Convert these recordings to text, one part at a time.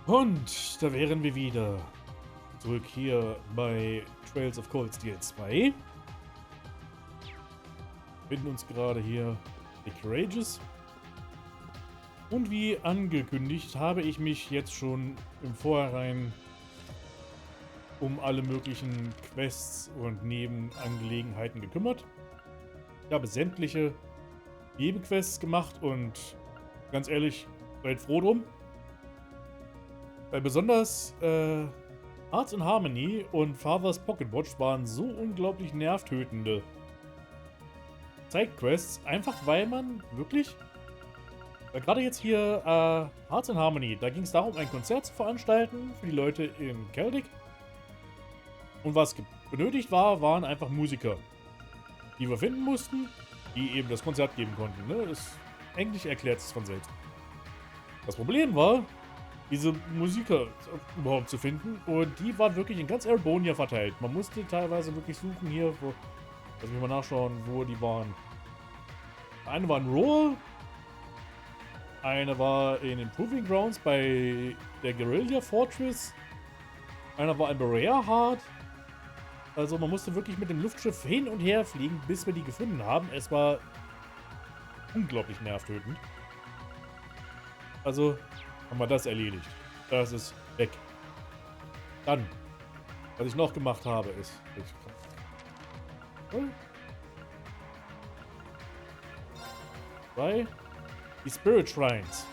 Und da wären wir wieder zurück hier bei Trails of Cold Steel 2. Finden uns gerade hier bei Courageous. Und wie angekündigt habe ich mich jetzt schon im Vorhinein um alle möglichen Quests und Nebenangelegenheiten gekümmert. Ich habe sämtliche Nebenquests gemacht und ganz ehrlich, seid froh drum. Weil besonders Hearts in Harmony und Father's Pocket Watch waren so unglaublich nervtötende Sidequests, einfach weil man wirklich, gerade jetzt hier Hearts in Harmony, da ging es darum, ein Konzert zu veranstalten für die Leute in Celtic. Und was benötigt war, waren einfach Musiker, die wir finden mussten, die eben das Konzert geben konnten. Ne? Eigentlich erklärt es von selbst. Das Problem war, diese Musiker überhaupt zu finden, und die waren wirklich in ganz Erebonia verteilt. Man musste teilweise wirklich suchen hier, lass mich mal nachschauen, wo die waren. Eine war in Roar, eine war in den Proving Grounds bei der Guerilla Fortress, einer war in Berea Hard. Also man musste wirklich mit dem Luftschiff hin und her fliegen, bis wir die gefunden haben. Es war unglaublich nervtötend. Also haben wir das erledigt. Das ist weg. Dann, was ich noch gemacht habe, ist... Die Spirit Shrines.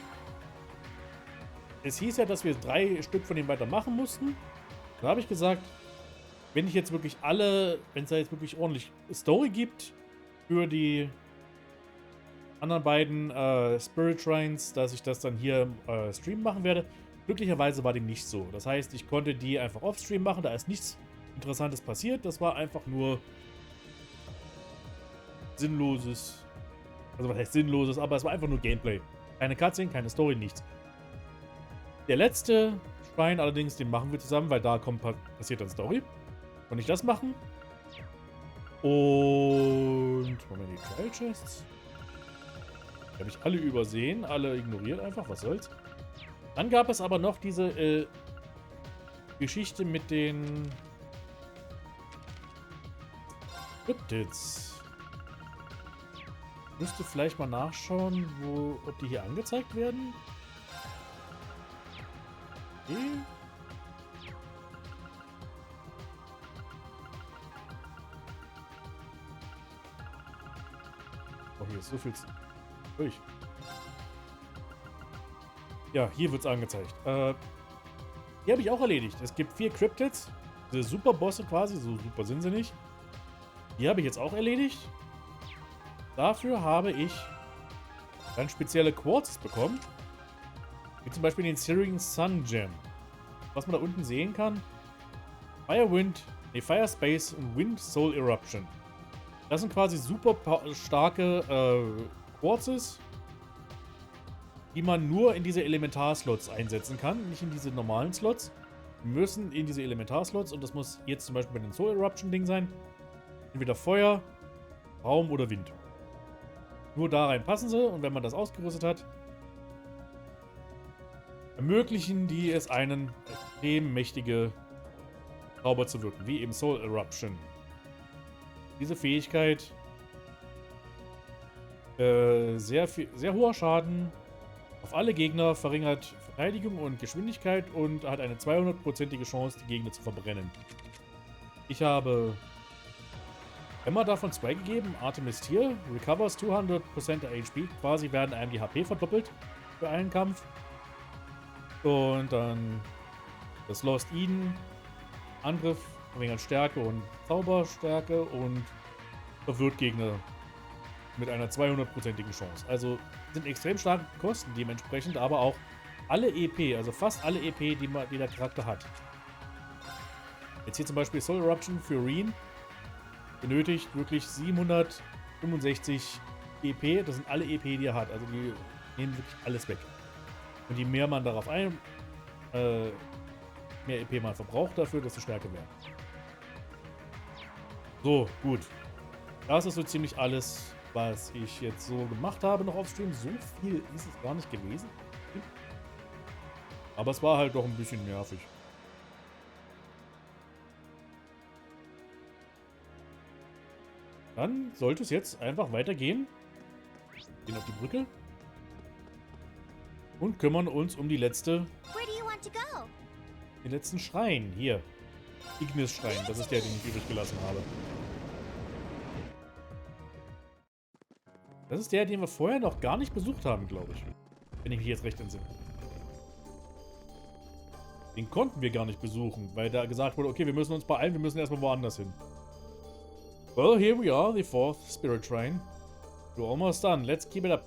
Es hieß ja, dass wir 3 Stück von denen weitermachen mussten. Da habe ich gesagt, wenn ich jetzt wirklich wenn es da jetzt wirklich ordentlich Story gibt für die anderen beiden Spirit Shrines, dass ich das dann hier im Stream machen werde. Glücklicherweise war dem nicht so. Das heißt, ich konnte die einfach off-Stream machen, da ist nichts Interessantes passiert. Das war einfach nur sinnloses, also was heißt sinnloses, aber es war einfach nur Gameplay. Keine Cutscene, keine Story, nichts. Der letzte Shrine allerdings, den machen wir zusammen, weil da passiert dann Story. Konnte ich das machen. Und Moment, die Trial Chests. Die habe ich alle übersehen, alle ignoriert einfach, was soll's. Dann gab es aber noch diese Geschichte mit den Cryptids. Ich müsste vielleicht mal nachschauen, ob die hier angezeigt werden. Okay. Oh, hier ist so viel durch. Ja, hier wird es angezeigt. Die habe ich auch erledigt. Es gibt 4 Cryptids. Diese Superbosse quasi. So super sind sie nicht. Die habe ich jetzt auch erledigt. Dafür habe ich dann spezielle Quartz bekommen. Wie zum Beispiel den Searing Sun Gem. Was man da unten sehen kann. Fire Space und Wind Soul Eruption. Das sind quasi super starke Quartzes, die man nur in diese Elementarslots einsetzen kann, nicht in diese normalen Slots. Die müssen in diese Elementarslots, und das muss jetzt zum Beispiel bei den Soul Eruption Ding sein. Entweder Feuer, Raum oder Wind. Nur da rein passen sie, und wenn man das ausgerüstet hat, ermöglichen die es einen extrem mächtige Zauber zu wirken, wie eben Soul Eruption. Diese Fähigkeit, sehr hoher Schaden auf alle Gegner, verringert Verteidigung und Geschwindigkeit und hat eine 200%ige Chance, die Gegner zu verbrennen. Ich habe immer davon 2 gegeben. Artemis Tier, recovers 200% der HP, quasi werden einem die HP verdoppelt für einen Kampf. Und dann das Lost Eden, Angriff, verringert Stärke und Zauberstärke und verwirrt Gegner mit einer 200%igen Chance. Also sind extrem starke Kosten dementsprechend, aber auch alle EP, also fast alle EP, die der Charakter hat. Jetzt hier zum Beispiel Soul Eruption für Reen benötigt wirklich 765 EP. Das sind alle EP, die er hat. Also die nehmen wirklich alles weg. Und je mehr man darauf mehr EP man verbraucht dafür, desto stärker werden. So, gut. Das ist so ziemlich alles, was ich jetzt so gemacht habe noch auf Stream. So viel ist es gar nicht gewesen. Aber es war halt doch ein bisschen nervig. Dann sollte es jetzt einfach weitergehen. Gehen auf die Brücke. Und kümmern uns um den letzten Schrein. Hier. Ignis-Schrein. Das ist der, den ich übrig gelassen habe. Das ist der, den wir vorher noch gar nicht besucht haben, glaube ich. Wenn ich mich jetzt recht entsinne. Den konnten wir gar nicht besuchen, weil da gesagt wurde, okay, wir müssen uns beeilen, wir müssen erstmal woanders hin. Well, here we are, the fourth Spirit Shrine. You're almost done. Let's keep it up.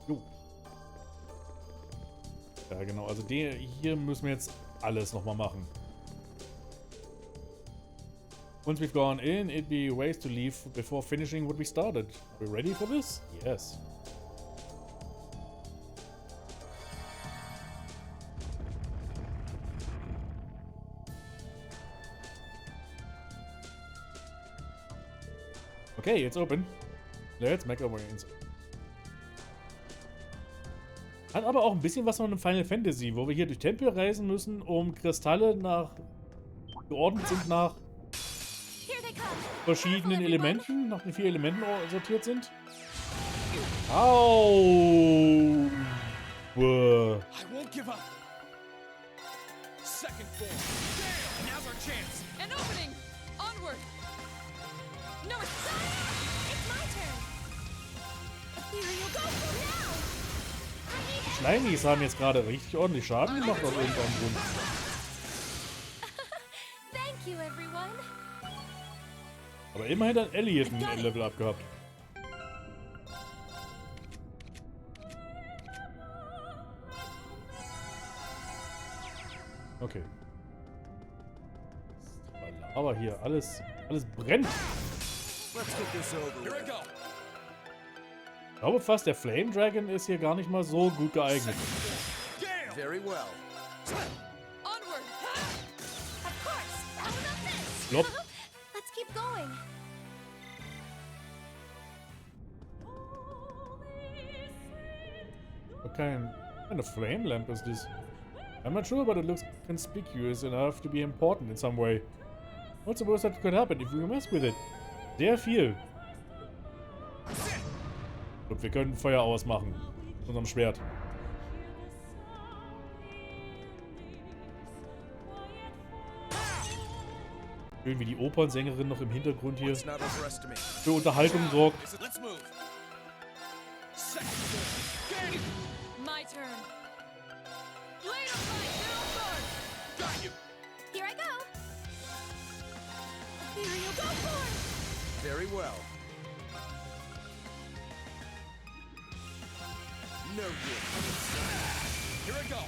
Jo. Ja, genau. Also hier müssen wir jetzt alles nochmal machen. Once we've gone in, it'd be ways to leave before finishing what we started. Are we ready for this? Yes. Okay, it's open. Let's make our way inside. Hat aber auch ein bisschen was von einem Final Fantasy, wo wir hier durch Tempel reisen müssen, um Kristalle geordnet sind nach verschiedenen Elementen, nach den 4 Elementen sortiert sind. Au! I won't give up. Second form. Now's our chance. An opening. Onward. No, it's my turn. Ethereal, go now. Die Schleimis haben jetzt gerade richtig ordentlich Schaden gemacht aus irgendeinem Grund. Thank you, everyone. Aber immerhin hat Elliot ein Level up gehabt. Okay. Aber hier, alles brennt. Ich glaube fast, der Flame Dragon ist hier gar nicht mal so gut geeignet. Flop. What kind of flame lamp is this? I'm not sure, but it looks conspicuous enough to be important in some way. What's the worst that could happen if we mess with it? Sehr viel. Ich glaube, wir können Feuer ausmachen. Mit unserem Schwert. Schön, wie die Opernsängerin noch im Hintergrund hier für Unterhaltung sorgt. Very well. No good. Here I go.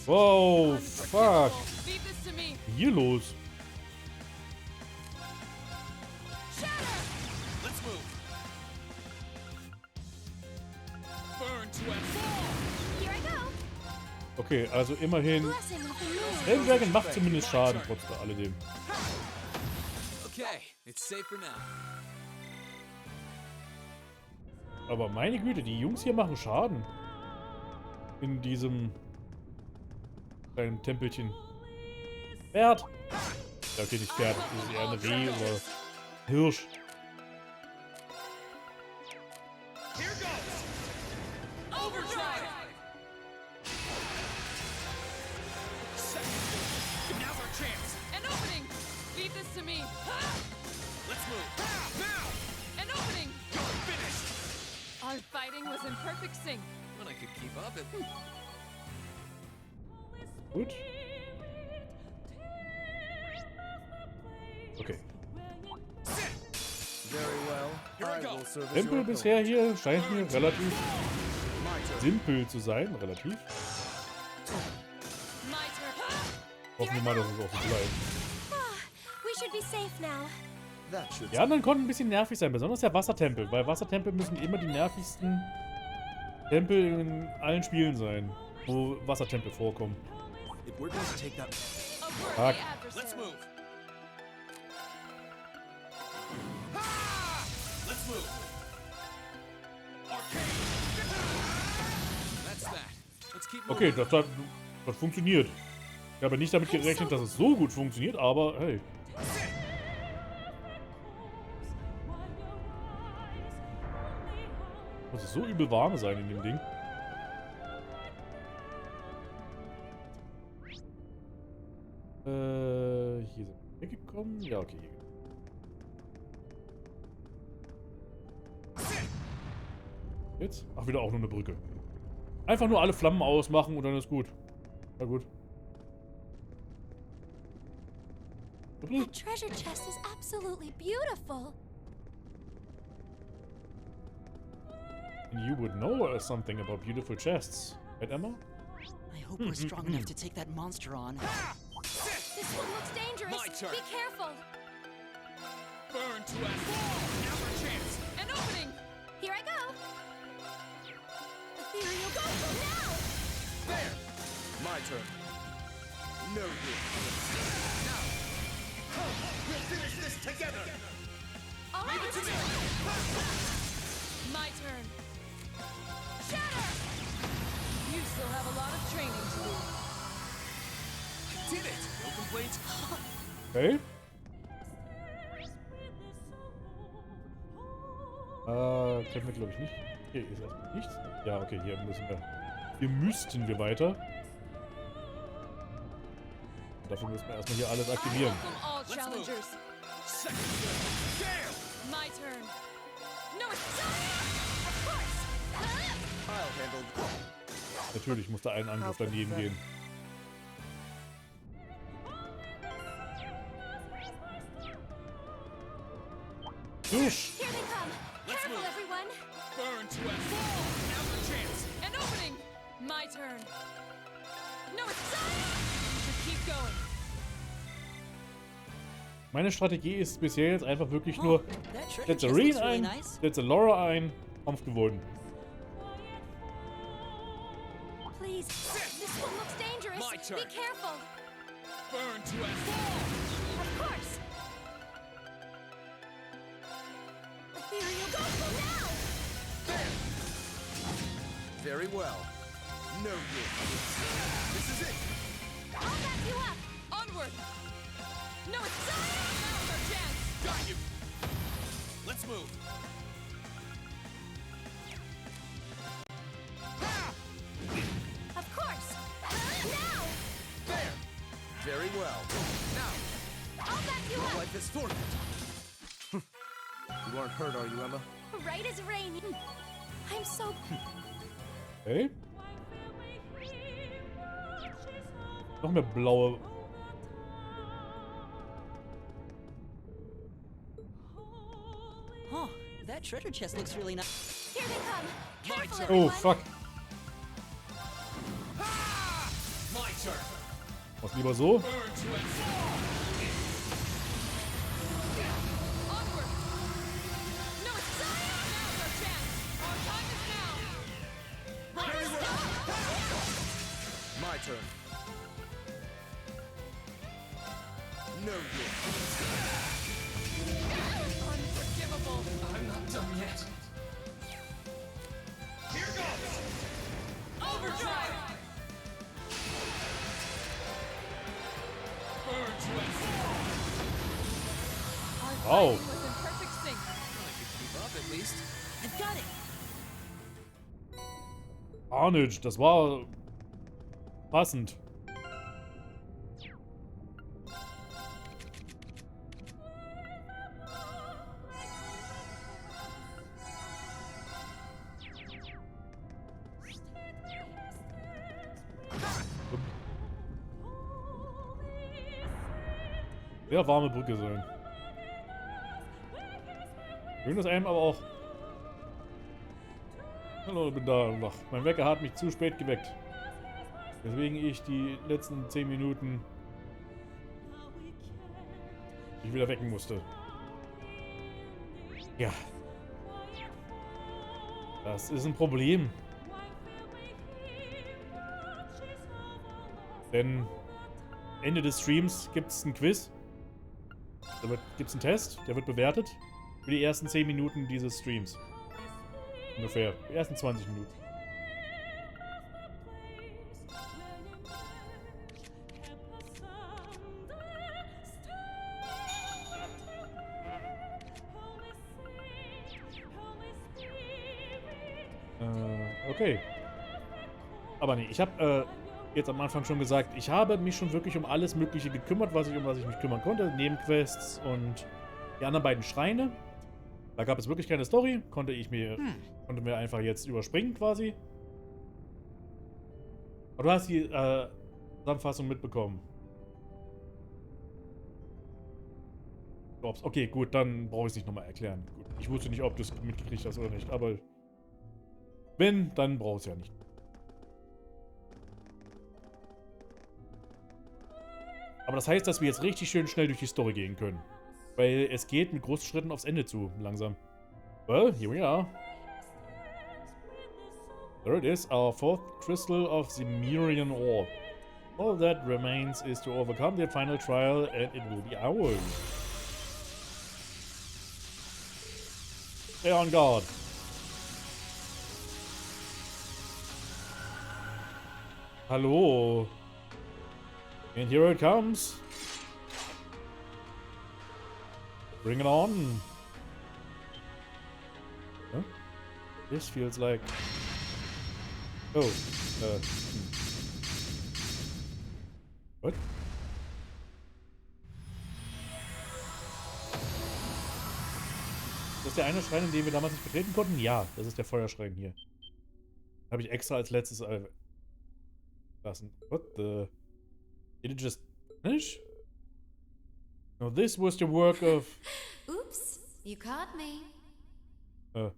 Wow, fuck. Hier los. Let's move. Burn to Here I go. Okay, also immerhin. Flame Dragon macht zumindest Schaden, trotz alledem. Okay, it's safe for now. Aber meine Güte, die Jungs hier machen Schaden. In diesem kleinen Tempelchen. Pferd! Ja, okay, nicht Pferd, das ist eher eine Reh oder Hirsch. Our fighting was in perfect sync. When I could keep up, it. Gut. Okay. Very well. I will service Tempel your bisher hier scheint mir relativ simpel zu sein. Relativ. Hoffen wir mal, dass es auch so bleibt. We should be safe now. That should. Die anderen konnten ein bisschen nervig sein, besonders der Wassertempel, weil Wassertempel müssen immer die nervigsten Tempel in allen Spielen sein, wo Wassertempel vorkommen. If we're going to take that. Fuck. Let's move. Let's move. keep Okay, moving. das funktioniert. Ich habe nicht damit gerechnet, dass es so gut funktioniert, aber hey. Muss es so übel warm sein in dem Ding. Hier sind wir weggekommen. Ja, okay. Jetzt? Ach, wieder auch nur eine Brücke. Einfach nur alle Flammen ausmachen und dann ist gut. Na gut. That treasure chest is absolutely beautiful. And you would know something about beautiful chests, right, Emma? I hope we're strong enough to take that monster on. This one looks dangerous. My turn. Be careful. Burn to us. Now for a chance. An opening. Here I go. Ethereal go now. There. My turn. No good. Now. We'll finish this together. All right. Leave it to me. My turn. Shatter. You still have a lot of training to do. I did it. No complaints. Okay. Können wir glaube ich nicht. Hier ist erstmal nichts. Ja, okay, hier müssen wir. Hier müssten wir weiter. Dafür müssen wir erstmal hier alles aktivieren. Welcome all Let's challengers. Second. Damn. My turn. No, it's of course. I'll handle. Natürlich muss da ein Angriff daneben gehen. Dusch! Here they come. Let's Careful, move. everyone. Burn to us. Now for a chance. An opening. My turn. No, it's you should keep going. Meine Strategie ist bisher jetzt einfach wirklich nur That treasure setze chest Reen looks really ein, nice. setze Laura ein, Kampf gewonnen. Please. This one looks dangerous. My turn. Be careful. Burn to us. Of course. Ethereal go now. There. Very well. No good. This is it. I'll back you up. Onward. No, it's now's our chance. Got you. Let's move. Of course. Now. There. Very well. Now, I'll back you your up. life is forfeit. You aren't hurt, are you, Emma? Right as rain. I'm so Okay. Noch mehr blaue. Huh, that treasure chest looks really nice. Here they come. My Careful, turn. Oh, everyone. fuck. My turn. Mach's lieber so. Burn to us. Onward. No, it's now's our chance. Our time is now. Very well. My turn. No good. Unforgivable. I'm not done yet. Here goes. Overdrive. Burn to us. Our Oh. fighting was in perfect sync. I could keep up at least. I've got it. Carnage, das war passend. Sehr warme Brücke sein. Schön, dass einem aber auch. Hallo, bin da wach. Mein Wecker hat mich zu spät geweckt. Weswegen ich die letzten 10 Minuten mich wieder wecken musste. Ja. Das ist ein Problem. Denn Ende des Streams gibt es ein Quiz. Da gibt es einen Test, der wird bewertet für die ersten 10 Minuten dieses Streams. Ungefähr. Die ersten 20 Minuten. Okay. Aber nee, ich habe jetzt am Anfang schon gesagt, ich habe mich schon wirklich um alles Mögliche gekümmert, um was ich mich kümmern konnte. Nebenquests und die anderen beiden Schreine. Da gab es wirklich keine Story. Konnte mir einfach jetzt überspringen quasi. Aber du hast die Zusammenfassung mitbekommen. Okay, gut, dann brauche ich es nicht nochmal erklären. Gut, ich wusste nicht, ob du es mitgekriegt hast oder nicht, aber wenn, dann brauche ich es ja nicht. Aber das heißt, dass wir jetzt richtig schön schnell durch die Story gehen können. Weil es geht mit großen Schritten aufs Ende zu, langsam. Well, here we are. There it is, our fourth crystal of the Mirian Orb. All that remains is to overcome the final trial and it will be ours. Stay on guard. Hallo. And here it comes. Bring it on. Huh? This feels like... Oh. What? Das ist der eine Schrein, in den wir damals nicht betreten konnten? Ja, das ist der Feuerschrein hier. Habe ich extra als letztes lassen. What the... Did it just finish? No, this was the work of... Oops, you caught me. Oh.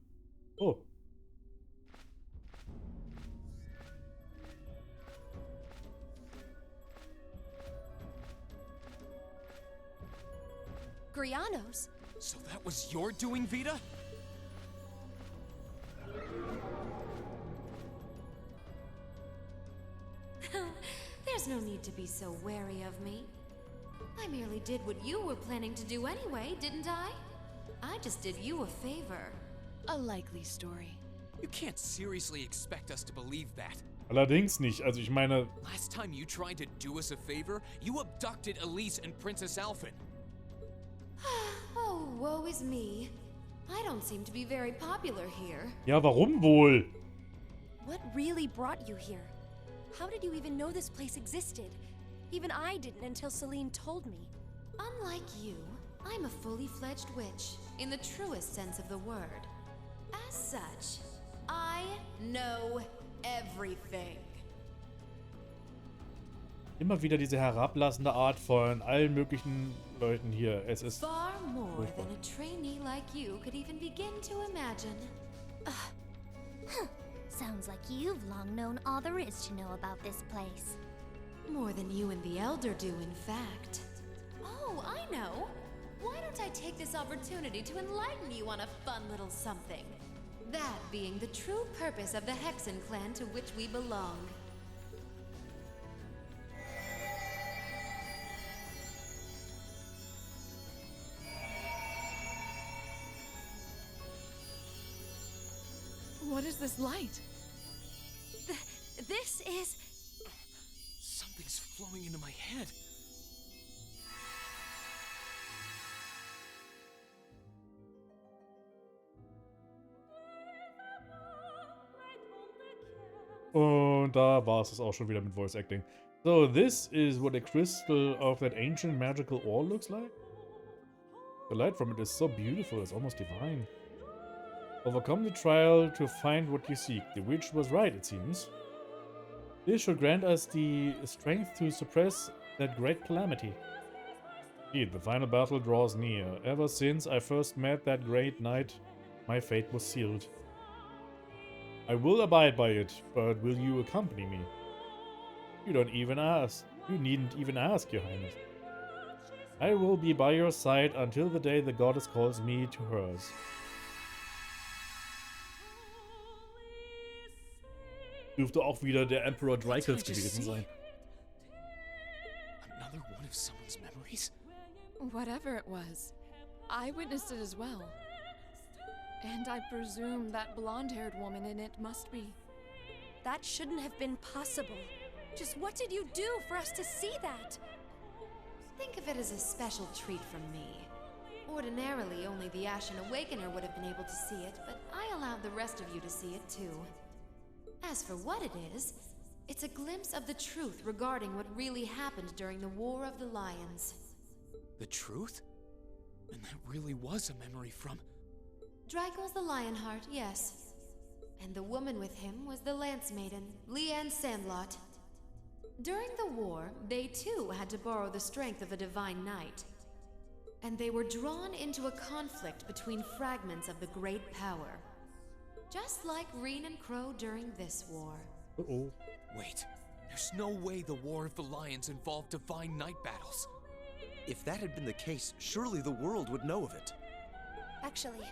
Grianos. So that was your doing, Vita? There's no need to be so wary of me. I merely did what you were planning to do anyway, didn't I? I just did you a favor. A likely story. You can't seriously expect us to believe that. Allerdings nicht. Also ich meine... Last time you tried to do us a favor, you abducted Elise and Princess Alphen. Oh, woe is me. I don't seem to be very popular here. Ja, warum wohl? What really brought you here? How did you even know this place existed? Even I didn't until Celine told me. Unlike you, I'm a fully fledged witch, in the truest sense of the word. As such, I know everything. Immer wieder diese herablassende Art von allen möglichen Leuten hier. Es ist... Far more than a trainee like you could even begin to imagine. Sounds like you've long known all there is to know about this place. More than you and the Elder do, in fact. Oh, I know! Why don't I take this opportunity to enlighten you on a fun little something? That being the true purpose of the Hexen clan to which we belong. What is this light? This is... Something's flowing into my head. Und da war es auch schon wieder mit Voice Acting. So, this is what a crystal of that ancient magical ore looks like? The light from it is so beautiful, it's almost divine. Overcome the trial to find what you seek. The witch was right, it seems. This should grant us the strength to suppress that great calamity. Indeed, the final battle draws near. Ever since I first met that great knight, my fate was sealed. I will abide by it, but will you accompany me? You don't even ask. You needn't even ask, Your Highness. I will be by your side until the day the goddess calls me to hers. Dürfte auch wieder der Emperor Drykels gewesen sein. Another one of someone's memories? Whatever it was, I witnessed it as well. And I presume that blonde-haired woman in it must be. That shouldn't have been possible. Just what did you do for us to see that? Think of it as a special treat from me. Ordinarily, only the Ashen Awakener would have been able to see it, but I allowed the rest of you to see it too. As for what it is, it's a glimpse of the truth regarding what really happened during the War of the Lions. The truth? And that really was a memory from... Drykel's the Lionheart, yes. And the woman with him was the Lance Maiden, Leanne Sandlot. During the war, they too had to borrow the strength of a divine knight. And they were drawn into a conflict between fragments of the great power. Just like Reen and Crow during this war. Uh-oh. Wait, there's no way the War of the Lions involved divine knight battles. If that had been the case, surely the world would know of it. Actually,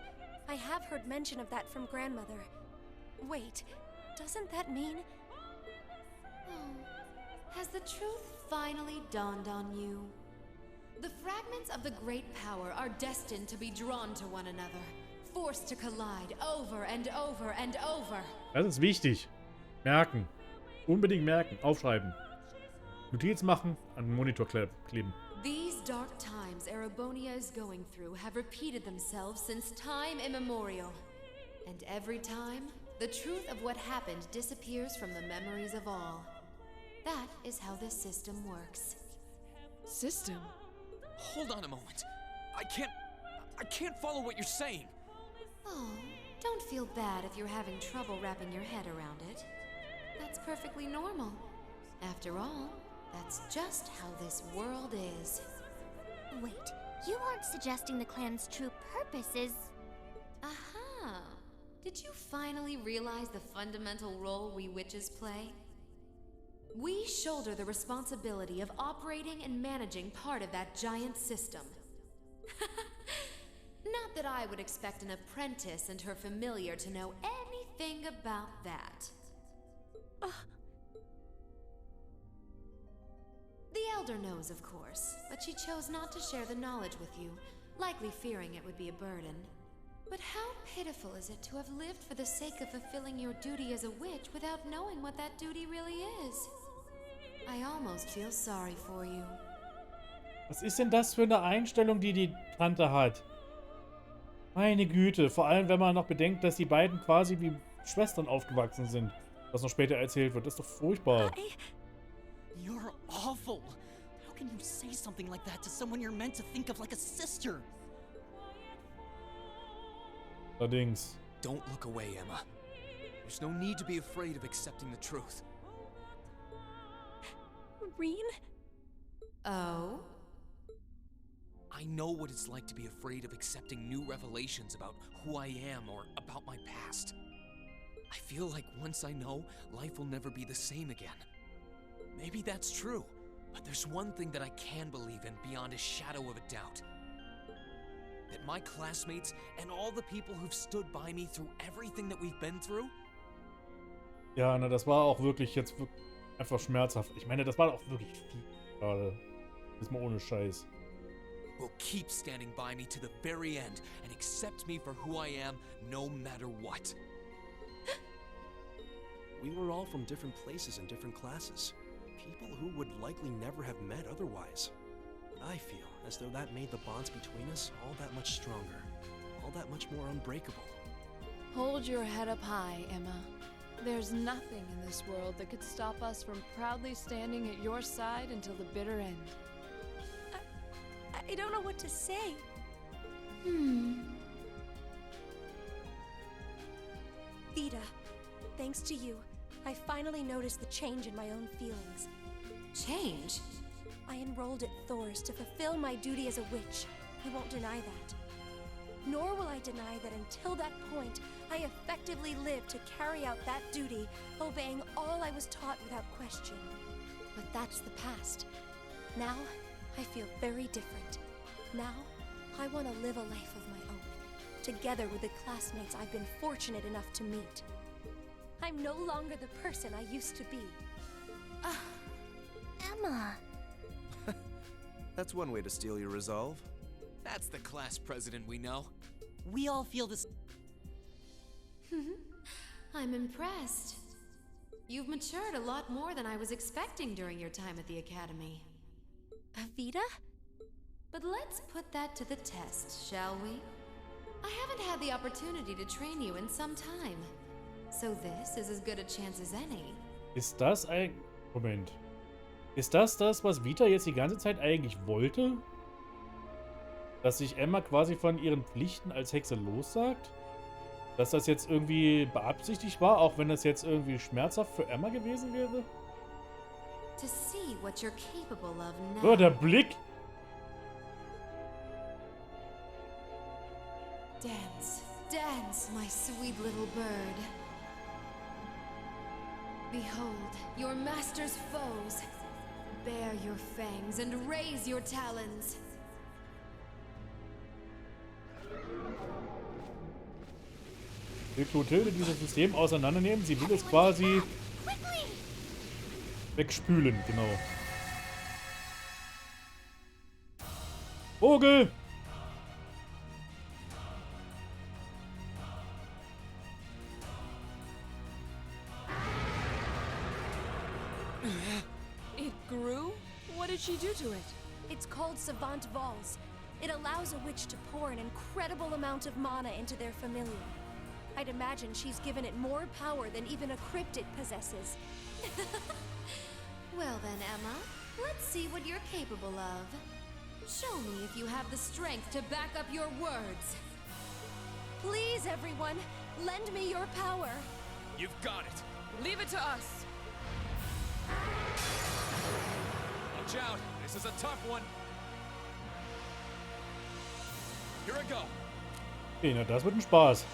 I have heard mention of that from Grandmother. Wait, doesn't that mean... Oh, has the truth finally dawned on you? The fragments of the great power are destined to be drawn to one another, forced to collide over and over and over. Das ist wichtig. Merken. Unbedingt merken. Aufschreiben. Notiz machen, an den Monitor kleben. These dark times Erebonia is going through have repeated themselves since time immemorial. And every time, the truth of what happened disappears from the memories of all. That is how this system works. System? Hold on a moment. I can't follow what you're saying. Oh, don't feel bad if you're having trouble wrapping your head around it. That's perfectly normal. After all, that's just how this world is. Wait, you aren't suggesting the clan's true purpose is... Aha! Did you finally realize the fundamental role we witches play? We shoulder the responsibility of operating and managing part of that giant system. Not that I would expect an apprentice and her familiar to know anything about that. The Elder knows, of course, but she chose not to share the knowledge with you, likely fearing it would be a burden. But how pitiful is it to have lived for the sake of fulfilling your duty as a witch without knowing what that duty really is? I almost feel sorry for you. Was ist denn das für eine Einstellung, die die Tante hat? Meine Güte, vor allem wenn man noch bedenkt, dass die beiden quasi wie Schwestern aufgewachsen sind. Was noch später erzählt wird, das ist doch furchtbar. You're awful. How can you say something like that to someone you're meant to think of like a sister? Allerdings. Don't look away, Emma. There's no need to be afraid of accepting the truth. Reen? Oh? I know what it's like to be afraid of accepting new revelations about who I am or about my past. I feel like once I know, life will never be the same again. Maybe that's true, but there's one thing that I can believe in beyond a shadow of a doubt. That my classmates and all the people who've stood by me through everything that we've been through. Ja, na, das war auch wirklich jetzt einfach schmerzhaft. Ich meine, das war auch wirklich viel gerade. Ist mal ohne Scheiß. Will keep standing by me to the very end and accept me for who I am, no matter what. We were all from different places and different classes. People who would likely never have met otherwise. But I feel as though that made the bonds between us all that much stronger. All that much more unbreakable. Hold your head up high, Emma. There's nothing in this world that could stop us from proudly standing at your side until the bitter end. I don't know what to say. Vida, thanks to you, I finally noticed the change in my own feelings. Change? I enrolled at Thor's to fulfill my duty as a witch. I won't deny that. Nor will I deny that until that point, I effectively lived to carry out that duty, obeying all I was taught without question. But that's the past. Now, I feel very different. Now, I want to live a life of my own, together with the classmates I've been fortunate enough to meet. I'm no longer the person I used to be. Emma. That's one way to steal your resolve. That's the class president we know. We all feel this. I'm impressed. You've matured a lot more than I was expecting during your time at the academy. Vida? But let's put that to the test, shall we? I haven't had the opportunity to train you in some time. So this is as good a chance as any. Ist das ein... Moment. Ist das, was Vita jetzt die ganze Zeit eigentlich wollte? Dass sich Emma quasi von ihren Pflichten als Hexe lossagt? Dass das jetzt irgendwie beabsichtigt war, auch wenn das jetzt irgendwie schmerzhaft für Emma gewesen wäre? To see what you're capable of now. So, der Blick! Dance, dance, my sweet little bird. Behold, your master's foes. Bare your fangs and raise your talons. Will Klotilde dieses System auseinandernehmen? Sie will es quasi wegspülen, genau. Vogel! It grew? What did she do to it? It's called Savant Vols. It allows a witch to pour an incredible amount of mana into their familiar. I'd imagine she's given it more power than even a cryptid possesses. Well then, Emma, let's see what you're capable of. Show me if you have the strength to back up your words. Please, everyone, lend me your power. You've got it. Leave it to us. Watch out. This is a tough one. Here I go. Okay, na das wird ein Spaß.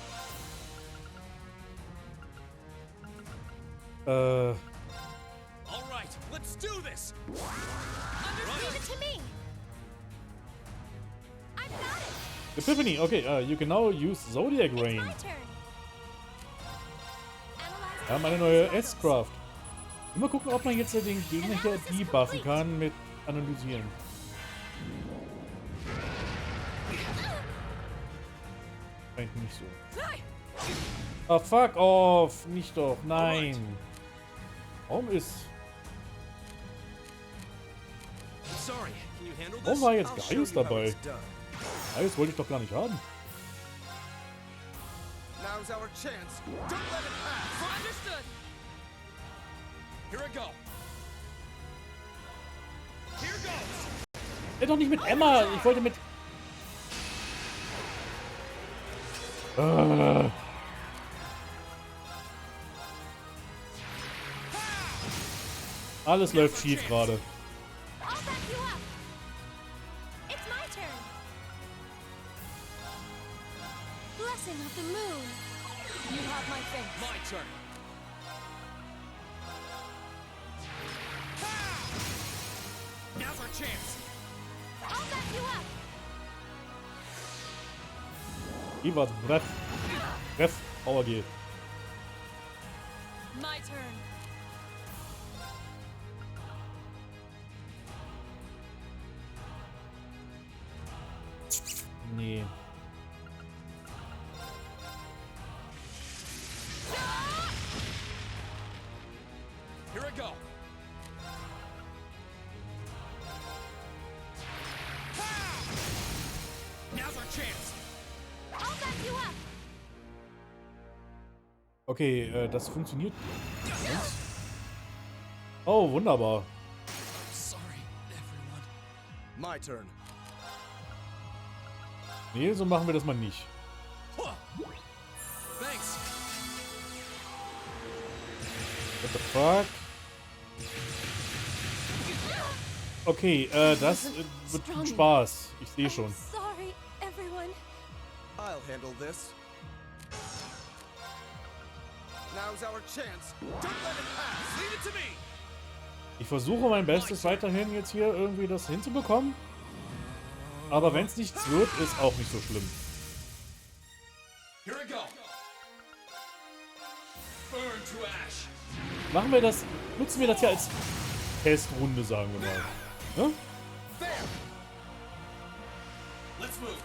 All right, let's do this. Leave it to me. I've got it. Epiphany, okay, you can now use Zodiac Rain. My turn. Wir haben eine neue S-Craft. Mal gucken, ob man jetzt den Gegner hier debuffen kann mit Analysieren. Scheint nicht so. Ah, fuck off! Nicht doch, nein! Warum ist... Warum war jetzt Gaius dabei? Gaius wollte ich doch gar nicht haben. Now's our chance. Don't let it pass. Understood. Here I go. Here goes. Doch nicht mit Emma! Ich wollte mit... Alles läuft schief gerade. I'll back you up. It's my turn. Blessing of the moon. You have my thanks. My turn. Now's our chance. I'll back you up. Hier war's. Ref. Power G. My turn. Nee. Here I go. Now's our chance. I'll back you up. Okay, das funktioniert. Oh, wunderbar. Sorry, everyone. My turn. Nee, so machen wir das mal nicht. Thanks. What the fuck? Okay, das wird ein Spaß. Ich sehe schon. Sorry, everyone. I'll handle this. Now's our chance. Don't let it pass. Leave it to me. Ich versuche mein Bestes weiterhin jetzt hier irgendwie das hinzubekommen. Aber wenn es nichts wird, ist auch nicht so schlimm. Here I go. Burn to ash. Machen wir das, nutzen wir das hier als Testrunde, sagen wir mal. Ne? There. Let's move.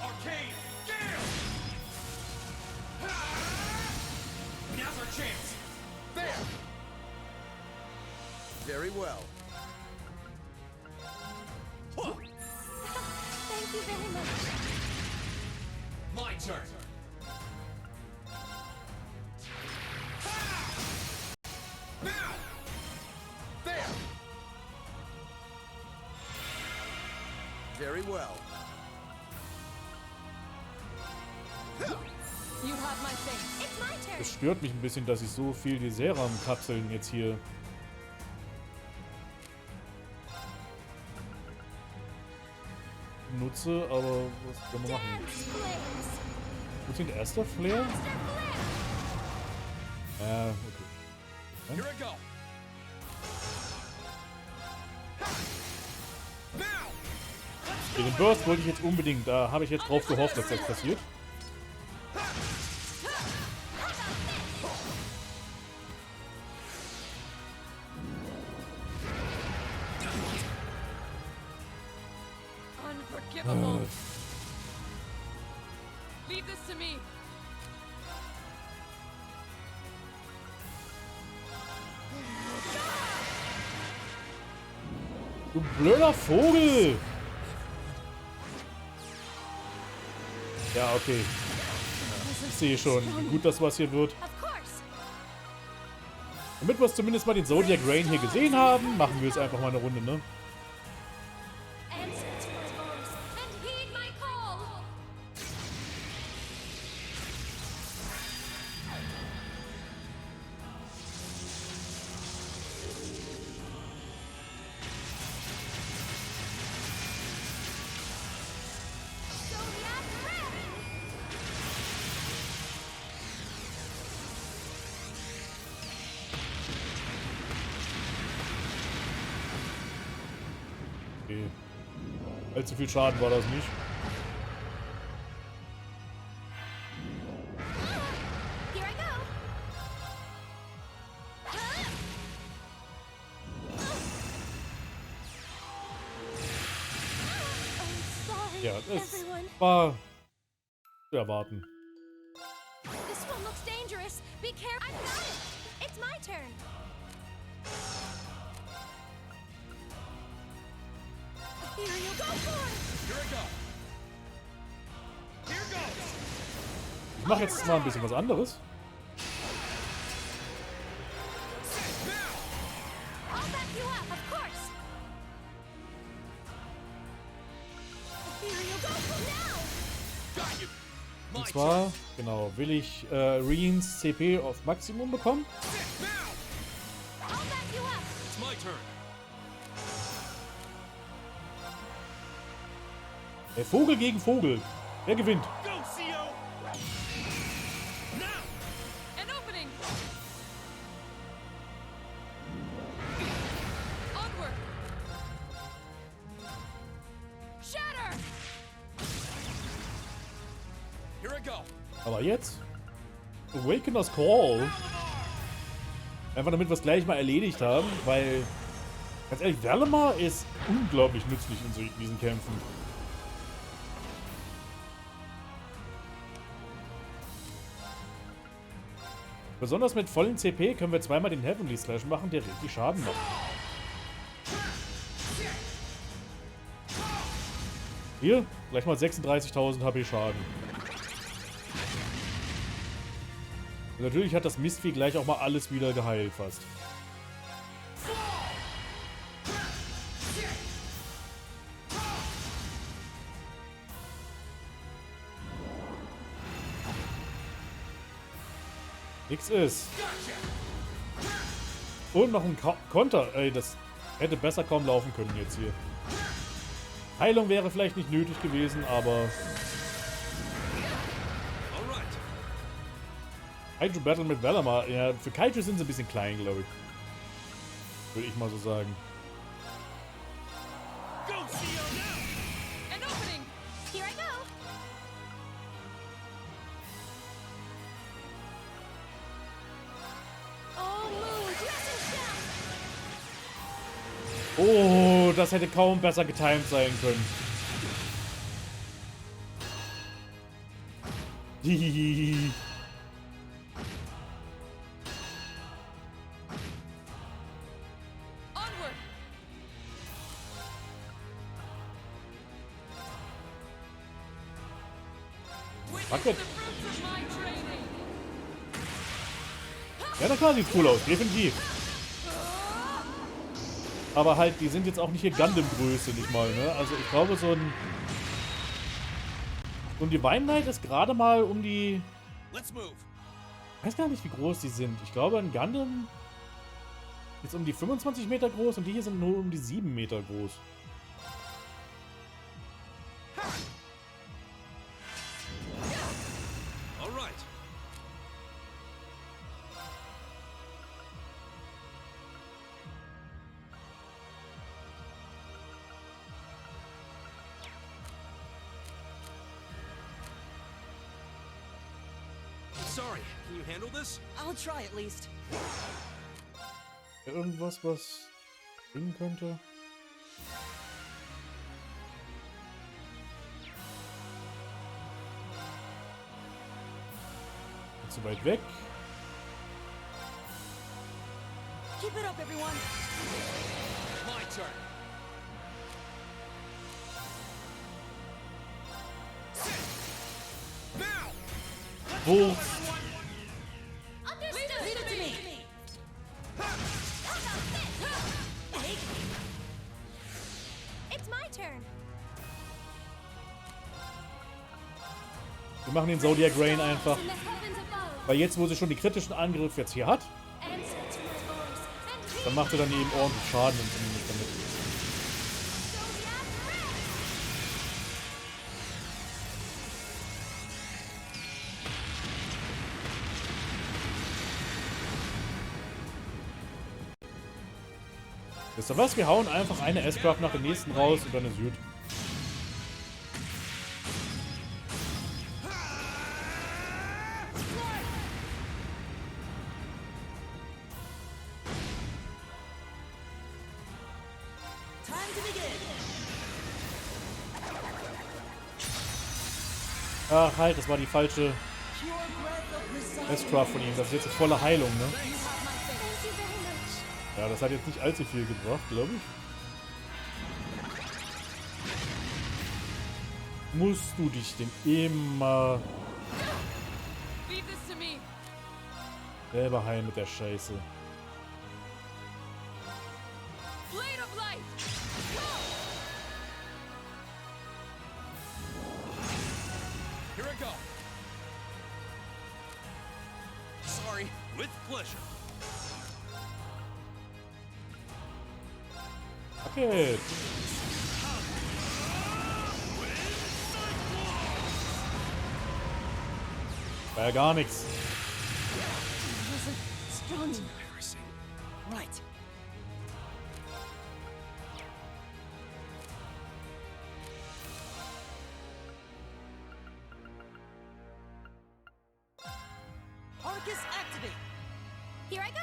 Arcane Gale. Now's our chance. There. Very well. Thank you very much. My turn. Now! There! Very well. You have my thanks. It's my turn. Es stört mich ein bisschen, dass ich so viel die Serum-Kapseln jetzt hier nutze, aber was können wir machen? Dance flames. Wo ist denn der erste Flair? Master flare. Ja, okay. Here I go. Now! Den Burst wollte ich jetzt unbedingt, da habe ich jetzt drauf gehofft, dass das passiert. Unforgivable. Leave this to me. Du blöder Vogel! Ja, okay. Ich sehe schon, wie gut das was hier wird. Of course. Damit wir zumindest mal den Zodiac Rain hier gesehen haben, machen wir es einfach mal eine Runde, ne? Answer to my voice and heed my call. Zodiac red. Okay. Allzu viel Schaden war das nicht. Here I go. I'm sorry, Ja, es everyone. war zu erwarten. This one looks dangerous. Be careful. I've got it. It's my turn. Here you go for it. Here I go. Here goes. Ich mache jetzt mal ein bisschen was anderes. Now! I'll back you up, of course. Here you go for now. Got you. My Und zwar, genau, will ich Reens CP auf Maximum bekommen. turn. Now! I'll back you up. It's my turn. Der Vogel gegen Vogel. Wer gewinnt? Go, CO! Now! An opening. Onward. Shatter. Here I go. Aber jetzt? Awakener's Call. Einfach damit wir es gleich mal erledigt haben, weil, ganz ehrlich, Valamar ist unglaublich nützlich in diesen Kämpfen. Besonders mit vollen CP können wir zweimal den Heavenly Slash machen, der richtig Schaden macht. Hier, gleich mal 36.000 HP Schaden. Und natürlich hat das Mistvieh gleich auch mal alles wieder geheilt fast. Nix ist. Und noch ein Konter. Ey, das hätte besser kaum laufen können jetzt hier. Heilung wäre vielleicht nicht nötig gewesen, aber... Alright. Kaiju Battle mit Valamar. Ja, für Kaiju sind sie ein bisschen klein, glaube ich. Würde ich mal so sagen. Go, CO, now! An opening. Here I go. Oh, moon, dressing shaft. Oh, das hätte kaum besser getimed sein können. Hihihi. Onward. Bucket. Ja, na klar, sieht cool aus, definitiv. Aber halt, die sind jetzt auch nicht hier Gundam-Größe, nicht mal, ne? Also ich glaube, so ein Divine Knight ist gerade mal um die... Ich weiß gar nicht, wie groß die sind. Ich glaube, ein Gundam ist um die 25 Meter groß und die hier sind nur um die 7 Meter groß. Sorry, can you handle this? I'll try at least. Irgendwas, was bringen könnte? Zu weit weg. Keep it up, everyone. My turn. Wo? Leave it to me. It's my turn. Wir machen den Zodiac Rain einfach. Weil jetzt, wo sie schon die kritischen Angriffe jetzt hier hat, dann macht sie dann eben ordentlich Schaden und zumindest damit. Wisst ihr was? Wir hauen einfach eine S-Craft nach dem nächsten raus und dann ist gut. Ach halt, das war die falsche S-Craft von ihm. Das ist jetzt eine volle Heilung, ne? Ja, das hat jetzt nicht allzu viel gebracht, glaube ich. Musst du dich denn immer selber heilen mit der Scheiße? Here I go. Sorry. With pleasure. Okay. War ja gar nichts. Right. Arcus activate. Here I go.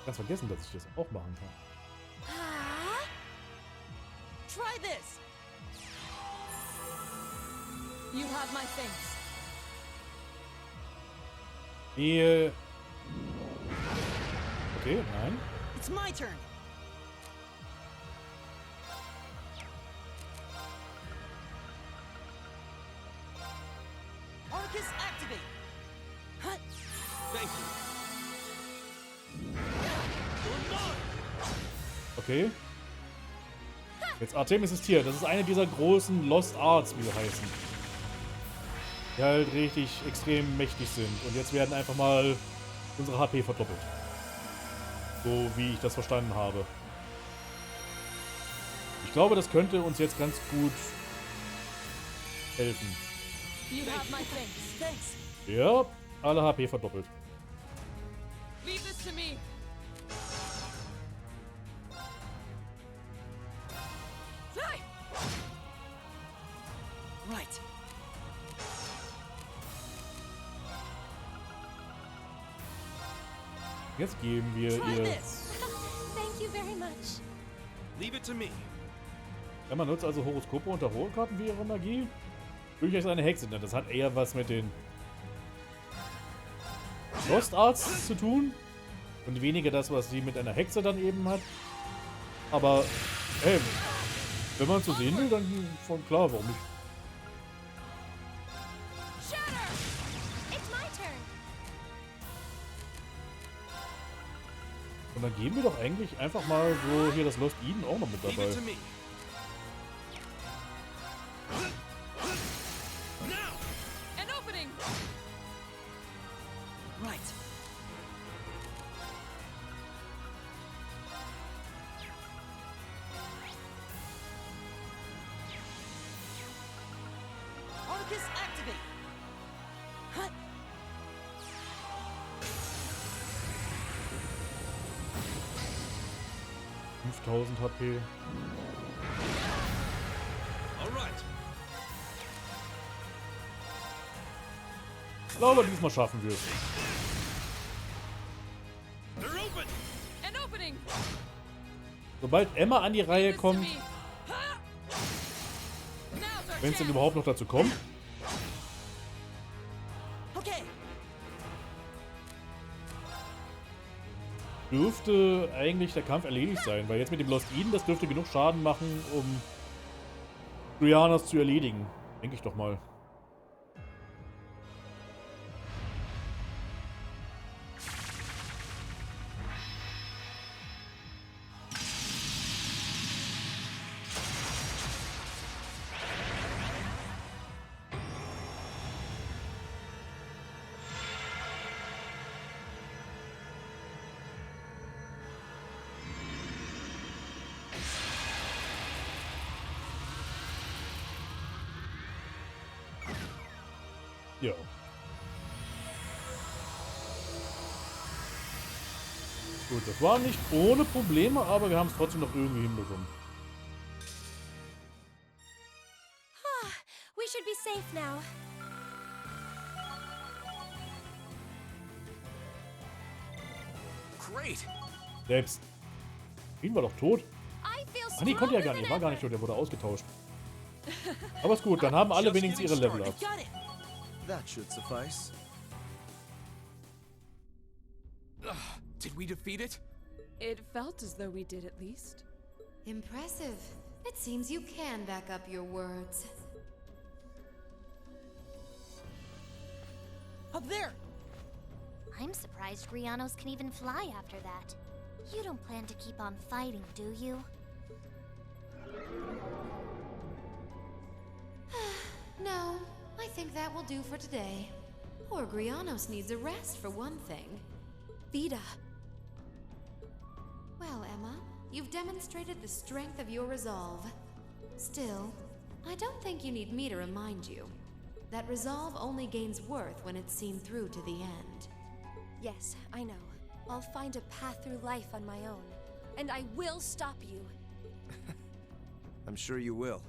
Ganz vergessen, dass ich das auch machen kann. Try this. You have my thanks. Okay, nein. It's my turn. Arcus activate. Hut. Thank you. Okay. Jetzt Artemis ist hier. Das ist eine dieser großen Lost Arts, wie sie heißen. Die halt richtig extrem mächtig sind. Und jetzt werden einfach mal unsere HP verdoppelt. So wie ich das verstanden habe. Ich glaube, das könnte uns jetzt ganz gut helfen. You have my thanks. Thanks. Ja, alle HP verdoppelt. Leave this to me. Fly! Right. Jetzt geben wir Try ihr... this. Thank you very much. Leave it to me. Ja, man nutzt also Horoskope und Tarotkarten wie ihre Magie. Durchaus eine Hexe, denn das hat eher was mit den Lost Arts zu tun. Und weniger das, was sie mit einer Hexe dann eben hat. Aber, ey, wenn man es so sehen will, dann von klar, warum nicht? It's my turn. Und dann geben wir doch eigentlich einfach mal so hier das Lost Eden auch noch mit Leave dabei. it to me. An opening! Right. Arcus activate. Hut. 5000 HP. All right. Ich glaube, diesmal schaffen wir es. They're open. An opening! Sobald Emma an die Reihe This to kommt, me. Ha! Now's our wenn es denn chance. überhaupt noch dazu kommt, Okay. dürfte eigentlich der Kampf erledigt sein. Weil jetzt mit dem Lost Eden, das dürfte genug Schaden machen, um Brianas zu erledigen. Denke ich doch mal. Ja. Gut, das war nicht ohne Probleme, aber wir haben es trotzdem noch irgendwie hinbekommen. We should be safe now. Great. Selbst. Ihn war doch tot. I feel Ah, nee, konnte ja gar nicht. War gar nicht tot, der wurde ausgetauscht. Aber ist gut, dann haben alle Just wenigstens ihre getting Level-Ups. Got it. That should suffice. Did we defeat it? It felt as though we did at least. Impressive. It seems you can back up your words. Up there. I'm surprised Grianos can even fly after that. You don't plan to keep on fighting, do you? No, I think that will do for today. Poor Grianos needs a rest for one thing. Vida. Well, Emma, you've demonstrated the strength of your resolve. Still, I don't think you need me to remind you. That resolve only gains worth when it's seen through to the end. Yes, I know. I'll find a path through life on my own. And I will stop you. I'm sure you will.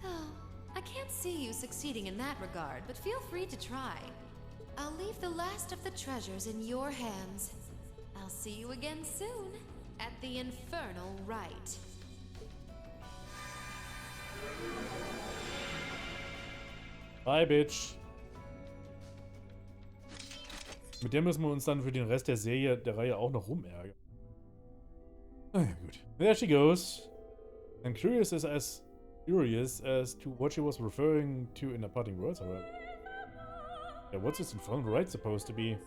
Oh, I can't see you succeeding in that regard, but feel free to try. I'll leave the last of the treasures in your hands. I'll see you again soon, at the infernal rite. Bye, Bitch. Mit der müssen wir uns dann für den Rest der Serie, der Reihe auch noch rumärgern. Na ja, gut. There she goes. I'm curious as to what she was referring to in the parting words, however. Yeah, what's this infernal rite supposed to be?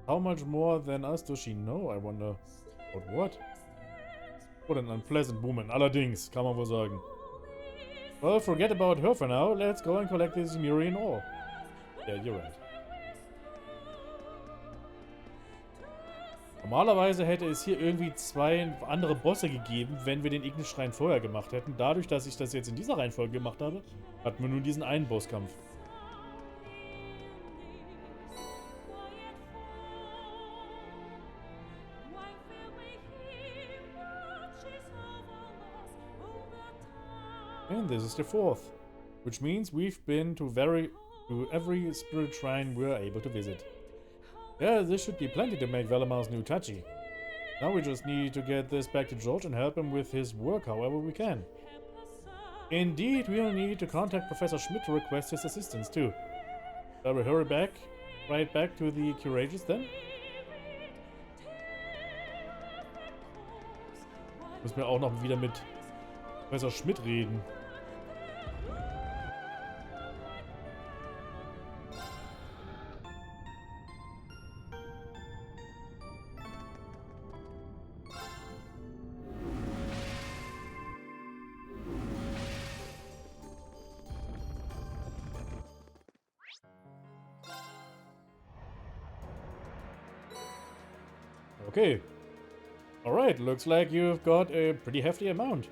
How much more than us does she know, I wonder? But what? What an unpleasant woman, allerdings, kann man wohl sagen. Well, forget about her for now. Let's go and collect this Murian ore. Yeah, you're right. Normalerweise hätte es hier irgendwie 2 andere Bosse gegeben, wenn wir den Ignis-Schrein vorher gemacht hätten. Dadurch, dass ich das jetzt in dieser Reihenfolge gemacht habe, hatten wir nur diesen einen Bosskampf. And this is the 4th, which means we've been to every spirit shrine we're able to visit. Yeah, this should be plenty to make Velamar's new touchy. Now we just need to get this back to George and help him with his work however we can. Indeed, we'll need to contact Professor Schmidt to request his assistance too. Shall we hurry right back to the Courageous then? Muss mir auch noch wieder mit Professor Schmidt reden. Okay. Alright, looks like you've got a pretty hefty amount.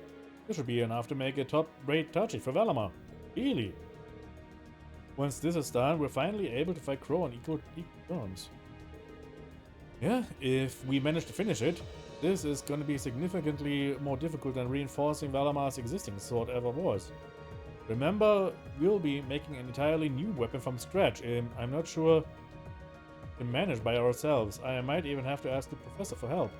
This should be enough to make a top-rate touchy for Valamar. Really. Once this is done, we're finally able to fight Crow on equal terms. Yeah, if we manage to finish it, this is gonna be significantly more difficult than reinforcing Valamar's existing sword ever was. Remember, we'll be making an entirely new weapon from scratch, and I'm not sure we can manage by ourselves. I might even have to ask the professor for help.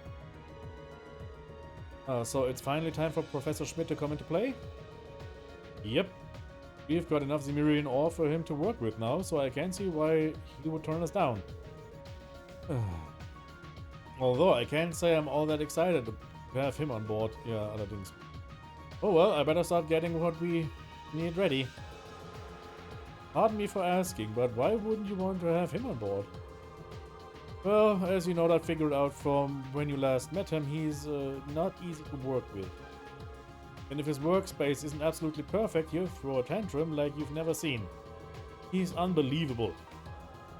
So it's finally time for Professor Schmidt to come into play? Yep. We've got enough Zemirian ore for him to work with now, so I can't see why he would turn us down. Although I can't say I'm all that excited to have him on board. Yeah, allerdings. Oh well, I better start getting what we need ready. Pardon me for asking, but why wouldn't you want to have him on board? Well, as you know that figured out from when you last met him, he's not easy to work with. And if his workspace isn't absolutely perfect, he'll throw a tantrum like you've never seen. He's unbelievable.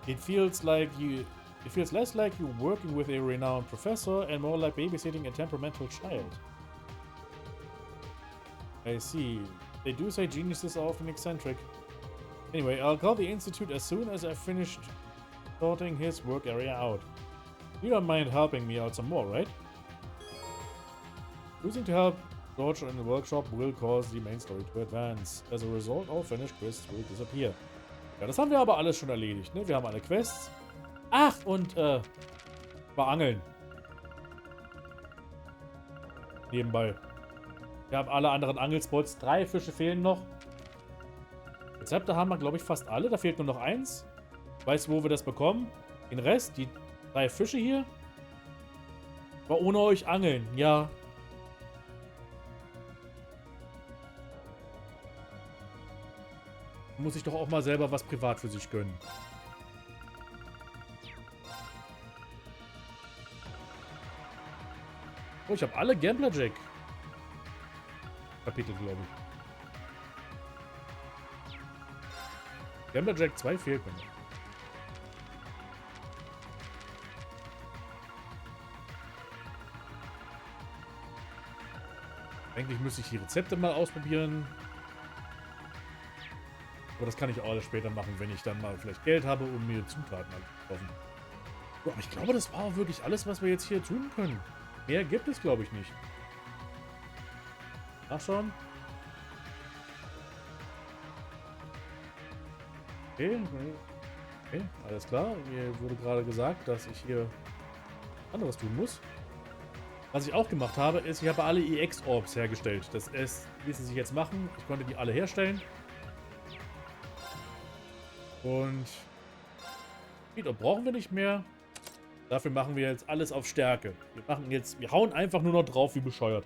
It feels less like you're working with a renowned professor and more like babysitting a temperamental child. I see. They do say geniuses are often eccentric. Anyway, I'll call the Institute as soon as I've finished sorting his work area out. You don't mind helping me out some more, right? Choosing to help Deutsch in the workshop will cause the main story to advance. As a result, all finished quests will disappear. Ja, das haben wir aber alles schon erledigt, ne? Wir haben alle Quests. Ach, und, war Angeln. Nebenbei. Wir haben alle anderen Angelspots. 3 Fische fehlen noch. Rezepte haben wir, glaube ich, fast alle. Da fehlt nur noch eins. Weißt du, wo wir das bekommen? Den Rest, die 3 Fische hier. Aber ohne euch angeln, ja. Muss ich doch auch mal selber was privat für sich gönnen. Oh, ich habe alle Gambler Jack Kapitel, glaube ich. Gambler Jack 2 fehlt mir noch. Eigentlich müsste ich die Rezepte mal ausprobieren. Aber das kann ich auch alles später machen, wenn ich dann mal vielleicht Geld habe, um mir Zutaten zu kaufen. So, aber ich glaube, das war wirklich alles, was wir jetzt hier tun können. Mehr gibt es, glaube ich, nicht. Nachschauen. Okay, alles klar. Mir wurde gerade gesagt, dass ich hier anderes tun muss. Was ich auch gemacht habe, ist, ich habe alle EX-Orbs hergestellt. Das ist, wie sie sich jetzt machen. Ich konnte die alle herstellen. Und Speed-Orb brauchen wir nicht mehr. Dafür machen wir jetzt alles auf Stärke. Wir hauen einfach nur noch drauf wie bescheuert.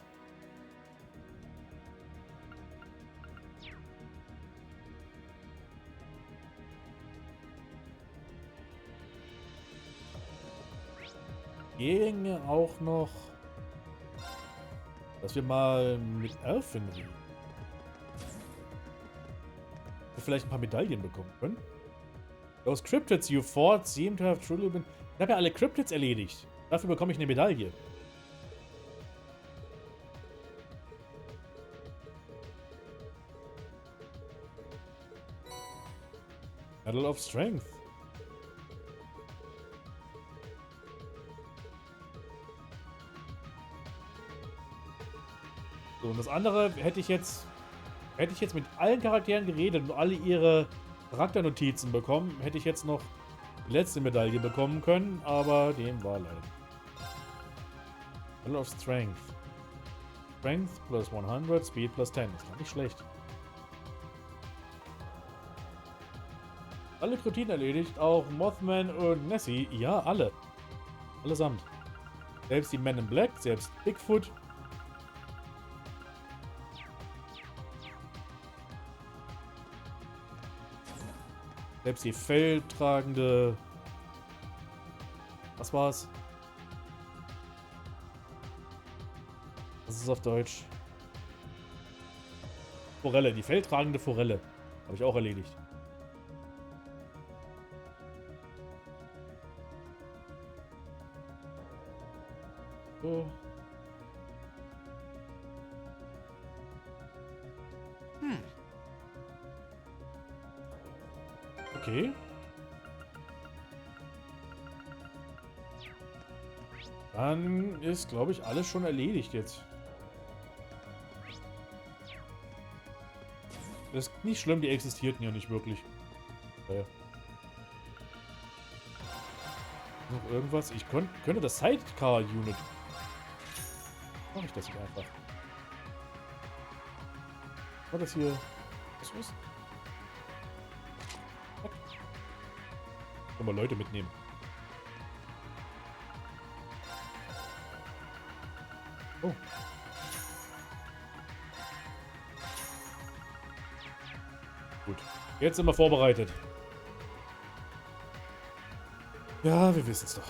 Ginge auch noch, dass wir mal mit Elfen reden. Wir vielleicht ein paar Medaillen bekommen können. Those Cryptids you fought seem to have truly been... Ich habe ja alle Cryptids erledigt. Dafür bekomme ich eine Medaille. Medal of Strength. So, und das andere hätte ich jetzt mit allen Charakteren geredet und alle ihre Charakternotizen bekommen, hätte ich jetzt noch die letzte Medaille bekommen können, aber dem war leider nicht. Medal of Strength. Strength plus 100, Speed plus 10. Das ist gar nicht schlecht. Alle Routinen erledigt, auch Mothman und Nessie. Ja, alle. Allesamt. Selbst die Men in Black, selbst Bigfoot. Selbst die feldtragende... Was war's? Was ist auf Deutsch? Forelle, die feldtragende Forelle. Habe ich auch erledigt. So. Okay. Dann ist, glaube ich, alles schon erledigt jetzt. Das ist nicht schlimm, die existierten ja nicht wirklich. Noch irgendwas? Ich könnte das Sidecar-Unit. Mache ich das nicht einfach? War das hier... Was ist? Können wir Leute mitnehmen. Oh. Gut. Jetzt sind wir vorbereitet. Ja, wir wissen es doch.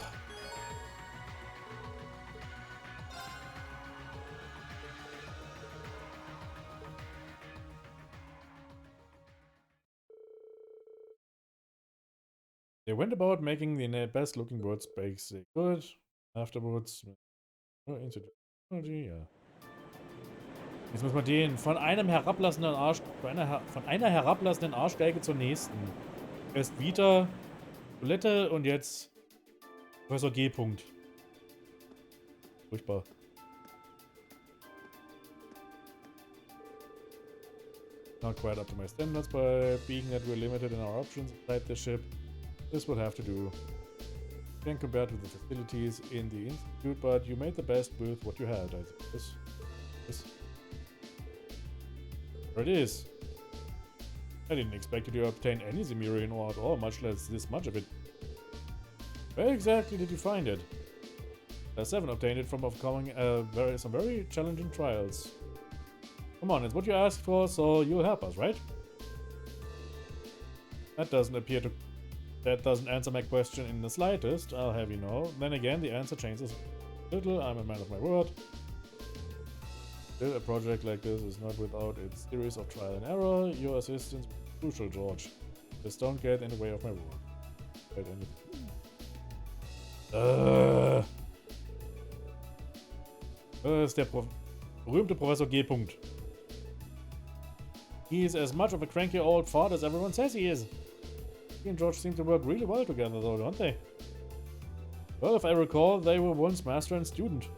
They went about making the best looking words basic good. Afterwards, into technology, ja. Jetzt muss man den von einem herablassenden Arsch, von einer herablassenden Arschgeige zur nächsten. Erst Vita, Toilette und jetzt Professor G. Punkt. Furchtbar. Not quite up to my standards, but being that we're limited in our options inside the ship, this will have to do. Then compared with the facilities in the institute, but you made the best with what you had, I suppose. There it is. I didn't expect you to obtain any Zemurian ore at all, much less this much of it. Where exactly did you find it? PS7 obtained it from overcoming some very challenging trials. Come on, it's what you asked for, so you'll help us, right? That doesn't answer my question in the slightest, I'll have you know. Then again, the answer changes a little. I'm a man of my word. Still, a project like this is not without its series of trial and error. Your assistance is crucial, George. Just don't get in the way of my work. Das ist der berühmte Professor G. Punkt. He is as much of a cranky old fart as everyone says he is. He and George seem to work really well together though, don't they? Well, if I recall, they were once master and student.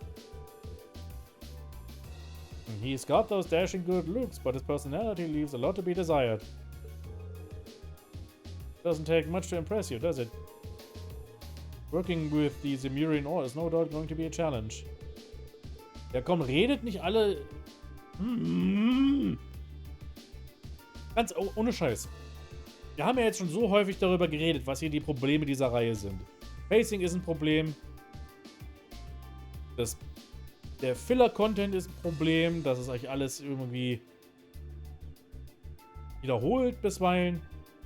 He's got those dashing good looks, but his personality leaves a lot to be desired. Doesn't take much to impress you, does it? Working with the Zemurian ore is no doubt going to be a challenge. Ja komm, redet nicht alle... Ganz ohne Scheiß. Wir haben ja jetzt schon so häufig darüber geredet, was hier die Probleme dieser Reihe sind. Pacing ist ein Problem. Der Filler-Content ist ein Problem, dass es euch alles irgendwie wiederholt bisweilen.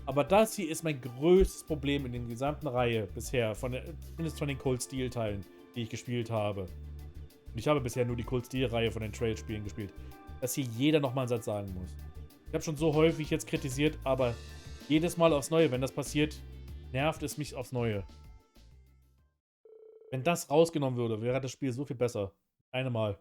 Aber das hier ist mein größtes Problem in der gesamten Reihe bisher, zumindest von den Cold-Steel-Teilen, die ich gespielt habe. Und ich habe bisher nur die Cold-Steel-Reihe von den Trail-Spielen gespielt. Dass hier jeder nochmal einen Satz sagen muss. Ich habe schon so häufig jetzt kritisiert, aber jedes Mal aufs Neue, wenn das passiert, nervt es mich aufs Neue. Wenn das rausgenommen würde, wäre das Spiel so viel besser. Einmal.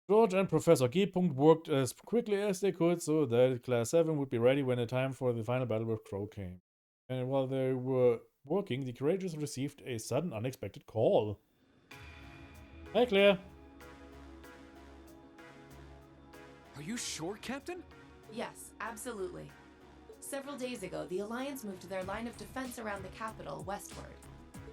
George and Professor G. worked as quickly as they could so that Class 7 would be ready when the time for the final battle with Crow came. And while they were working, the Courageous received a sudden unexpected call. Hi, Claire. Are you sure, Captain? Yes, absolutely. Several days ago, the Alliance moved their line of defense around the capital westward,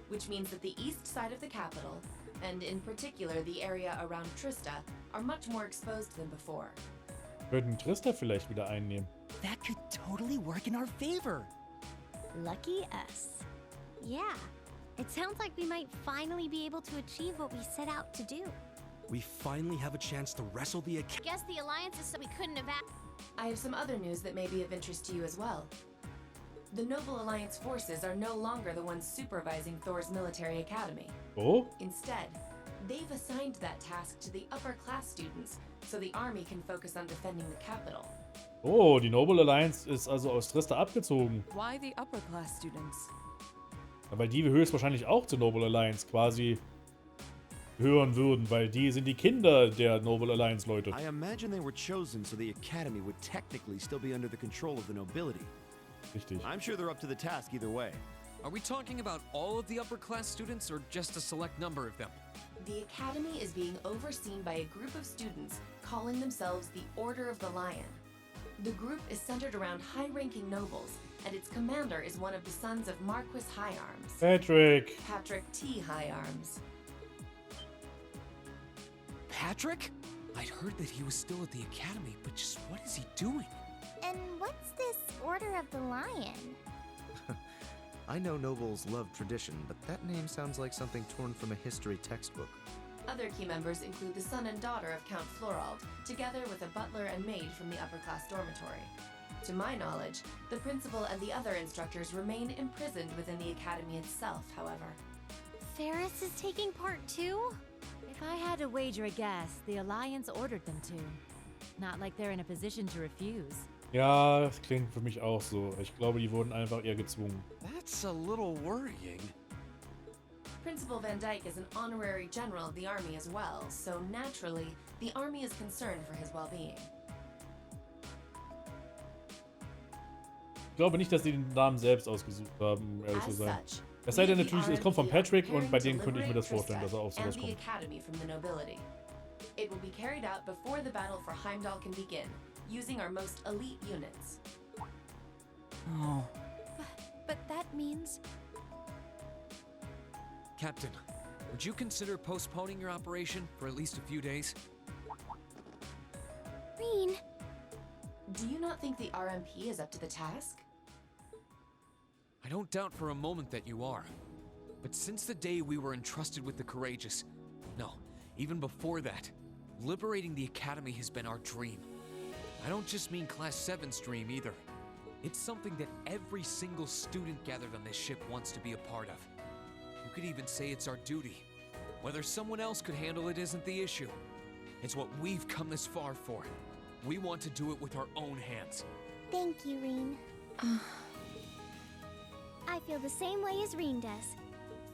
which means that the east side of the capital, and in particular the area around Trista, are much more exposed than before. Würden Trista vielleicht wieder einnehmen? That could totally work in our favor. Lucky us. Yeah, it sounds like we might finally be able to achieve what we set out to do. We finally have a chance to wrestle the Guess the Alliance is so we couldn't have I have some other news that may be of interest to you as well. The Noble Alliance forces are no longer the ones supervising Thor's military academy. Oh? Instead, they've assigned that task to the upper-class students, so the army can focus on defending the capital. Oh, die Noble Alliance ist also aus Trista abgezogen. Why the upper class students? Ja, weil die wir höchstwahrscheinlich auch zur Noble Alliance quasi hören würden, weil die sind die Kinder der Noble Alliance Leute. I imagine they were chosen so the academy would technically still be under the control of the nobility. Richtig. I'm sure they're up to the task either way. Are we talking about all of the upper class students or just a select number of them? The academy is being overseen by a group of students calling themselves the Order of the Lion. The group is centered around high-ranking nobles, and its commander is one of the sons of Marquis Higharms. Patrick T. Higharms. Patrick? I'd heard that he was still at the academy, but just what is he doing? And what's this Order of the Lion? I know nobles love tradition, but that name sounds like something torn from a history textbook. Other key members include the son and daughter of Count Florald, together with a butler and maid from the upper-class dormitory. To my knowledge, the principal and the other instructors remain imprisoned within the academy itself, however. Ferris is taking part too? If I had to wager a guess, the Alliance ordered them to. Not like they're in a position to refuse. Ja, das klingt für mich auch so. Ich glaube, die wurden einfach eher gezwungen. That's a little worrying. Principal Van Dyke is an honorary general of the army as well, so naturally, the army is concerned for his well-being. Ich glaube nicht, dass sie den Namen selbst ausgesucht haben, um ehrlich zu sein. Es sei denn natürlich, es kommt von Patrick und bei dem könnte ich mir das vorstellen, dass er auch sowas kommt. It will be carried out before the battle for Heimdall can begin, using our most elite units. Oh. But that means... Captain, would you consider postponing your operation for at least a few days? Rean. Do you not think the RMP is up to the task? I don't doubt for a moment that you are. But since the day we were entrusted with the Courageous, no, even before that, liberating the Academy has been our dream. I don't just mean Class 7's dream either. It's something that every single student gathered on this ship wants to be a part of. You could even say it's our duty. Whether someone else could handle it isn't the issue. It's what we've come this far for. We want to do it with our own hands. Thank you, Rean. I feel the same way as Rean does.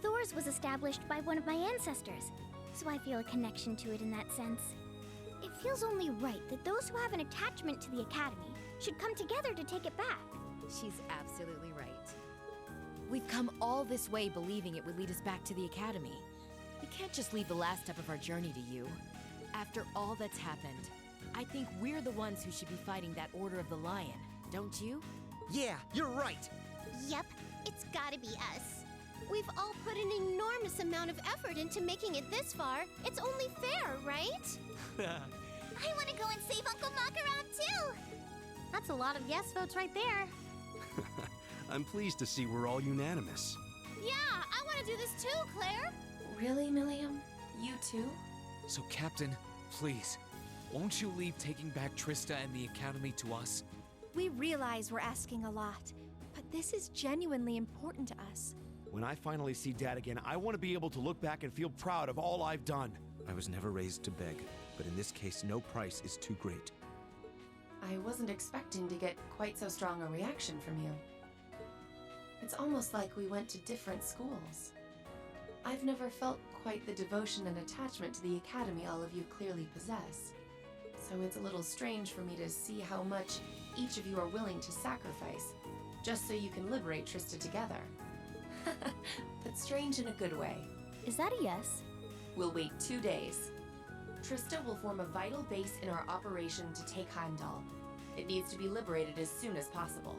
Thor's was established by one of my ancestors, so I feel a connection to it in that sense. It feels only right that those who have an attachment to the Academy should come together to take it back. She's absolutely right. We've come all this way believing it would lead us back to the Academy. We can't just leave the last step of our journey to you. After all that's happened, I think we're the ones who should be fighting that Order of the Lion, don't you? Yeah, you're right. Yep, it's gotta be us. We've all put an enormous amount of effort into making it this far. It's only fair, right? I want to go and save Uncle Makaron too! That's a lot of yes votes right there. I'm pleased to see we're all unanimous. Yeah, I want to do this too, Claire! Really, Milliam? You too? So, Captain, please, won't you leave taking back Trista and the Academy to us? We realize we're asking a lot, but this is genuinely important to us. When I finally see Dad again, I want to be able to look back and feel proud of all I've done. I was never raised to beg, but in this case, no price is too great. I wasn't expecting to get quite so strong a reaction from you. It's almost like we went to different schools. I've never felt quite the devotion and attachment to the Academy all of you clearly possess. So it's a little strange for me to see how much each of you are willing to sacrifice, just so you can liberate Trista together. But strange in a good way. Is that a yes? We'll wait 2 days. Trista will form a vital base in our operation to take Heimdall. It needs to be liberated as soon as possible.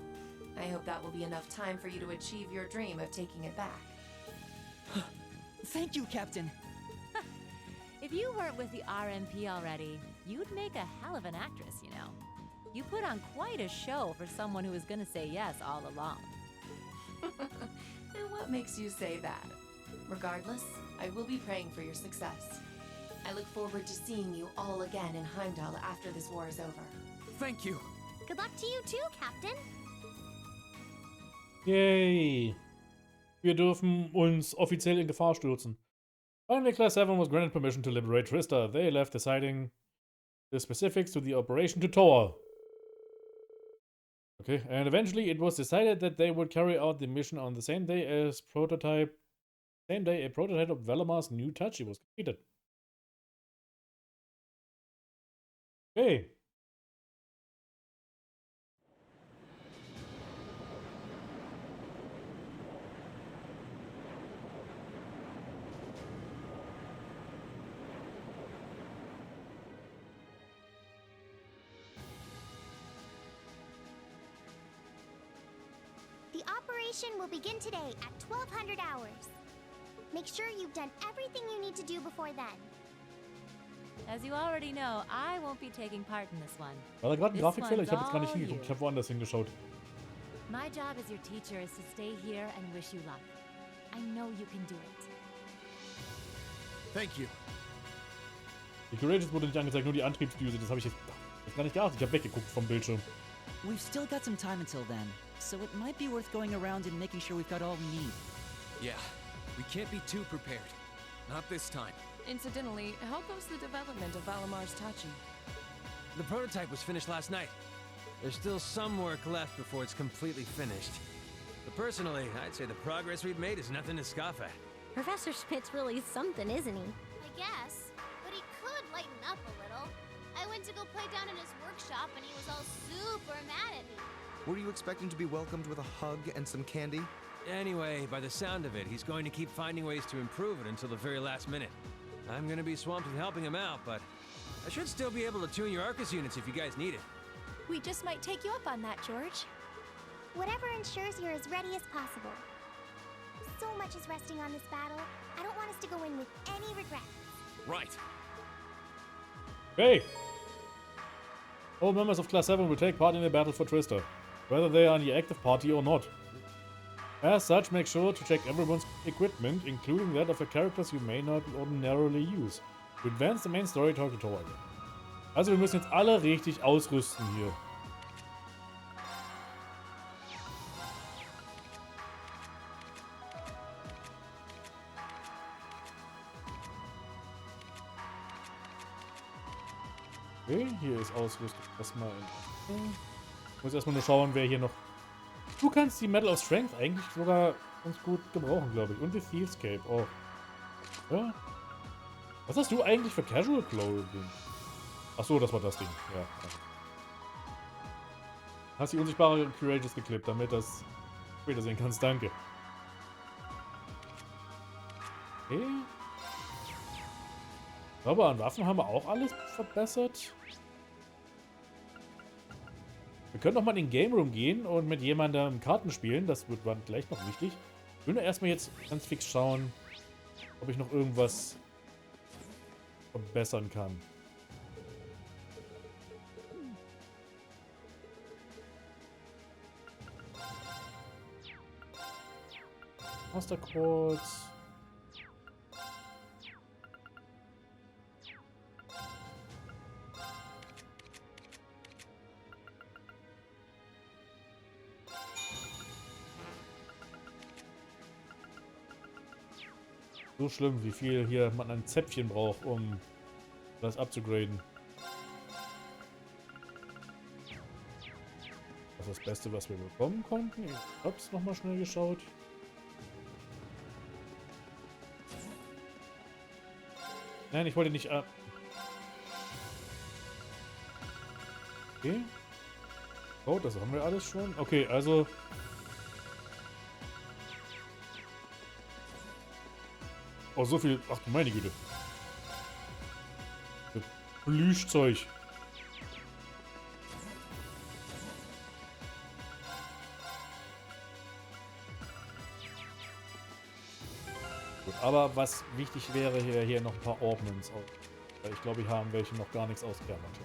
I hope that will be enough time for you to achieve your dream of taking it back. Thank you, Captain. If you weren't with the RMP already, you'd make a hell of an actress, you know. You put on quite a show for someone who was gonna say yes all along. And what makes you say that? Regardless, I will be praying for your success. I look forward to seeing you all again in Heimdall after this war is over. Thank you. Good luck to you too, Captain. Yay. Wir dürfen uns offiziell in Gefahr stürzen. Finally, Class 7 was granted permission to liberate Trista. They left deciding the specifics to the operation tutor. Okay, and eventually it was decided that they would carry out the mission on the same day a prototype of Velamar's new Tachi was completed. Okay. The operation will begin today at 1200 hours. Make sure you've done everything you need to do before then. As you already know, I won't be taking part in this one. War da gerade ein This Grafikfehler? Ich habe one's jetzt gar nicht all hingeguckt. you. Ich habe woanders hingeschaut. My job as your teacher is to stay here and wish you luck. I know you can do it. Thank you. Die Courageous wurde nicht angezeigt, nur die Antriebsdüse. Das habe ich jetzt gar nicht geachtet. Ich habe weggeguckt vom Bildschirm. We've still got some time until then, so it might be worth going around and making sure we've got all we need. Yeah, we can't be too prepared. Not this time. Incidentally, how goes the development of Valamar's Tachi? The prototype was finished last night. There's still some work left before it's completely finished. But personally, I'd say the progress we've made is nothing to scoff at. Professor Schmidt's really something, isn't he? I guess, but he could lighten up a little. I went to go play down in his workshop and he was all super mad at me. Were you expecting to be welcomed with a hug and some candy? Anyway, by the sound of it, he's going to keep finding ways to improve it until the very last minute. I'm gonna be swamped with helping him out, but I should still be able to tune your Arcus units if you guys need it. We just might take you up on that, George. Whatever ensures you're as ready as possible. So much is resting on this battle. I don't want us to go in with any regrets. Right. Hey! All members of Class 7 will take part in the battle for Trista, whether they are in the active party or not. As such, make sure to check everyone's equipment, including that of the characters you may not ordinarily use, to advance the main story tutorial. Also wir müssen jetzt alle richtig ausrüsten hier. Okay, hier ist Ausrüstung erstmal in. Ich muss erstmal nur schauen, wer hier noch. Du kannst die Medal of Strength eigentlich sogar ganz gut gebrauchen, glaube ich. Und die Thieves Cape auch. Ja. Was hast du eigentlich für Casual Clothing? Achso, das war das Ding. Ja. Hast die unsichtbare Courageous geklippt, damit das später sehen kannst. Danke. Okay. Aber an Waffen haben wir auch alles verbessert. Wir können noch mal in den Game Room gehen und mit jemandem Karten spielen. Das wird dann gleich noch wichtig. Ich will nur erstmal jetzt ganz fix schauen, ob ich noch irgendwas verbessern kann. Master Quartz. So schlimm, wie viel hier man an Zäpfchen braucht, um das abzugraden. Das ist das Beste, was wir bekommen konnten. Ich hab's nochmal schnell geschaut. Nein, ich wollte nicht... Okay. Oh, das haben wir alles schon. Okay, also... Oh, so viel. Ach du meine Güte. Plüschzeug. Gut, aber was wichtig wäre, hier noch ein paar Ordnance. Weil ich glaube, hier haben welche noch gar nichts ausgeklammert.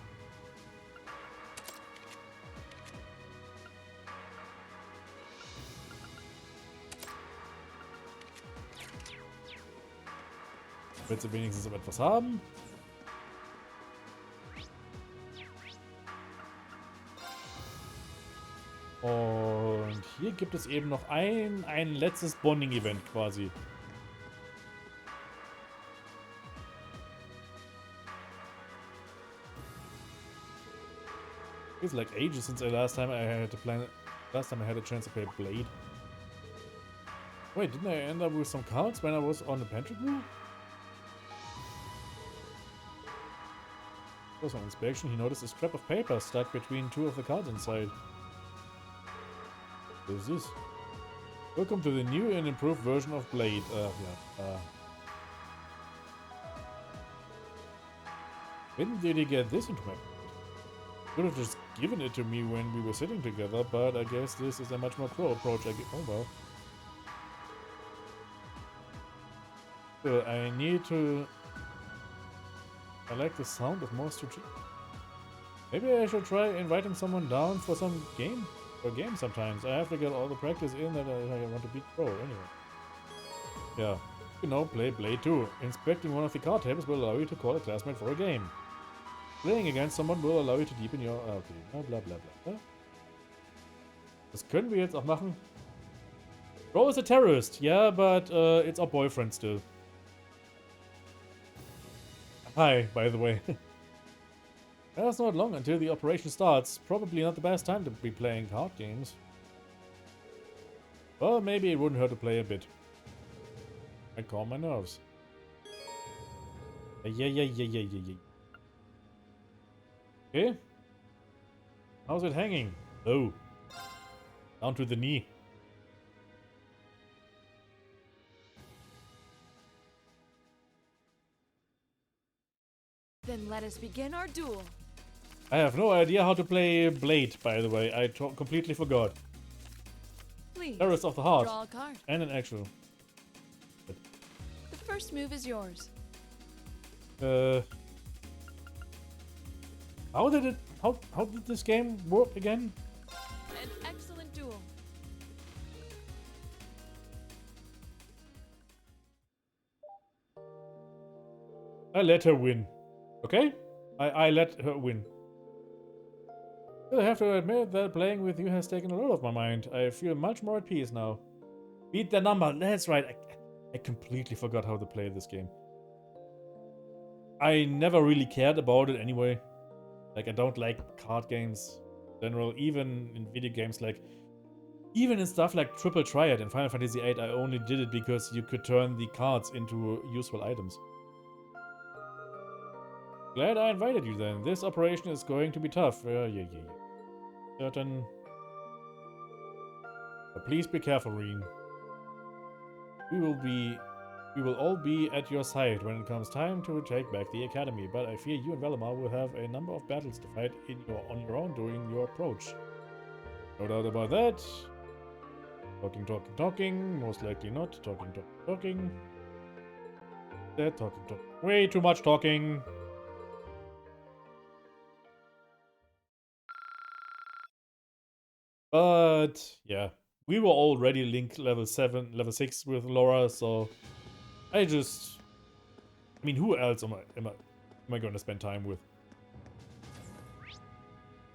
Wenn sie wenigstens etwas haben. Und hier gibt es eben noch ein letztes Bonding-Event quasi. Feels like ages since last time I had a chance to play Blade. Wait, didn't I end up with some cards when I was on the pantry group? Close on inspection, he noticed a scrap of paper stuck between two of the cards inside. What is this? Welcome to the new and improved version of Blade. When did he get this into my pocket? Could have just given it to me when we were sitting together, but I guess this is a much more pro approach. Oh well. I need to... I like the sound of more strategy. Maybe I should try inviting someone down for some game sometimes. I have to get all the practice in that I want to beat pro anyway. Yeah. You know, play Blade 2. Inspecting one of the card tables will allow you to call a classmate for a game. Playing against someone will allow you to deepen your... Okay, bla bla bla bla. Das können wir jetzt auch machen. Bro is a terrorist. Yeah, but it's our boyfriend still. Hi, by the way. That's not long until the operation starts. Probably not the best time to be playing card games. Well, maybe it wouldn't hurt to play a bit. I calm my nerves. Yeah. Okay. How's it hanging? Oh. Down to the knee. Then let us begin our duel. I have no idea how to play Blade, by the way. I completely forgot. Please, Terrorist of the Heart. draw a card. And an actual. The first move is yours. How did this game work again? An excellent duel. I let her win. Okay? I let her win. I have to admit that playing with you has taken a lot of my mind. I feel much more at peace now. Beat the number. That's right. I completely forgot how to play this game. I never really cared about it anyway. Like, I don't like card games in general. Even in video games, like... Even in stuff like Triple Triad in Final Fantasy VIII, I only did it because you could turn the cards into useful items. Glad I invited you then. This operation is going to be tough. Yeah. Certain. But please be careful, Reen. We will all be at your side when it comes time to take back the academy, but I fear you and Valimar will have a number of battles to fight on your own during your approach. No doubt about that. Talking. Most likely not. Talking. Talking. Way too much talking. But yeah, we were already linked level 6 with Laura, so I mean, who else am I going to spend time with?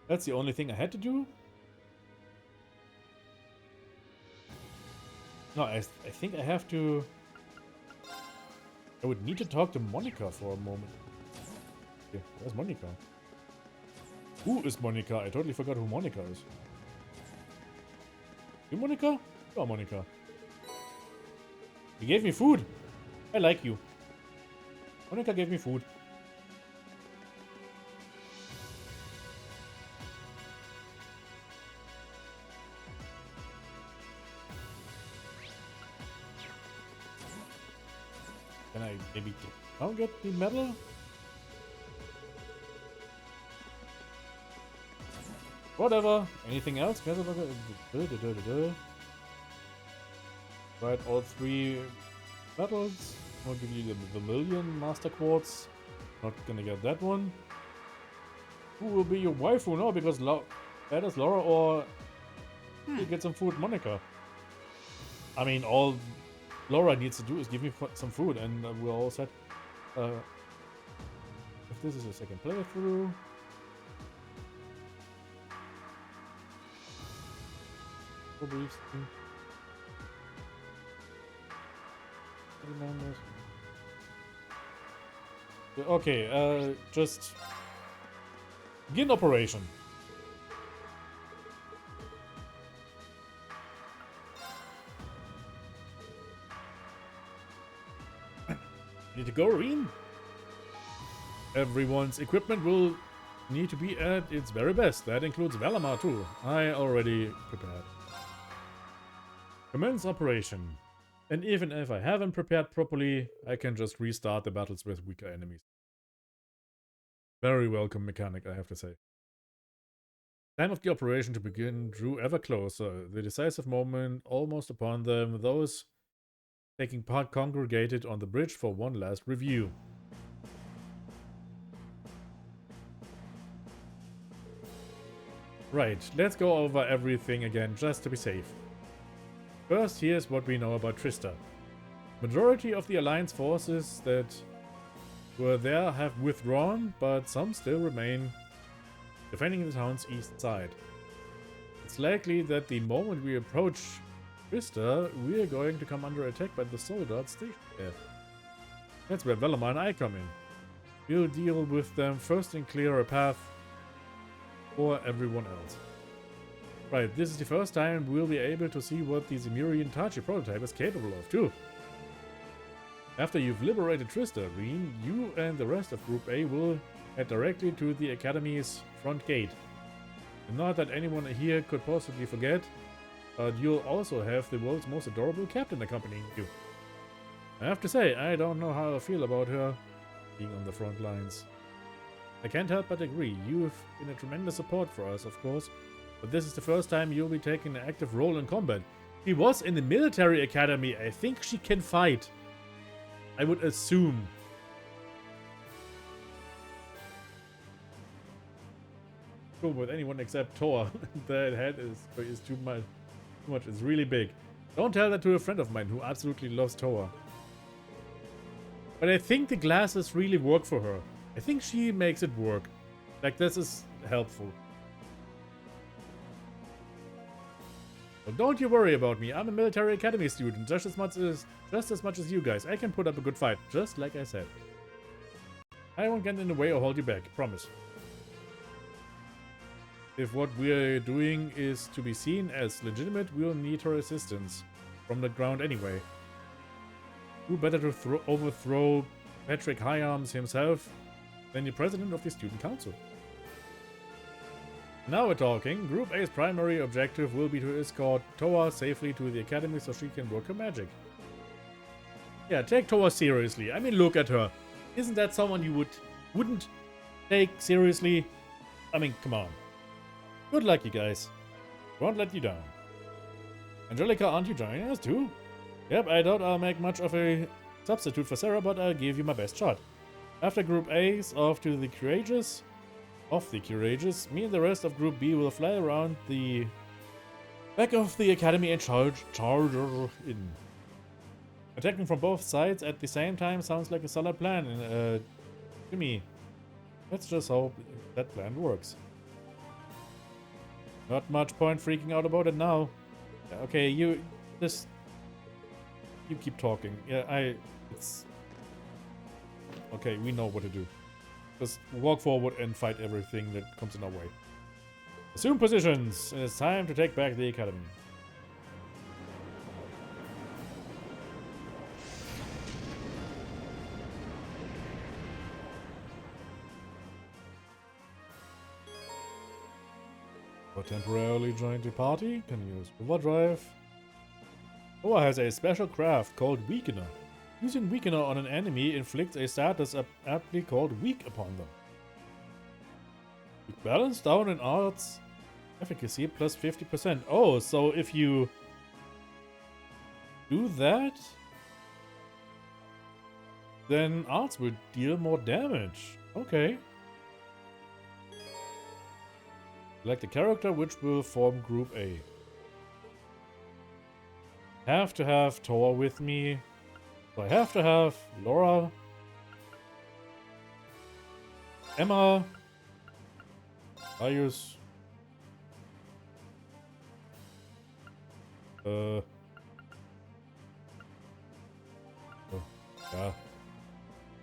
That's the only thing I had to do. No, I think I have to. I would need to talk to Monica for a moment. Okay, where's Monica? Who is Monica? I totally forgot who Monica is. You, Monica? You are Monica. You gave me food. I like you. Monica gave me food. Can I maybe get the medal? Whatever. Anything else? Right, all 3 battles. I'll give you the Vermilion Master Quartz. Not gonna get that one. Who will be your waifu? No, because that is Laura, or you get some food, Monica. I mean, all Laura needs to do is give me some food, and we're all set. If this is a second for briefs. Okay, just begin operation. Need to go, Reen? Everyone's equipment will need to be at its very best. That includes Valamar too. I already prepared. Commence operation. And even if I haven't prepared properly, I can just restart the battles with weaker enemies. Very welcome mechanic, I have to say. Time of the operation to begin drew ever closer. The decisive moment almost upon them. Those taking part congregated on the bridge for one last review. Right, let's go over everything again just to be safe. First, here's what we know about Trista. Majority of the Alliance forces that were there have withdrawn, but some still remain defending the town's east side. It's likely that the moment we approach Trista, we are going to come under attack by the soldiers stationed there. That's where Valamar and I come in. We'll deal with them first and clear a path for everyone else. Right, this is the first time we'll be able to see what the Zemirian Tachi prototype is capable of, too. After you've liberated Trista, Reen, you and the rest of Group A will head directly to the Academy's front gate. And not that anyone here could possibly forget, but you'll also have the world's most adorable captain accompanying you. I have to say, I don't know how I feel about her being on the front lines. I can't help but agree, you've been a tremendous support for us, of course, but this is the first time you'll be taking an active role in combat. She was in the military academy. I think she can fight. I would assume. Cool with anyone except Thor. That head is too much. It's really big. Don't tell that to a friend of mine who absolutely loves Thor. But I think the glasses really work for her. I think she makes it work. Like, this is helpful. Well, don't you worry about me. I'm a military academy student, just as much as you guys. I can put up a good fight, just like I said. I won't get in the way or hold you back, promise. If what we're doing is to be seen as legitimate, we'll need her assistance from the ground anyway. Who better to overthrow Patrick Hyarms himself than the president of the student council? Now we're talking. Group A's primary objective will be to escort Toa safely to the academy so she can work her magic. Yeah, take Toa seriously. I mean, look at her. Isn't that someone you wouldn't take seriously? I mean, come on. Good luck, you guys. Won't let you down. Angelica, aren't you joining us too? Yep, I doubt I'll make much of a substitute for Sarah, but I'll give you my best shot. After Group A's off to the Courageous, me and the rest of Group B will fly around the back of the academy and charge in. Attacking from both sides at the same time sounds like a solid plan to me. Let's just hope that plan works. Not much point freaking out about it now. Okay, you keep talking. Yeah, it's okay, we know what to do. Just walk forward and fight everything that comes in our way. Assume positions, and it's time to take back the academy. Or temporarily join the party, can use overdrive. Oa has a special craft called Weakener. Using Weakener on an enemy inflicts a status aptly called Weak upon them. Balance down in arts efficacy plus 50%. Oh, so if you do that, then arts will deal more damage. Okay. Select the character which will form Group A. Have to have Thor with me. So I have to have Laura, Emma, Ayus, Ja.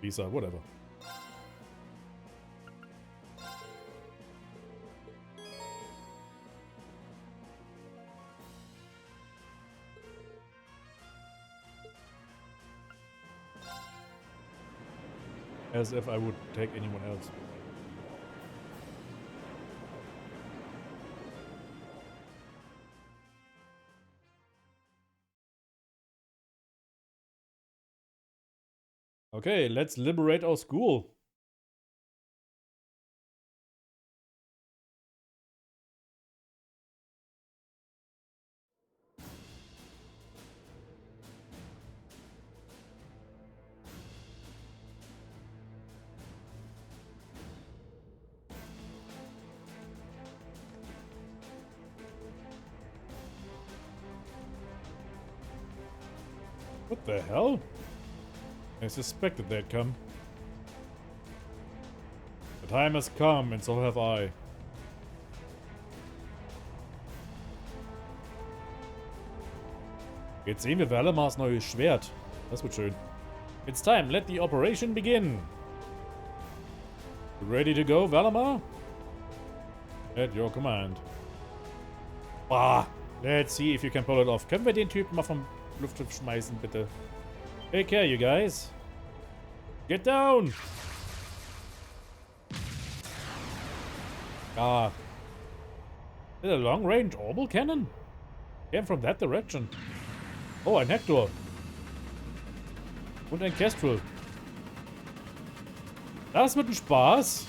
Lisa, whatever. As if I would take anyone else. Okay, let's liberate our school. What the hell? I suspected they'd come. The time has come, and so have I. Jetzt sehen wir Valamars neues Schwert. Das wird schön. It's time, let the operation begin. You ready to go, Valamar? At your command. Ah, let's see if you can pull it off. Können wir den Typen mal vom Luftschiff schmeißen, bitte? Take care, you guys. Get down! Ah. Is it a long-range orbital cannon? Came from that direction. Oh, ein Hector. Und ein Kestrel. Das wird ein Spaß.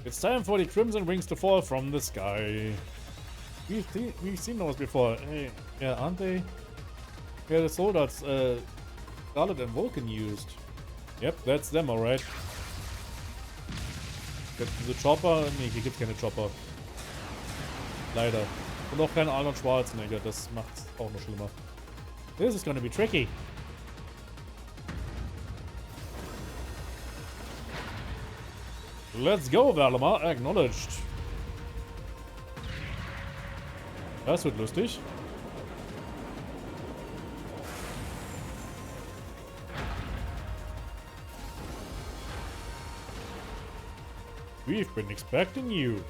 It's time for the Crimson Wings to fall from the sky. We've seen those before. Hey, yeah, aren't they? Yeah, the soldiers Scarlet and Vulcan used. Yep, that's them, alright. The Chopper? Nee, hier gibt's keine Chopper. Leider. Und auch kein Arnold Schwarzenegger, das macht's auch noch schlimmer. This is gonna be tricky. Let's go, Valamar. Acknowledged. Das wird lustig. We've been expecting you.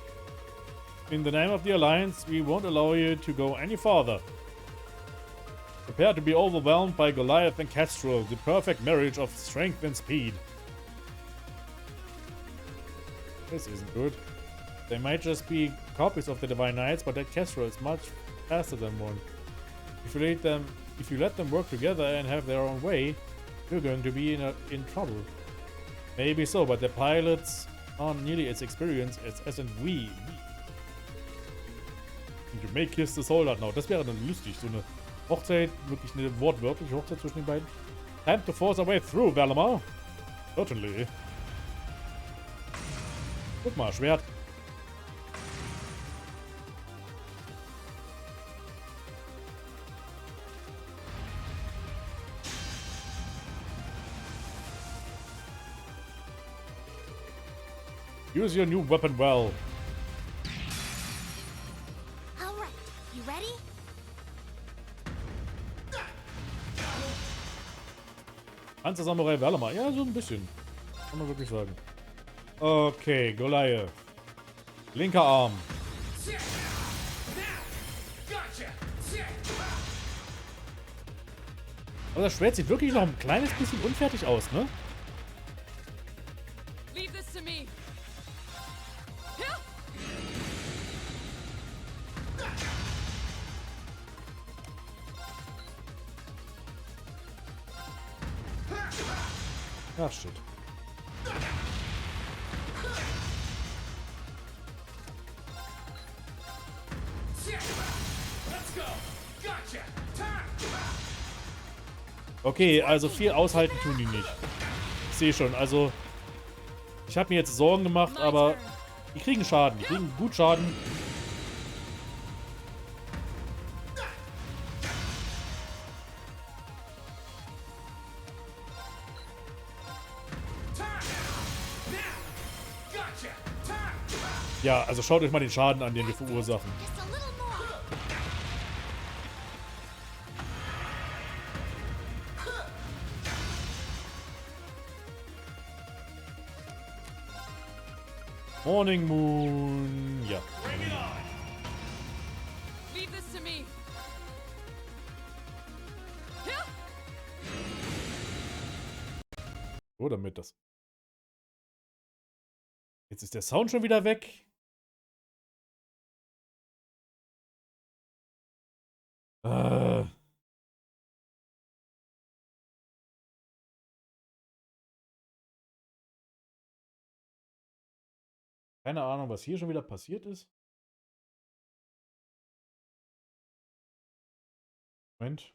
In the name of the Alliance, we won't allow you to go any farther. Prepare to be overwhelmed by Goliath and Kestrel, the perfect marriage of strength and speed. This isn't good. They might just be copies of the Divine Knights, but that Kestrel is much faster than one. If you let them work together and have their own way, you're going to be in trouble. Maybe so, but the pilots aren't nearly as experienced as we. And you may kiss the soldier now. Das wäre dann lustig, so eine Hochzeit, wirklich eine wortwörtliche Hochzeit zwischen den beiden. Time to force our way through, Valamar. Certainly. Guck mal, Schwert. Use your new weapon well. All right, you ready? Panzer Samurai Valamar. Ja, so ein bisschen. Kann man wirklich sagen. Okay, Goliath. Linker Arm. Aber das Schwert sieht wirklich noch ein kleines bisschen unfertig aus, ne? Leave this to me. Ach, shit. Okay, also viel aushalten tun die nicht. Ich sehe schon, also ich habe mir jetzt Sorgen gemacht, aber die kriegen Schaden, die kriegen gut Schaden. Ja, also schaut euch mal den Schaden an, den wir verursachen. Morning Moon. Ja. Leave this to me. So, damit das. Jetzt ist der Sound schon wieder weg. Keine Ahnung, was hier schon wieder passiert ist. Moment.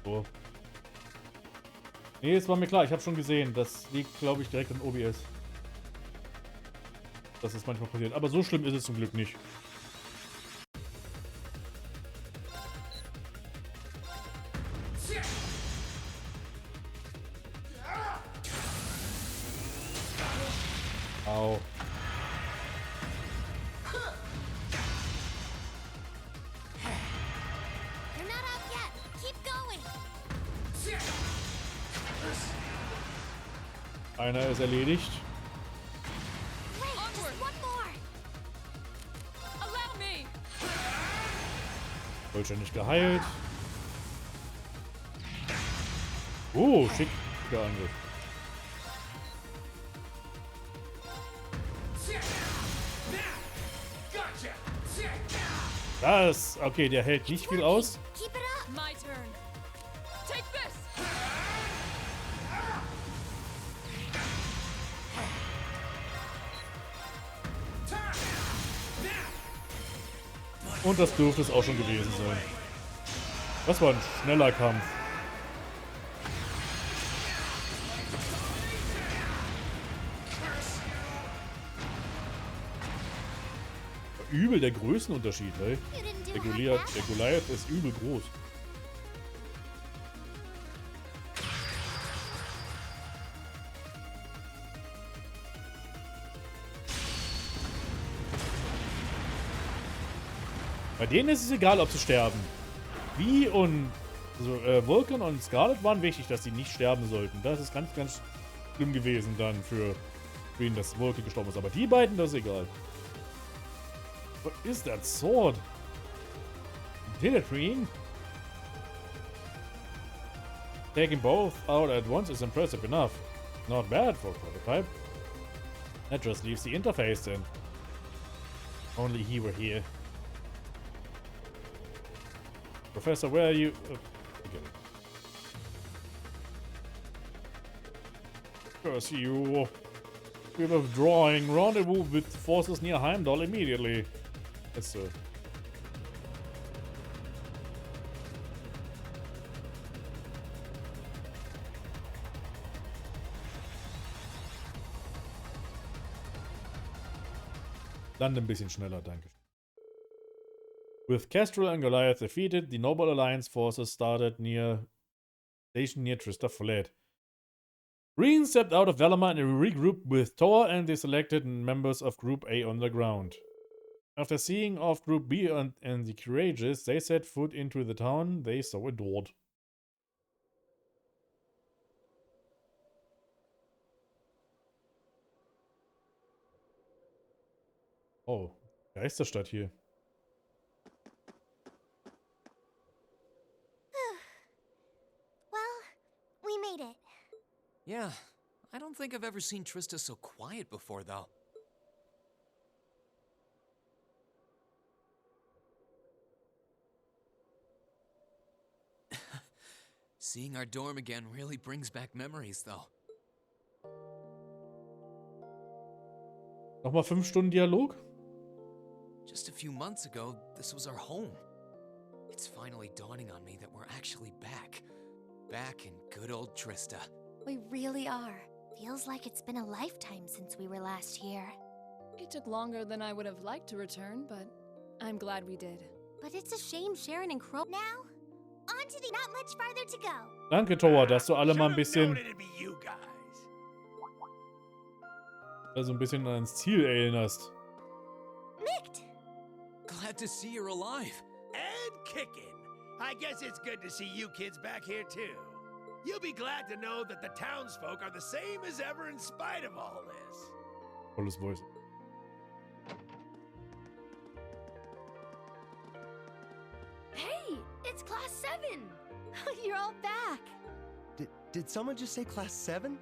So. Nee, es war mir klar, ich habe schon gesehen. Das liegt, glaube ich, direkt an OBS. Das ist manchmal passiert. Aber so schlimm ist es zum Glück nicht. Au. Einer ist erledigt. Vollständig geheilt. Oh, schicker Angriff. Das, okay, der hält nicht viel aus. My turn. Take this. Und das dürfte es auch schon gewesen sein. Das war ein schneller Kampf. Übel der Größenunterschied, ey. Der Goliath ist übel groß. Bei denen ist es egal, ob sie sterben. Wie und also, Vulcan und Scarlet waren wichtig, dass sie nicht sterben sollten. Das ist ganz, ganz schlimm gewesen dann für wen das Vulcan gestorben ist. Aber die beiden, das ist egal. What is that sword? Did it ring? Taking both out at once is impressive enough. Not bad for a prototype. That just leaves the interface then. Only he were here. Professor, where are you? Forget it. Curse you. We're withdrawing. Rendezvous with forces near Heimdall immediately. Yes, sir. Lande ein bisschen schneller, danke. With Kestrel and Goliath defeated, the Noble Alliance forces started near station near Trista fled. Green stepped out of Velama and regrouped with Thor and the selected members of Group A on the ground. After seeing off Group B and the Courageous, they set foot into the town they so adored. Oh, Geisterstadt hier. Well, we made it. Yeah, I don't think I've ever seen Trista so quiet before, though. Seeing our dorm again really brings back memories, though. Nochmal 5 Stunden Dialog? Just a few months ago, this was our home. It's finally dawning on me that we're actually back. Back in good old Trista. We really are. Feels like it's been a lifetime since we were last here. It took longer than I would have liked to return, but I'm glad we did. But it's a shame Sharon and Crow. Now, on to the not much farther to go. Danke, Toa, dass du alle mal ein bisschen... Also ein bisschen ans Ziel erinnerst. Mikt! Glad to see you're alive. And kicking. I guess it's good to see you kids back here too. You'll be glad to know that the townsfolk are the same as ever in spite of all this. Volles Voice. Hey, it's Class 7! You're all back! Did someone just say Class 7?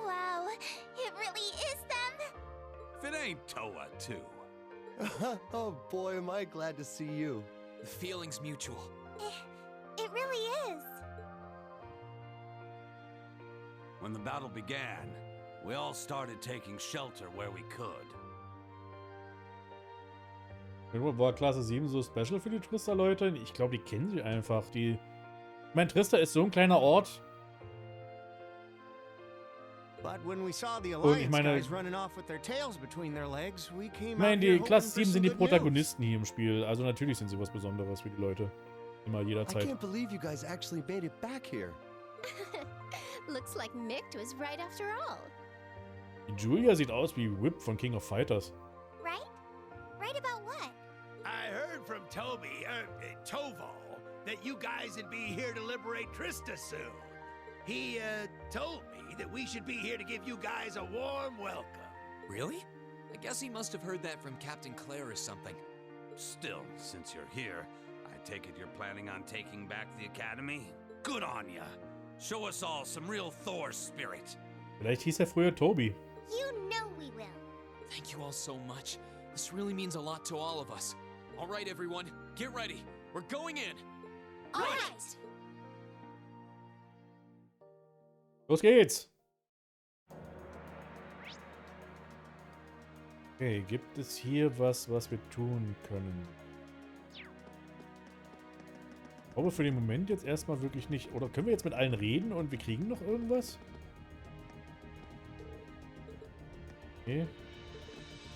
Wow, it really is them. If it ain't Toa, too. Oh boy, am I glad to see you. The feeling's mutual. It really is. When the battle began, we all started taking shelter where we could. War Klasse 7 so special für die Trista-Leute? Ich glaube, die kennen sie einfach. Ich meine, Trista ist so ein kleiner Ort. Und ich meine, die Klasse 7 sind die Protagonisten hier im Spiel. Also natürlich sind sie was Besonderes für die Leute. Immer jederzeit. I can't believe you guys actually made it back here. Looks like Mikt was right after all. Die Julia sieht aus wie Whip von King of Fighters. Right? Right about what? I heard from Toval, that you guys would be here to liberate Trista soon. He, told me that we should be here to give you guys a warm welcome. Really? I guess he must have heard that from Captain Claire or something. Still, since you're here, I take it you're planning on taking back the Academy? Good on ya. Show us all some real Thor spirit. Vielleicht hieß er früher Toby. You know we will. Thank you all so much. This really means a lot to all of us. All right, everyone, get ready. We're going in. All right. Los geht's! Okay, gibt es hier was wir tun können? Ich glaube für den Moment jetzt erstmal wirklich nicht. Oder können wir jetzt mit allen reden und wir kriegen noch irgendwas? Okay.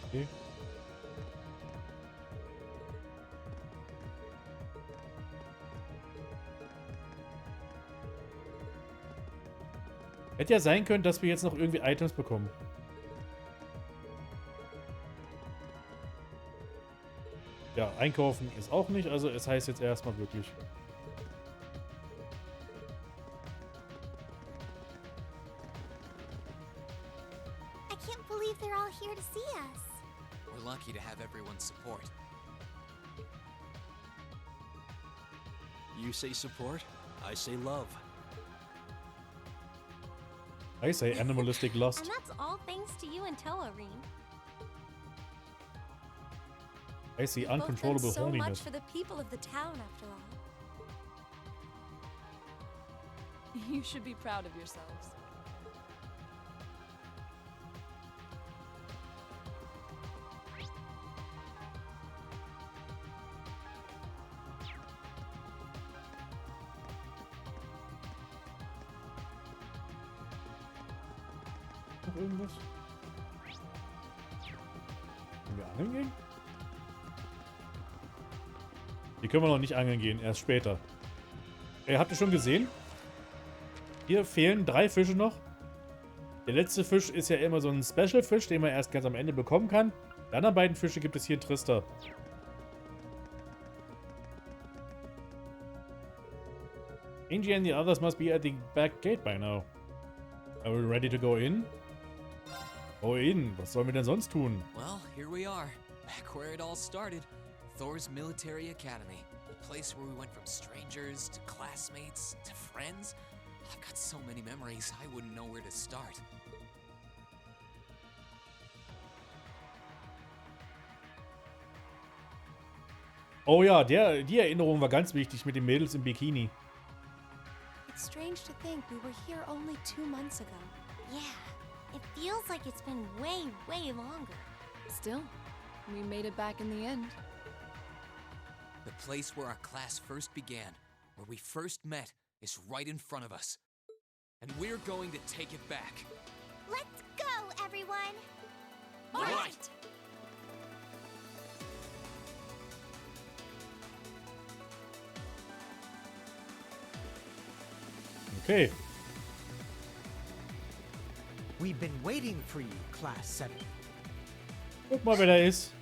Okay. Hätte ja sein können, dass wir jetzt noch irgendwie Items bekommen. Ja, einkaufen ist auch nicht, also es heißt jetzt erstmal wirklich. I can't believe they're all here to see us. We're lucky to have everyone's support. You say support, I say love. I say animalistic lust. And that's all thanks to you and Toa, Reem. I see uncontrollable so holiness. much for the people of the town, after all. You should be proud of yourselves. Noch irgendwas? Können wir angeln gehen? Hier können wir noch nicht angeln gehen, erst später. Habt ihr schon gesehen? Hier fehlen 3 Fische noch. Der letzte Fisch ist ja immer so ein Special-Fisch, den man erst ganz am Ende bekommen kann. Die anderen beiden Fische gibt es hier in Trista. Angie and the others must be at the back gate by now. Are we ready to go in? Go in. Was sollen wir denn sonst tun? Well, here we are. Back where it all started. Thor's Military Academy. A place where we went from strangers to classmates to friends. I've got so many memories, I wouldn't know where to start. Oh ja, die Erinnerung war ganz wichtig mit den Mädels im Bikini. It's strange to think we were here only 2 months ago. Yeah, it feels like it's been way, way longer. Still, we made it back in the end. The place where our class first began, where we first met, is right in front of us. And we're going to take it back. Let's go, everyone! Right. Okay. We've been waiting for you, Class 7. Guck mal, wer da ist.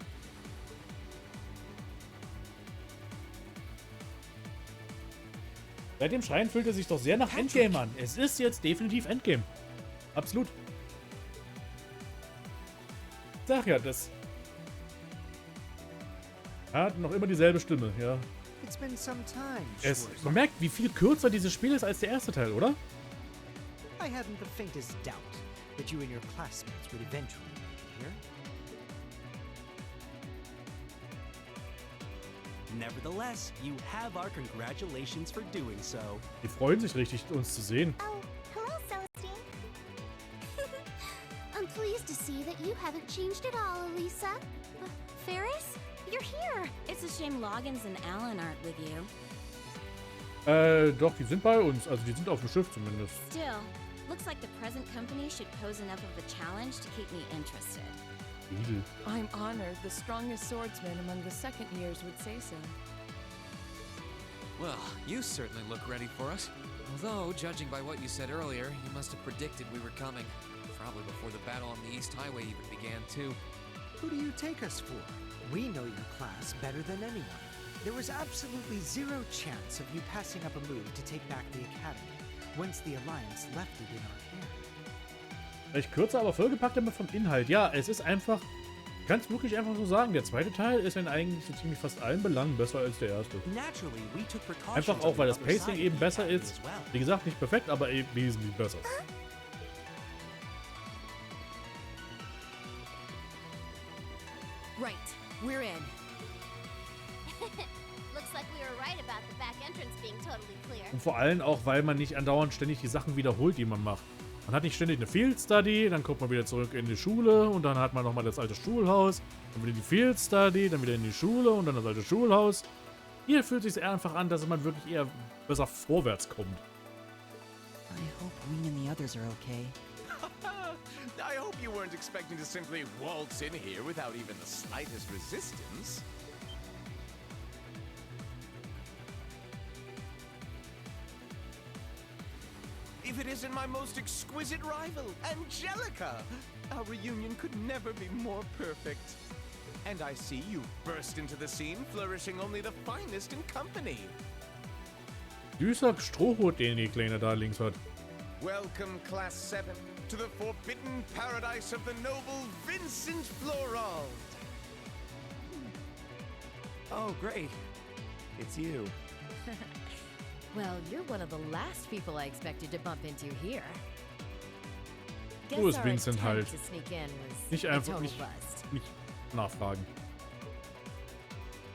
Seit dem Schreien fühlt er sich doch sehr nach Endgame an. Es ist jetzt definitiv Endgame. Absolut. Sag ja, das... Er hat noch immer dieselbe Stimme, ja. It's been some time, Man merkt, wie viel kürzer dieses Spiel ist als der erste Teil, oder? I hadn't the faintest doubt that you and your classmates would eventually be here. Nevertheless, you have our congratulations for doing so. Die freuen sich richtig, uns zu sehen. Oh, hello, Celestine. I'm pleased to see that you haven't changed at all, Elisa. Ferris? You're here. It's a shame Loggins and Alan aren't with you. Doch, die sind bei uns. Also die sind auf dem Schiff zumindest. Still, looks like the present company should pose enough of a challenge to keep me interested. I'm honored the strongest swordsman among the second years would say so. Well, you certainly look ready for us. Although, judging by what you said earlier, you must have predicted we were coming. Probably before the battle on the East Highway even began, too. Who do you take us for? We know your class better than anyone. There was absolutely zero chance of you passing up a move to take back the Academy, once the Alliance left it in our hands. Recht kürzer, aber vollgepackt immer vom Inhalt. Ja, es ist einfach... Ich kann es wirklich einfach so sagen. Der zweite Teil ist in eigentlich so ziemlich fast allen Belangen besser als der erste. Einfach auch, weil das Pacing eben besser ist. Wie gesagt, nicht perfekt, aber eben wesentlich besser. Right, we're in. Looks like we were right about the back entrance being totally clear. Und vor allem auch, weil man nicht andauernd ständig die Sachen wiederholt, die man macht. Man hat nicht ständig eine Field Study, dann kommt man wieder zurück in die Schule und dann hat man nochmal das alte Schulhaus, dann wieder die Field Study, dann wieder in die Schule und dann das alte Schulhaus. Hier fühlt es sich eher einfach an, dass man wirklich eher besser vorwärts kommt. I hope Wing and the others are okay. I hope you weren't expecting to simply waltz in here without even the slightest resistance. If it isn't my most exquisite rival, Angelica! Our reunion could never be more perfect. And I see you burst into the scene, flourishing only the finest in company. Süßer Strohhut, den die Kleine da links hat. Welcome, Class 7, to the forbidden paradise of the noble Vincent Florald. Oh, great. It's you. Well, you're one of the last people I expected to bump into here. So ist Vincent halt. To sneak in was Nicht a einfach, total nicht bust. nachfragen.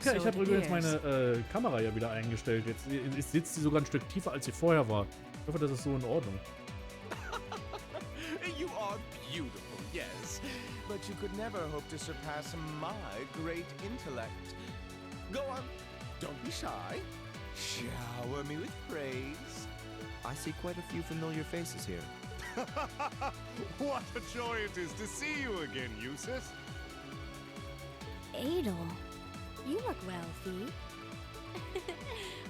Ja, ich habe übrigens meine Kamera ja wieder eingestellt. Jetzt sitzt sie sogar ein Stück tiefer, als sie vorher war. Ich hoffe, das ist so in Ordnung. You are beautiful, yes, but you could never hope to surpass my great intellect. Go on, don't be shy. Shower me with praise. I see quite a few familiar faces here. What a joy it is to see you again, Eustace. Adel, you look well, Fee.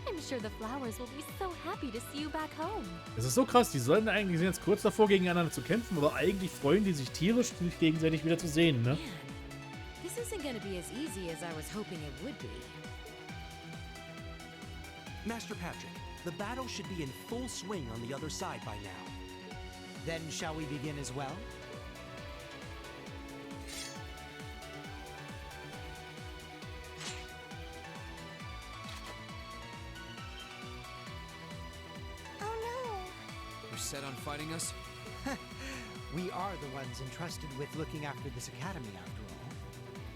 I'm sure the flowers will be so happy to see you back home. Es ist so krass, die sollen eigentlich sind jetzt kurz davor, gegeneinander zu kämpfen, aber eigentlich freuen die sich tierisch, sich gegenseitig wieder zu sehen, ne? Man, this isn't gonna be as easy as I was hoping it would be. Master Patrick, the battle should be in full swing on the other side by now. Then shall we begin as well? Oh no. You're set on fighting us? We are the ones entrusted with looking after this academy, after all.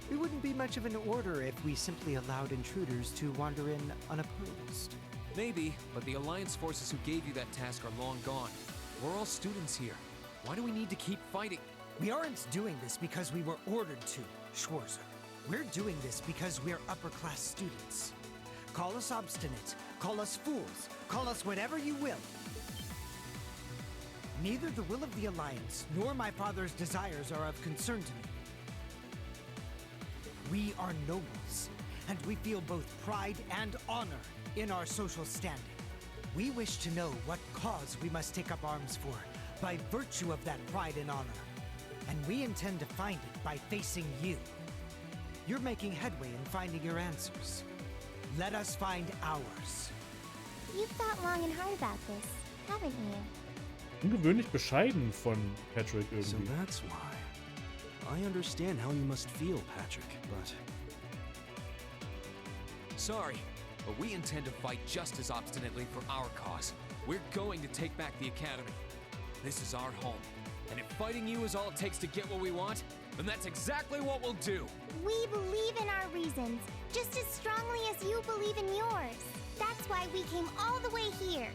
We wouldn't be much of an order if we simply allowed intruders to wander in unopposed. Maybe, but the Alliance forces who gave you that task are long gone. We're all students here. Why do we need to keep fighting? We aren't doing this because we were ordered to, Schwarzer. We're doing this because we're upper-class students. Call us obstinate, call us fools, call us whatever you will. Neither the will of the Alliance nor my father's desires are of concern to me. We are nobles, and we feel both pride and honor in our social standing. We wish to know what cause we must take up arms for by virtue of that pride and honor. And we intend to find it by facing you. You're making headway in finding your answers. Let us find ours. You've thought long and hard about this, haven't you? Ungewöhnlich bescheiden von Patrick irgendwie. So that's why. I understand how you must feel, Patrick, but... Sorry, but we intend to fight just as obstinately for our cause. We're going to take back the Academy. This is our home. And if fighting you is all it takes to get what we want, then that's exactly what we'll do. We believe in our reasons, just as strongly as you believe in yours. That's why we came all the way here.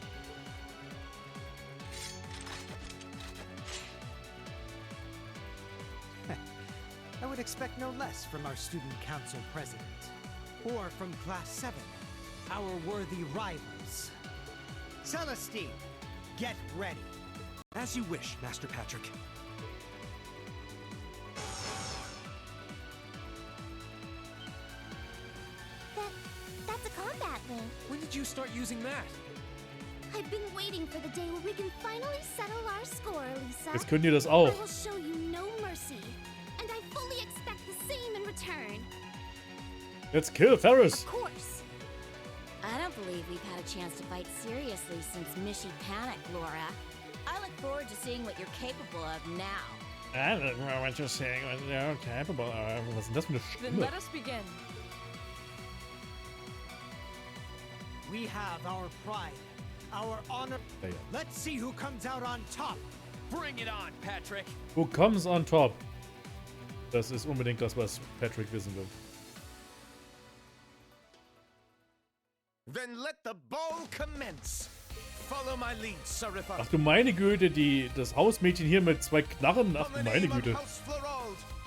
I would expect no less from our student council president. Or from Class 7, our worthy rivals. Celestine, get ready. As you wish, Master Patrick. That's a combat link. When did you start using that? I've been waiting for the day where we can finally settle our score, Lisa. Jetzt könnt ihr das auch. I will show you no mercy, and I fully expect the same in return. Let's kill Ferris. Of course. I don't believe we've had a chance to fight seriously since Mishy panicked, Laura. I look forward to seeing what you're capable of now. I don't know what you're saying. You're capable. Was ist denn das für eine Then Stimme? let us begin. We have our pride, our honor. Ja, ja. Let's see who comes out on top. Bring it on, Patrick. Who comes on top? Das ist unbedingt das, was Patrick wissen will. Then let the ball commence. Follow my lead, Sariffa. Ach du meine Güte, das Hausmädchen hier mit zwei Knarren. Ach du meine Güte.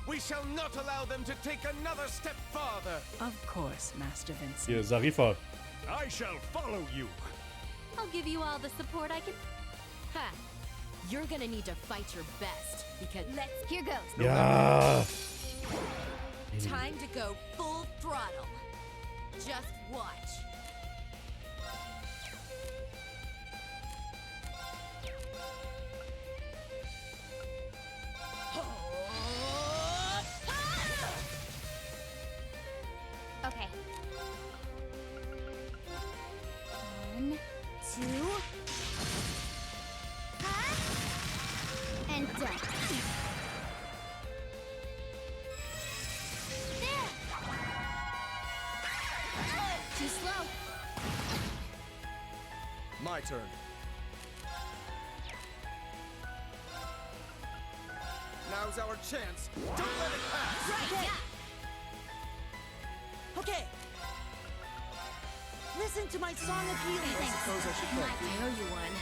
We shall not allow them to take another step farther. Of course, Master Vincent. Hier, Sarifa. I shall follow you. I'll give you all the support I can. Ha! You're gonna need to fight your best because Here goes. Ja. time to go full throttle. Just watch. Okay. 1, 2. And done. There! Too slow. My turn. Now's our chance. Don't let it pass. Right, yeah. Okay. Listen to my song of healing. I suppose I should play. I owe you one.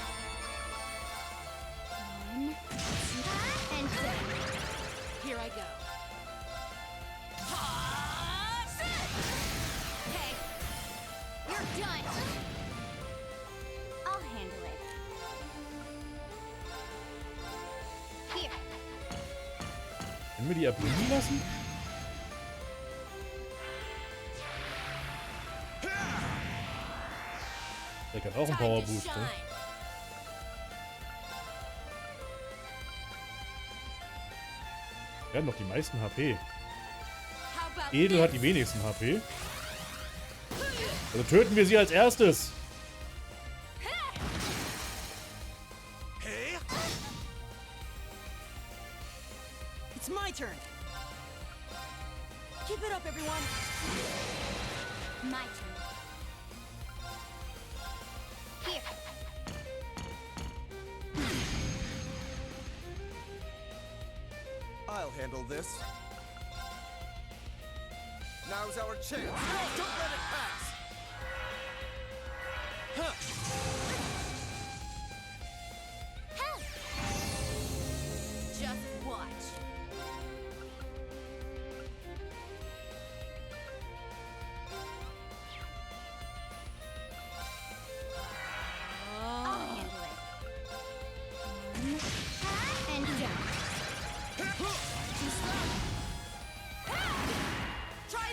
1, 2, and done. Here I go. Okay. You're done. I'll handle it. Here. Können wir die erblinden lassen? Der kann auch einen Power Boost, ne? Wir haben noch die meisten HP. Edel hat die wenigsten HP. Also töten wir sie als erstes. It's my turn. Keep it up, everyone. My turn. Here. I'll handle this. Now's our chance. Don't let it pass. Huh. Just watch. I'll handle it. 1, and down. Too slow. Try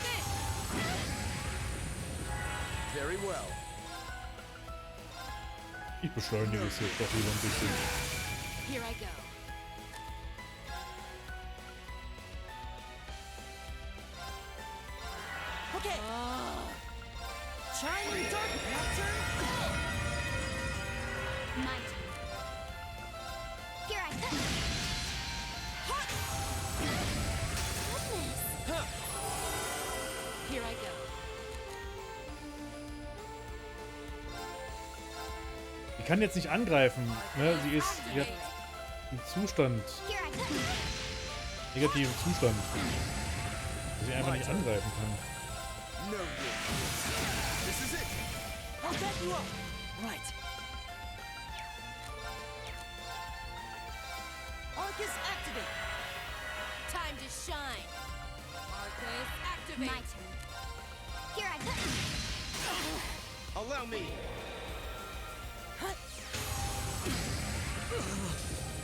Very well. Ich beschleunige es jetzt doch lieber ein bisschen. Here I go. Okay. Shining dark pattern. My turn. Here I come. Goodness. Here I go. Die kann jetzt nicht angreifen. Ne? Sie hat einen Zustand. Negativen Zustand. Dass sie einfach nicht angreifen kann. No good. This is it. I'll back you up. Right. Arcus activate. Time to shine. Arcus activate. My turn. Here I go. Allow me.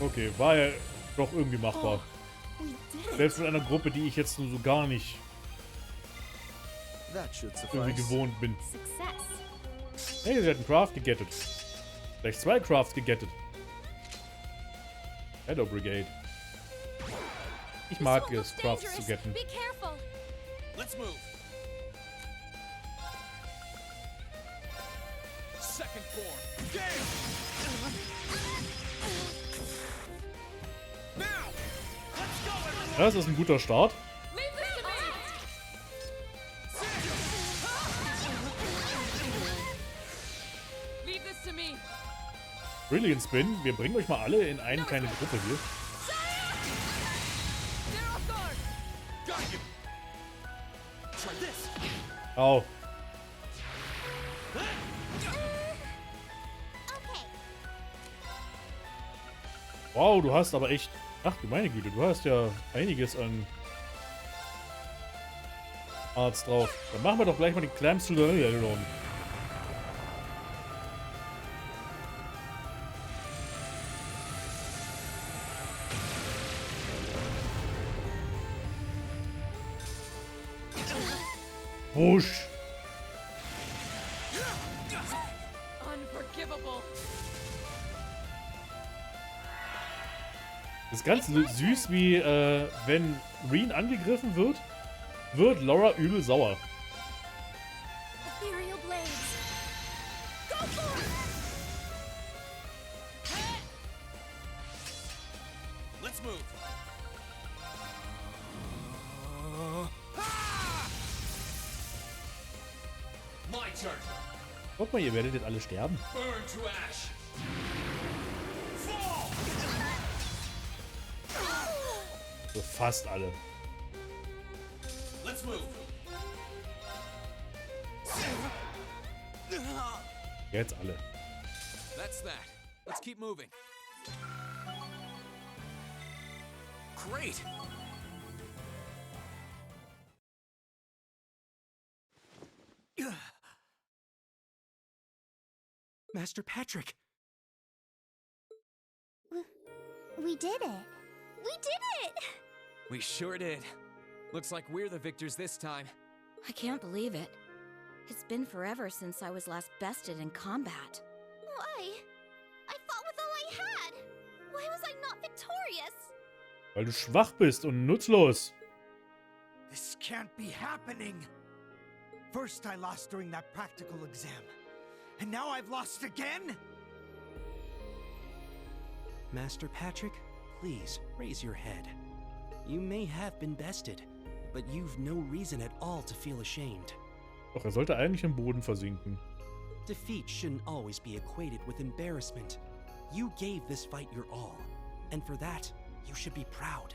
Okay, war ja doch irgendwie machbar. We did it. Selbst mit einer Gruppe, die ich jetzt nur so gar nicht That should irgendwie suffice. gewohnt bin. Success. Hey, sie hat einen Craft gegettet. Vielleicht 2 Crafts gegettet. Shadow Brigade. Ich mag es, Crafts zu getten. Be careful. Let's move. Second form. Game. Now. Let's go, everyone. Das ist ein guter Start. Leave this to me. Brilliant Spin. Wir bringen euch mal alle in eine kleine Gruppe hier. They're off guard. Got you. Try this. Au. Okay. Wow, du hast aber echt... Ach du meine Güte, du hast ja einiges an Arts drauf. Dann machen wir doch gleich mal die Clamps to the Railroad. Wusch. Unforgivable. Das ist ganz süß, wie wenn Reen angegriffen wird, wird Laura übel sauer. Ethereal blades. Go for it. Let's move. My turn. Guck mal, ihr werdet jetzt alle sterben. Burn to ash. Fall. So fast alle. Let's move. Jetzt alle. That's that. Let's keep moving. Great. Master Patrick! We did it. We did it. We sure did. Looks like we're the victors this time. I can't believe it. It's been forever since I was last bested in combat. Why? I fought with all I had. Why was I not victorious? Weil du schwach bist und nutzlos. This can't be happening! First I lost during that practical exam, and now I've lost again? Master Patrick, please raise your head. You may have been bested, but you've no reason at all to feel ashamed. Doch er sollte eigentlich im Boden versinken. Defeat shouldn't always be equated with embarrassment. You gave this fight your all, and for that, you should be proud.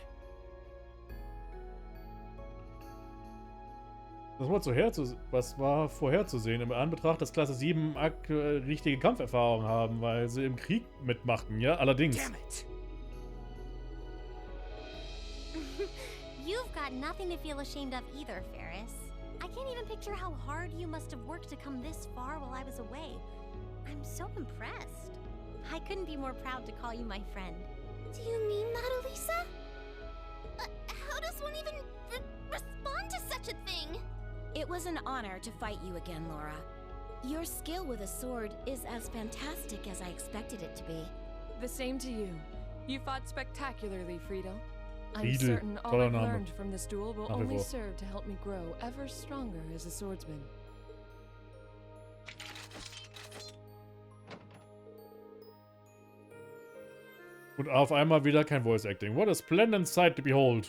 Was war vorherzusehen im Anbetracht, dass Klasse 7 richtige Kampferfahrung haben, weil sie im Krieg mitmachten, ja? Allerdings. Damn it! You've got nothing to feel ashamed of either, Ferris. I can't even picture how hard you must have worked to come this far while I was away. I'm so impressed. I couldn't be more proud to call you my friend. Do you mean that, Elisa? How does one even respond to such a thing? It was an honor to fight you again, Laura. Your skill with a sword is as fantastic as I expected it to be. The same to you. You fought spectacularly, Friedel. I'm Friedel, certain all toller I've Name. learned from this duel will Nach wie only vor. serve to help me grow ever stronger as a swordsman. Und auf einmal wieder kein Voice Acting. What a splendid sight to behold.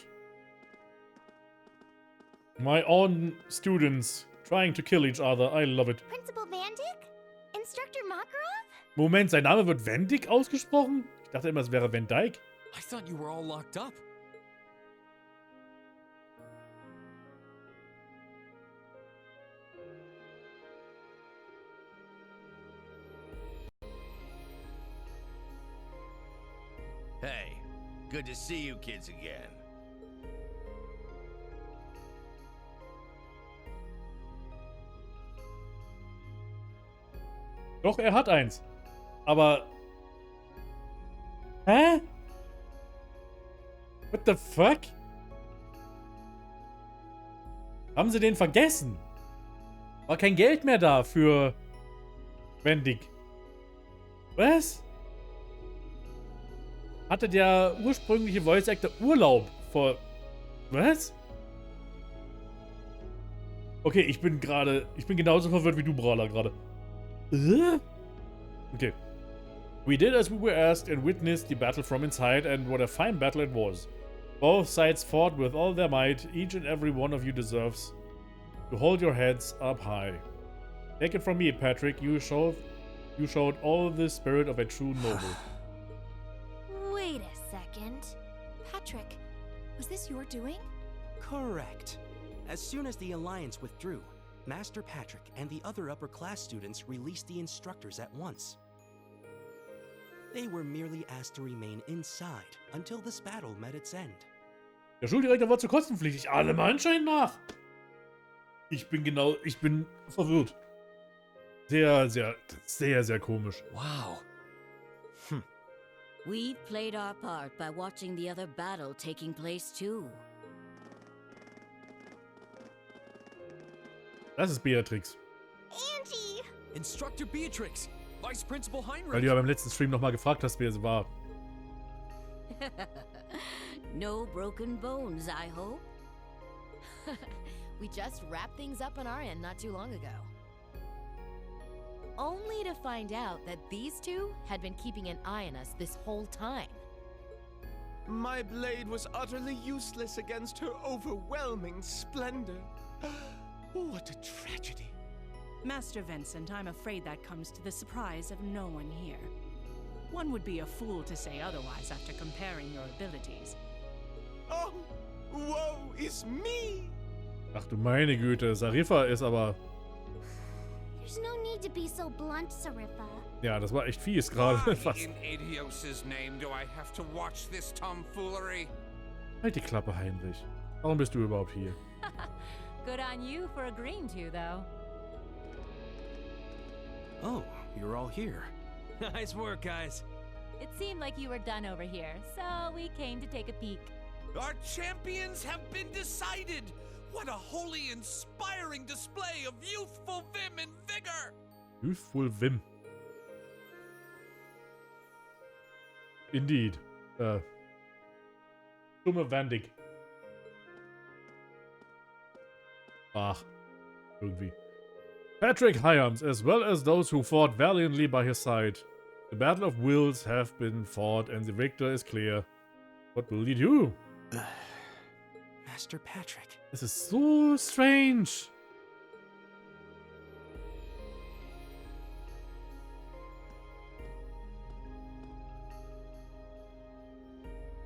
My own students trying to kill each other. I love it. Principal Vandik? Instructor Makarov? Moment, sein Name wird Vendik ausgesprochen? Ich dachte immer, es wäre Van Dyke. I thought you were all locked up. Hey, good to see you kids again. Doch, er hat eins. Aber... Hä? What the fuck? Haben sie den vergessen? War kein Geld mehr da für Vendik. Was? Hatte der ursprüngliche Voice Actor Urlaub vor... Was? Okay, ich bin genauso verwirrt wie du, Brawler, gerade. Okay. We did as we were asked and witnessed the battle from inside, and what a fine battle it was. Both sides fought with all their might. Each and every one of you deserves to hold your heads up high. Take it from me, Patrick. You showed all the spirit of a true noble. Wait a second. Patrick, was this your doing? Correct. As soon as the Alliance withdrew, Master Patrick and the other upper-class students released the instructors at once. They were merely asked to remain inside until this battle met its end. Der Schuldirektor war zu kostenpflichtig. Allem Anschein nach. Ich bin verwirrt. Sehr, sehr komisch. Wow. We've played our part by watching the other battle taking place too. Das ist Beatrix. Angie! Instructor Beatrix! Vice Principal Heinrich! Weil du ja beim letzten Stream nochmal gefragt hast, wer sie war. No broken bones, I hope. We just wrapped things up on our end not too long ago. Only to find out that these two had been keeping an eye on us this whole time. My blade was utterly useless against her overwhelming splendor. What a tragedy. Master Vincent, I'm afraid that comes to the surprise of no one here. One would be a fool to say otherwise after comparing your abilities. Oh, woe is me! Ach du meine Güte, Sarifa ist aber... There's no need to be so blunt, Sarifa. Ja, das war echt fies gerade. Why in Adios' name do I have to watch this tomfoolery? Halt die Klappe, Heinrich. Warum bist du überhaupt hier? Good on you for agreeing to, though. Oh, you're all here. Nice work, guys. It seemed like you were done over here, so we came to take a peek. Our champions have been decided! What a wholly inspiring display of youthful vim and vigor! Youthful Vim. Indeed. Dumme Vandik. Ach, irgendwie. Patrick Hyams, as well as those who fought valiantly by his side. The battle of wills have been fought and the victor is clear. What will you do? Master Patrick. This is so strange.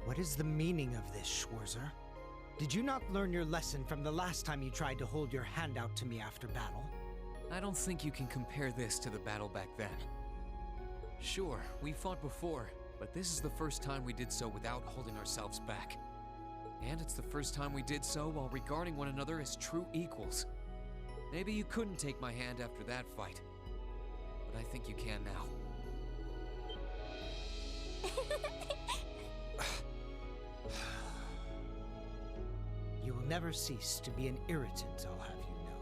What is the meaning of this, Schwarzer? Did you not learn your lesson from the last time you tried to hold your hand out to me after battle? I don't think you can compare this to the battle back then. Sure, we fought before, but this is the first time we did so without holding ourselves back. And it's the first time we did so while regarding one another as true equals. Maybe you couldn't take my hand after that fight, but I think you can now. You will never cease to be an irritant, I'll have you know.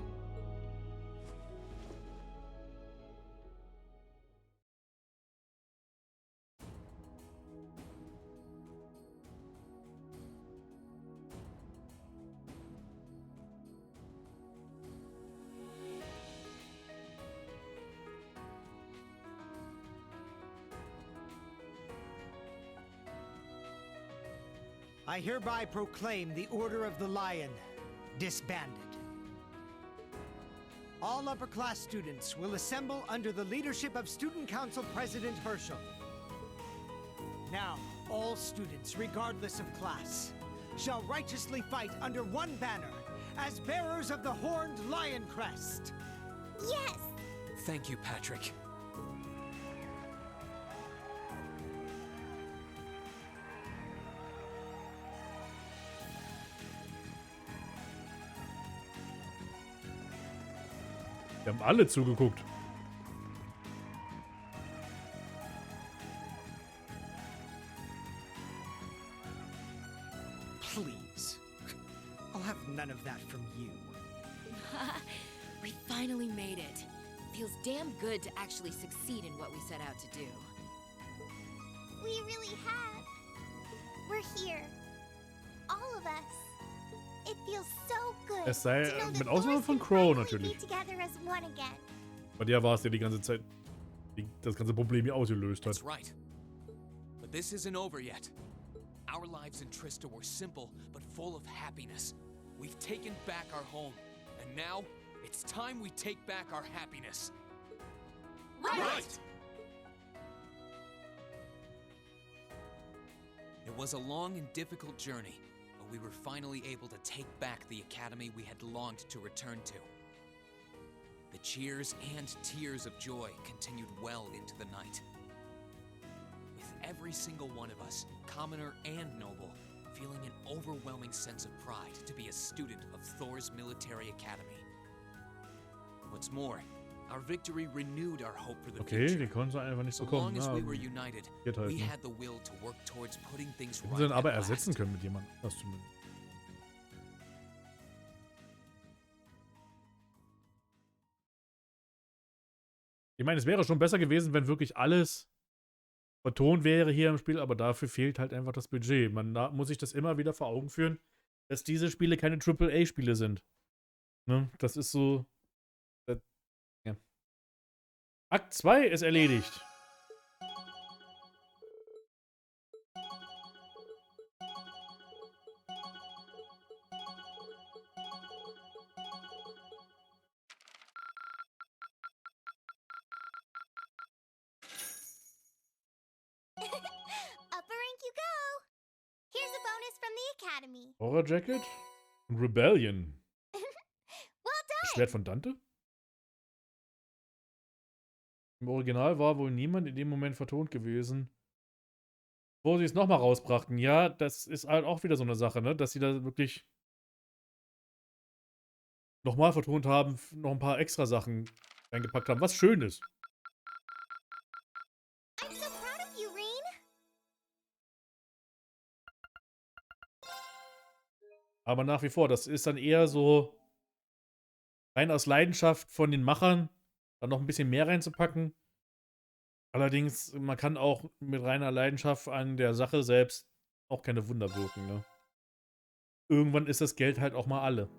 I hereby proclaim the Order of the Lion disbanded. All upper-class students will assemble under the leadership of Student Council President Herschel. Now, all students, regardless of class, shall righteously fight under one banner as bearers of the horned lion crest. Yes! Thank you, Patrick. Wir haben alle zugeguckt. Please. I'll have none of that from you. We finally made it. Feels damn good to actually succeed in what we set out to do. We really have. We're here. All of us. It feels so good Es sei to know that mit Ausnahme Thors von can Crow finally natürlich. be together as one again. Bei der war es ja die ganze Zeit, die das ganze Problem hier ausgelöst hat. That's right. But this isn't over yet. Our lives in Trista were simple, but full of happiness. We've taken back our home, and now it's time we take back our happiness. Right! It was a long and difficult journey, but we were finally able to take back the academy we had longed to return to. The cheers and tears of joy continued well into the night. With every single one of us, commoner and noble, feeling an overwhelming sense of pride to be a student of Thor's military academy. What's more, our victory renewed our hope for the Okay, future. den konnten sie einfach nicht So bekommen. long as Na, we were united, geht halt, we ne? had the will to work towards putting things Hätten right sie dann aber at last. ersetzen können mit jemandem. Das zumindest. Ich meine, es wäre schon besser gewesen, wenn wirklich alles vertont wäre hier im Spiel, aber dafür fehlt halt einfach das Budget. Man muss sich das immer wieder vor Augen führen, dass diese Spiele keine AAA-Spiele sind. Ne? Das ist so. Ja. Akt 2 ist erledigt. Upper rank you go. Here's a bonus from the academy. Horror Jacket und Rebellion. Well Das done. Schwert von Dante? Im Original war wohl niemand in dem Moment vertont gewesen, wo sie es nochmal rausbrachten. Ja, das ist halt auch wieder so eine Sache, ne? Dass sie da wirklich nochmal vertont haben, noch ein paar extra Sachen reingepackt haben, was schön ist. I'm so proud of you, Reen. Aber nach wie vor, das ist dann eher so rein aus Leidenschaft von den Machern, da noch ein bisschen mehr reinzupacken. Allerdings, man kann auch mit reiner Leidenschaft an der Sache selbst auch keine Wunder wirken, ne? Irgendwann ist das Geld halt auch mal alle.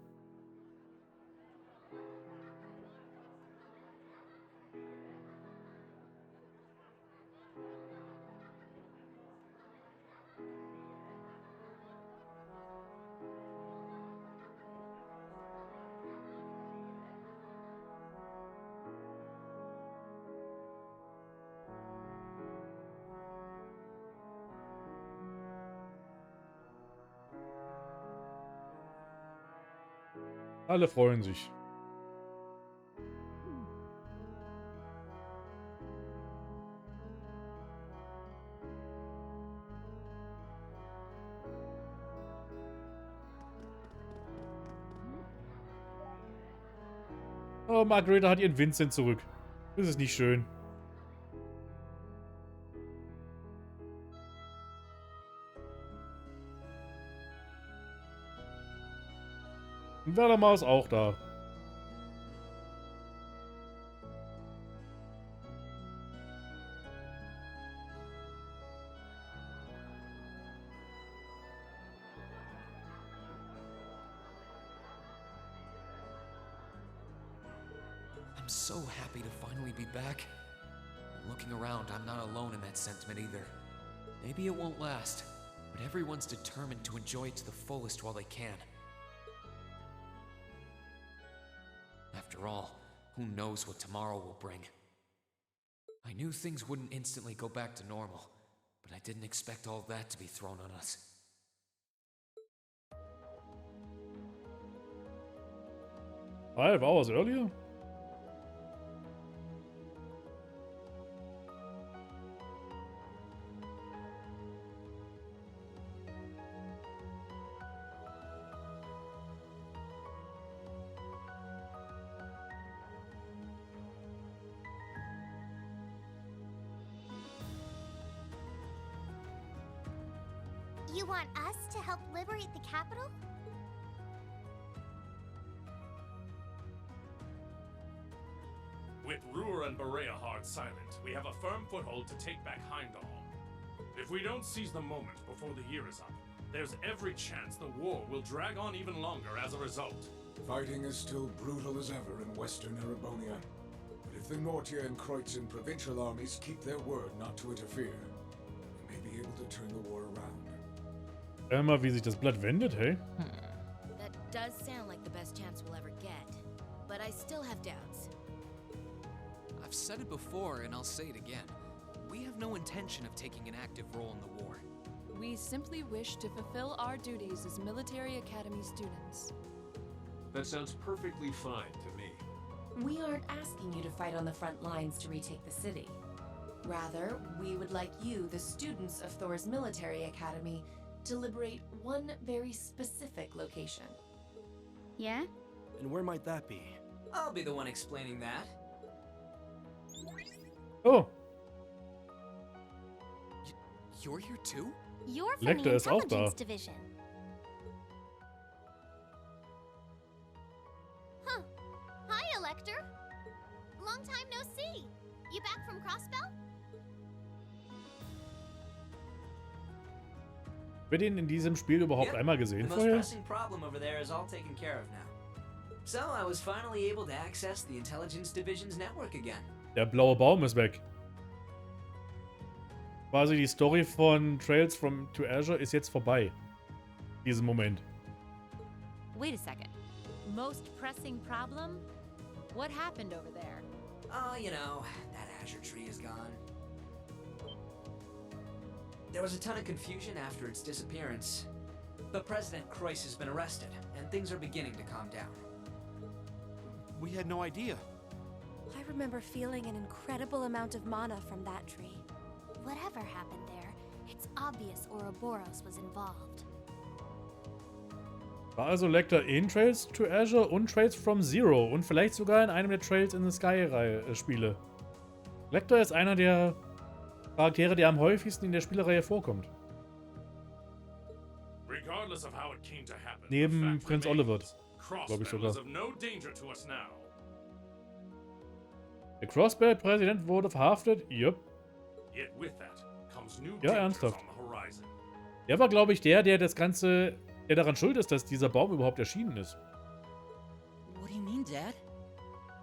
Alle freuen sich. Oh, Margareta hat ihren Vincent zurück. Das ist nicht schön. Und Werdamar ist auch da. I'm so happy to finally be back. And looking around, I'm not alone in that sentiment either. Maybe it won't last, but everyone's determined to enjoy it to the fullest while they can. After all, who knows what tomorrow will bring? I knew things wouldn't instantly go back to normal, but I didn't expect all that to be thrown on us. 5 hours earlier? You want us to help liberate the capital? With Ruhr and Berea hard silent, we have a firm foothold to take back Heimdall. If we don't seize the moment before the year is up, there's every chance the war will drag on even longer as a result. Fighting is still brutal as ever in western Erebonia. But if the Nortia and Kreutzen provincial armies keep their word not to interfere, we may be able to turn the war around. Mal, wie sich das Blatt wendet, hey? That does sound like the best chance we'll ever get, but I still have doubts. I've said it before and I'll say it again. We have no intention of taking an active role in the war. We simply wish to fulfill our duties as military academy students. That sounds perfectly fine to me. We aren't asking you to fight on the front lines to retake the city. Rather, we would like you, the students of Thor's military academy, to liberate one very specific location. Yeah? And where might that be? I'll be the one explaining that. Oh. You're here too? You're from Lecter the ist auch da. intelligence division. Huh. Hi, Elector. Long time no see. You back from Crossbell? Wird ihn in diesem Spiel überhaupt einmal gesehen The most vorher? pressing problem over there is all taken care of now. So I was finally able to access the intelligence division's network again. Der blaue Baum ist weg. Quasi die Story von Trails from to Azure ist jetzt vorbei. Diesen Moment. Wait a second. Most pressing problem? What happened over there? Oh, you know, that Azure tree is gone. There was a ton of confusion after its disappearance, but President Kreuz has been arrested, and things are beginning to calm down. We had no idea. I remember feeling an incredible amount of mana from that tree. Whatever happened there, it's obvious Ouroboros was involved. War also Lecter in Trails to Azure und Trails from Zero und vielleicht sogar in einem der Trails in the Sky Spiele. Lecter ist einer der Charaktere, der am häufigsten in der Spielereihe vorkommt. Regardless of how it came to happen, Neben Prinz Oliver, glaube ich Crossbell sogar. is of no danger to us now. Der Crossbell-Präsident wurde verhaftet. Yep. Yet with that comes new Ja, dangers ernsthaft. on the horizon. Der war, glaube ich, der das Ganze, der daran schuld ist, dass dieser Baum überhaupt erschienen ist. What do you mean, Dad?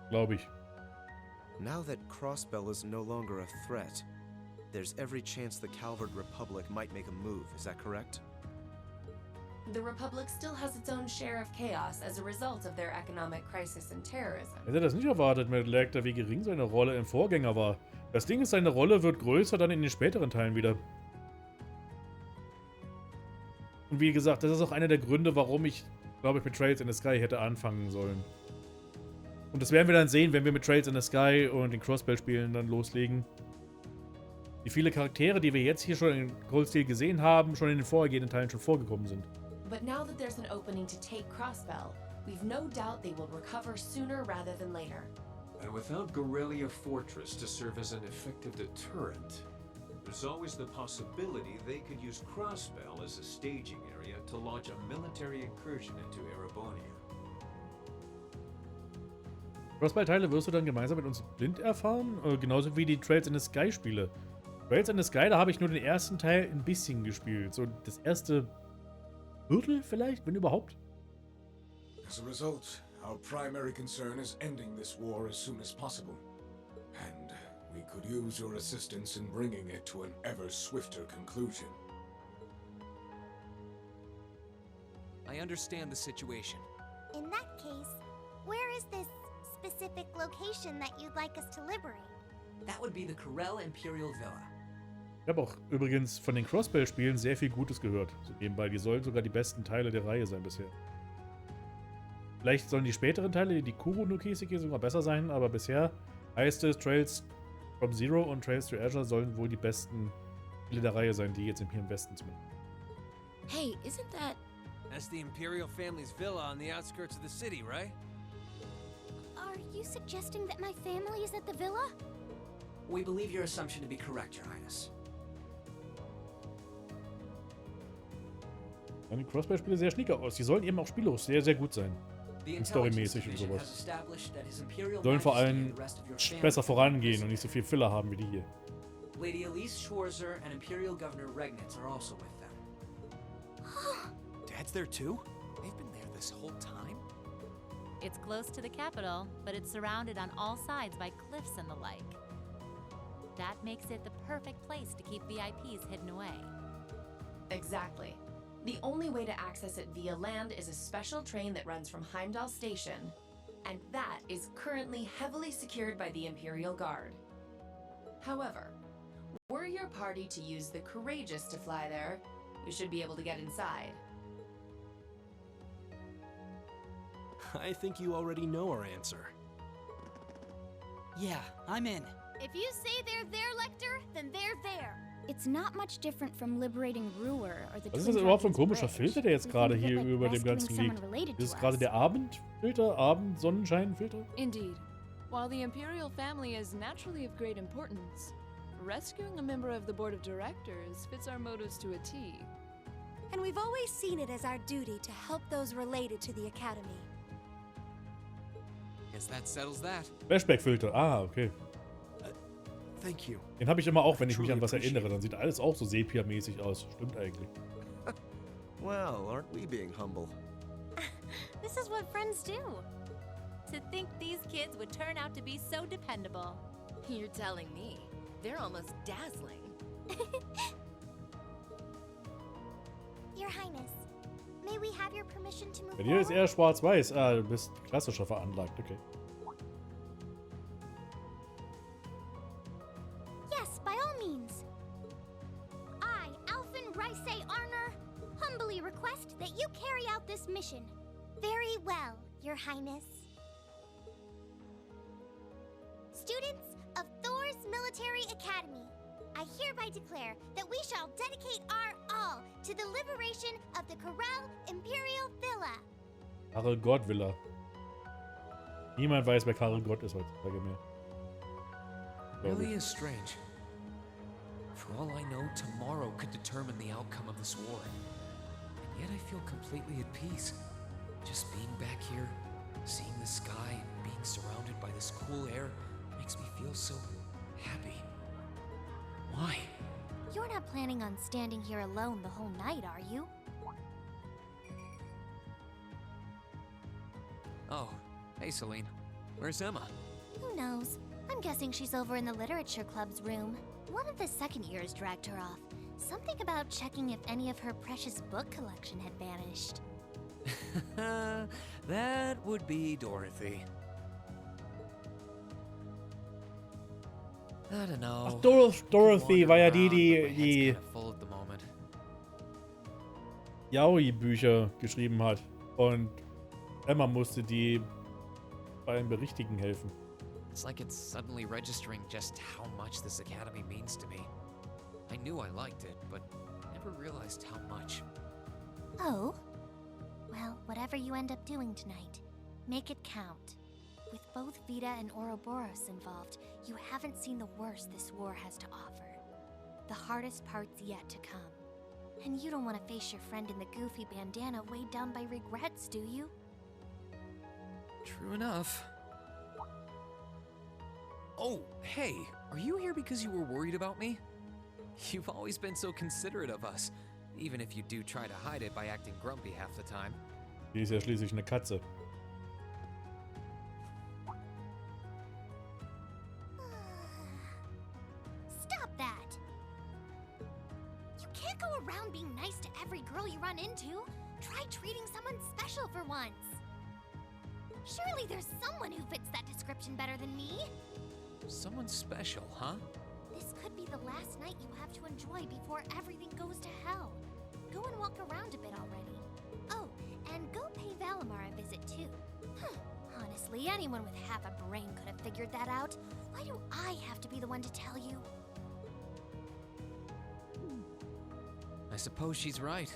Glaube ich. Now that Crossbell is no longer a threat, there's every chance the Calvard Republic might make a move, is that correct? The Republic still has its own share of chaos as a result of their economic crisis and terrorism. Hätte das nicht erwartet mit Lecter, wie gering seine Rolle im Vorgänger war. Das Ding ist, seine Rolle wird größer dann in den späteren Teilen wieder. Und wie gesagt, das ist auch einer der Gründe, warum ich, glaube ich, mit Trails in the Sky hätte anfangen sollen. Und das werden wir dann sehen, wenn wir mit Trails in the Sky und den Crossbell-Spielen dann loslegen. Wie viele Charaktere, die wir jetzt hier schon in Großstil gesehen haben, schon in den vorhergehenden Teilen schon vorgekommen sind. But now that there's an opening to take Crossbell, we've no doubt they will recover sooner rather than later. And without Gorelia Fortress to serve as an effective deterrent, there's always the possibility they could use Crossbell as a staging area to launch a military incursion into Erebonia. Crossbell-Teile wirst du dann gemeinsam mit uns blind erfahren, genauso wie die Trails in the Sky Spiele. Trails in the Sky, da habe ich nur den ersten Teil ein bisschen gespielt. So das erste Viertel vielleicht, wenn überhaupt. As a result, our primary concern is ending this war as soon as possible. And we could use your assistance in bringing it to an ever swifter conclusion. I understand the situation. In that case, where is this specific location that you'd like us to liberate? That would be the Corel Imperial Villa. Ich habe auch übrigens von den Crossbell-Spielen sehr viel Gutes gehört. So nebenbei, die sollen sogar die besten Teile der Reihe sein bisher. Vielleicht sollen die späteren Teile, die Kuro no Kiseki, sogar besser sein, aber bisher heißt es, Trails from Zero und Trails to Azure sollen wohl die besten Spiele der Reihe sein, die jetzt hier im Westen zumindest. Hey, isn't that... That's the Imperial family's villa on the outskirts of the city, right? Are you suggesting that my family is at the villa? We believe your assumption to be correct, Your Highness. Die Crossbell-Spiele sehr schnieke aus. Die sollen eben auch spielerisch sehr, sehr gut sein. Und storymäßig und sowas. Sollen vor allem besser vorangehen und nicht so viel Filler haben wie die hier. Lady Elise Schwarzer and Imperial Governor Regnitz are also with them. Dad's there too? They've been there this whole time? It's close to the capital, but it's surrounded on all sides by cliffs and the like. That makes it the perfect place to keep VIPs hidden away. Exactly. The only way to access it via land is a special train that runs from Heimdall Station, and that is currently heavily secured by the Imperial Guard. However, were your party to use the Courageous to fly there, you should be able to get inside. I think you already know our answer. Yeah, I'm in. If you say they're there, Lecter, then they're there. It's not much different from liberating Ruhr or the Was ist das überhaupt für ein komischer Filter, der jetzt gerade hier über dem Ganzen liegt? Ist es gerade der Abendfilter? Abend-Sonnenscheinfilter? Indeed. While the Imperial family is naturally of great importance, rescuing a member of the board of directors fits our motives to a T. And we've always seen it as our duty to help those related to the Academy. Guess that settles that. Flashback-Filter. Ah, okay. Thank you. Den habe ich immer auch, wenn ich mich an was erinnere. Dann sieht alles auch so Sepia-mäßig aus. Stimmt eigentlich. Well, aren't we being humble? This is what friends do. To think these kids would turn out to be so dependable. You're telling me. They're almost dazzling. Your Highness, may we have your permission to move Bei dir ist forward? eher schwarz-weiß. Ah, du bist klassischer veranlagt. Okay. Yes, by all means. I, Alphen Rice Arner, humbly request that you carry out this mission. Very well, Your Highness. Students of Thor's Military Academy, I hereby declare that we shall dedicate our all to the liberation of the Corel Imperial Villa. Karel Gott Villa. Niemand weiß, wer Karel Gott ist heutzutage mehr. Really is strange. For all I know, tomorrow could determine the outcome of this war. And yet I feel completely at peace. Just being back here, seeing the sky, and being surrounded by this cool air makes me feel so happy. Why? You're not planning on standing here alone the whole night, are you? Oh, hey Celine. Where's Emma? Who knows? I'm guessing she's over in the literature club's room. One of the second years dragged her off. Something about checking if any of her precious book collection had vanished. That would be Dorothy. I don't know. Ach, Dorothy war ja die Yaoi-Bücher geschrieben hat. Und Emma musste die beim Berichtigen helfen. It's like it's suddenly registering just how much this academy means to me. I knew I liked it, but never realized how much. Oh? Well, whatever you end up doing tonight, make it count. With both Vita and Ouroboros involved, you haven't seen the worst this war has to offer. The hardest part's yet to come. And you don't want to face your friend in the goofy bandana weighed down by regrets, do you? True enough. Oh, hey, are you here because you were worried about me? You've always been so considerate of us, even if you do try to hide it by acting grumpy half the time. Die ist ja schließlich eine Katze. Stop that! You can't go around being nice to every girl you run into. Try treating someone special for once. Surely there's someone who fits that description better than me. Someone special, huh? This could be the last night you have to enjoy before everything goes to hell. Go and walk around a bit already. Oh, and go pay Valimar a visit too. Honestly, anyone with half a brain could have figured that out. Why do I have to be the one to tell you? I suppose she's right.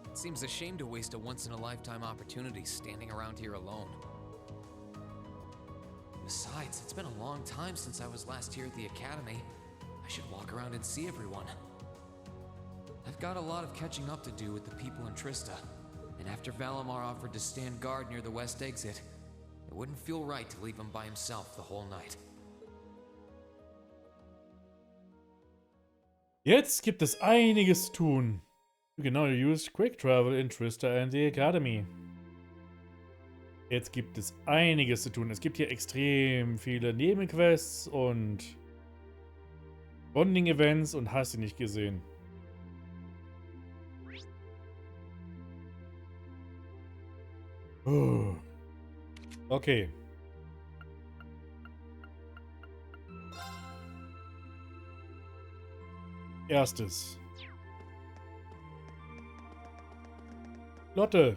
It seems a shame to waste a once-in-a-lifetime opportunity standing around here alone. Besides, it's been a long time since I was last here at the Academy. I should walk around and see everyone. I've got a lot of catching up to do with the people in Trista, and after Valimar offered to stand guard near the west exit, it wouldn't feel right to leave him by himself the whole night. Jetzt gibt es einiges zu tun. You can now use quick travel in Trista and the Academy. Jetzt gibt es einiges zu tun. Es gibt hier extrem viele Nebenquests und Bonding-Events und hast du nicht gesehen. Okay. Erstes. Lotte.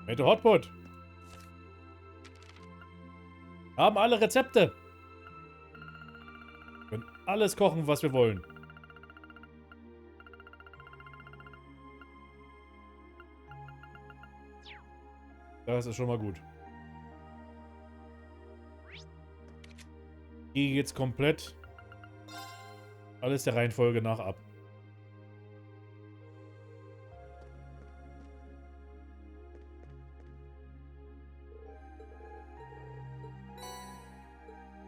Mette Hotpot. Haben alle Rezepte. Können alles kochen, was wir wollen. Das ist schon mal gut. Hier geht's komplett alles der Reihenfolge nach ab.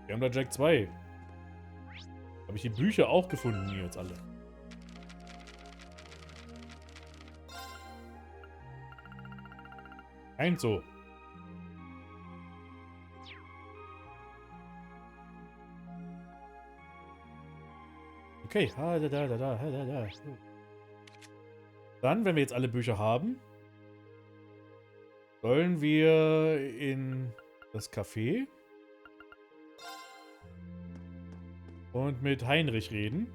Wir haben da Jack 2. Habe ich die Bücher auch gefunden hier jetzt alle. Eins so. Okay. Dann, wenn wir jetzt alle Bücher haben, sollen wir in das Café und mit Heinrich reden.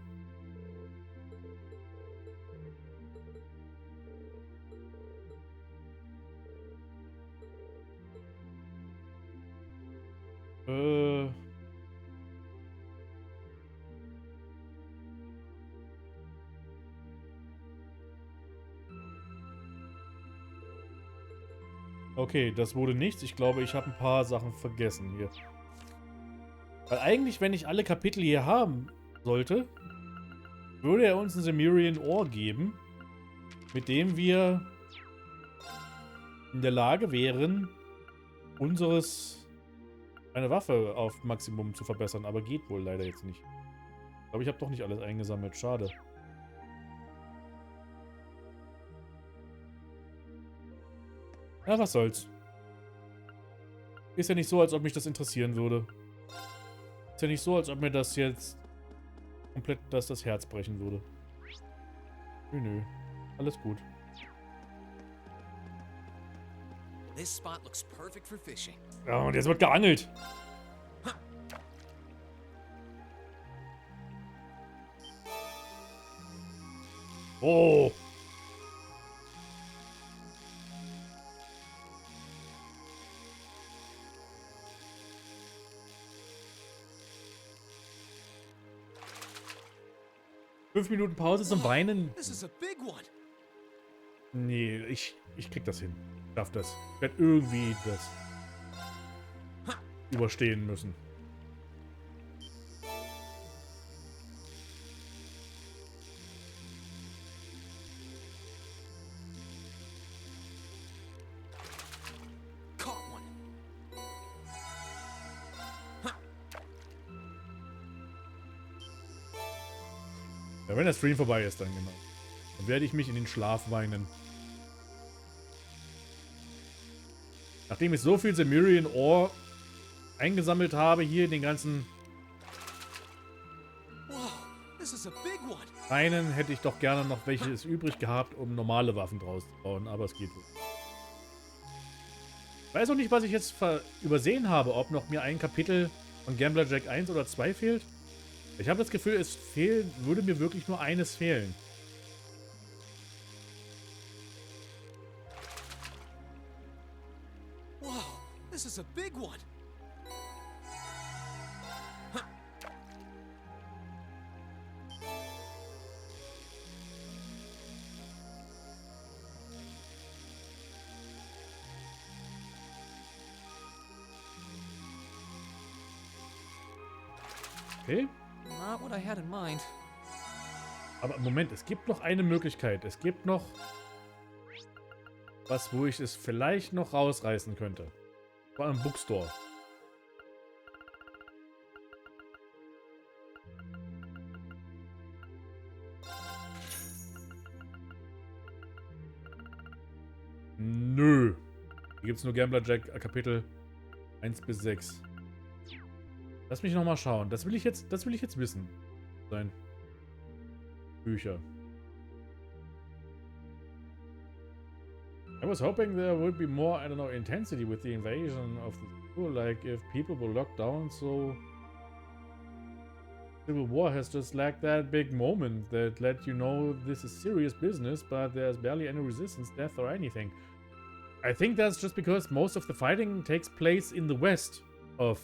Okay, das wurde nichts. Ich glaube, ich habe ein paar Sachen vergessen hier. Weil eigentlich, wenn ich alle Kapitel hier haben sollte, würde er uns ein Cimmerian Ohr geben, mit dem wir in der Lage wären, eine Waffe auf Maximum zu verbessern. Aber geht wohl leider jetzt nicht. Ich glaube, ich habe doch nicht alles eingesammelt. Schade. Ja, was soll's. Ist ja nicht so, als ob mich das interessieren würde. Ist ja nicht so, als ob mir das jetzt komplett das Herz brechen würde. Nö. Alles gut. This spot looks perfect for fishing. Ja, und jetzt wird geangelt. Oh. Fünf Minuten Pause zum Weinen. This is a big one. Nee, ich krieg das hin. Ich darf das. Ich werde irgendwie das überstehen müssen. Ja, wenn der Stream vorbei ist, dann genau. Dann werde ich mich in den Schlaf weinen. Nachdem ich so viel Cimmerian Ore eingesammelt habe, hier den ganzen... Wow, this is Einen hätte ich doch gerne noch welches übrig gehabt, um normale Waffen draus zu bauen, aber es geht wohl. Ich weiß auch nicht, was ich jetzt übersehen habe, ob noch mir ein Kapitel von Gambler Jack 1 oder 2 fehlt. Ich habe das Gefühl, würde mir wirklich nur eines fehlen. Whoa, this is a big one. Okay. Not what I had in mind. Aber Moment, es gibt noch eine Möglichkeit. Es gibt noch was, wo ich es vielleicht noch rausreißen könnte. War im Bookstore. Nö. Hier gibt es nur Gambler Jack Kapitel 1 bis 6. Lass mich nochmal schauen. Das will ich jetzt wissen. Sein. Bücher. I was hoping there would be more, I don't know, intensity with the invasion of the school, like if people were locked down, so Civil War has just lacked that big moment that let you know this is serious business, but there's barely any resistance, death, or anything. I think that's just because most of the fighting takes place in the west of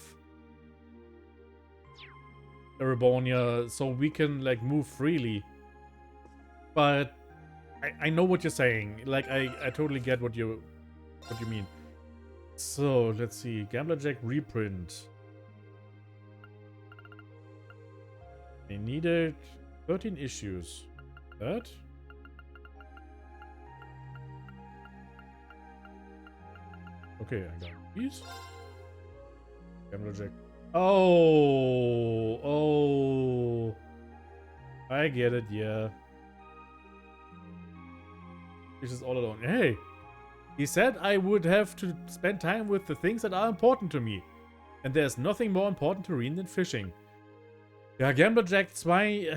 Erebonia, so we can like move freely. But I know what you're saying. Like I totally get what you mean. So let's see, Gambler Jack reprint. They needed 13 issues. That? Okay, I got these. Gambler Jack. Oh, I get it, yeah. This is all alone. Hey, he said I would have to spend time with the things that are important to me. And there's nothing more important to read than fishing. Yeah, Gambler Jack 2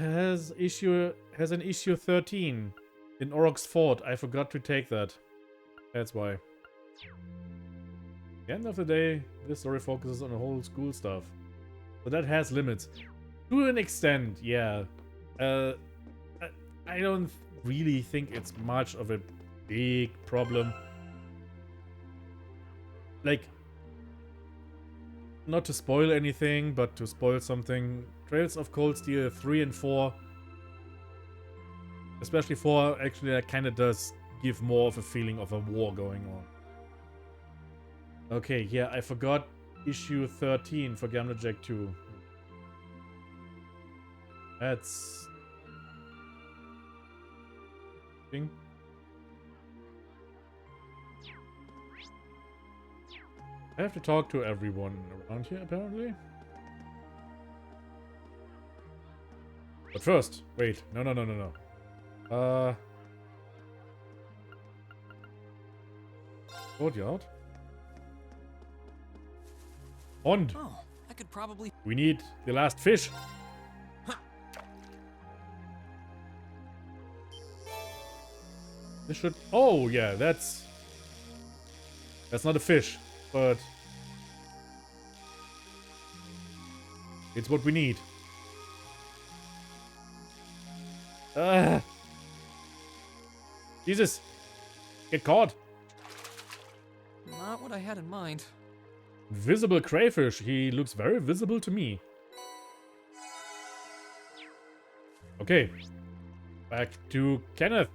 has an issue 13 in Oroc's Fort. I forgot to take that. That's why. At the end of the day, this story focuses on the whole school stuff. So that has limits. To an extent, yeah. I don't really think it's much of a big problem. Like, not to spoil anything, but to spoil something. Trails of Cold Steel 3 and 4. Especially 4, actually, that kind of does give more of a feeling of a war going on. Okay, yeah, I forgot issue 13 for Gambler Jack 2. That's... thing. I have to talk to everyone around here, apparently. But first, wait, no. Courtyard. Pond. Oh, I could probably. We need the last fish. This should. Oh yeah, that's not a fish, but it's what we need. Jesus, get caught. Not what I had in mind. Visible crayfish. He looks very visible to me. Okay. Back to Kenneth.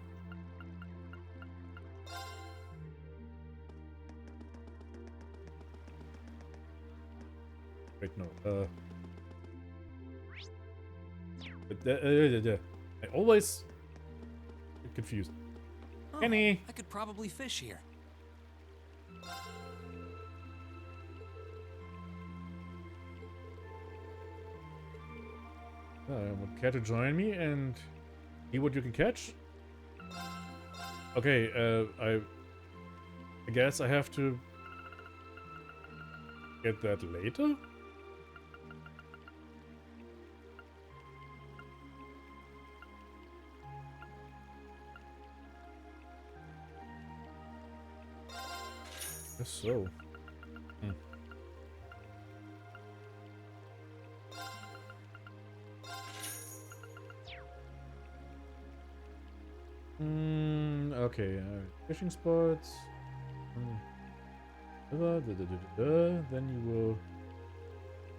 Wait, no. I always get confused. Oh, Kenny! I could probably fish here. Would care to join me and see what you can catch? Okay, I guess I have to get that later? Guess so. Okay, fishing spots. Then you will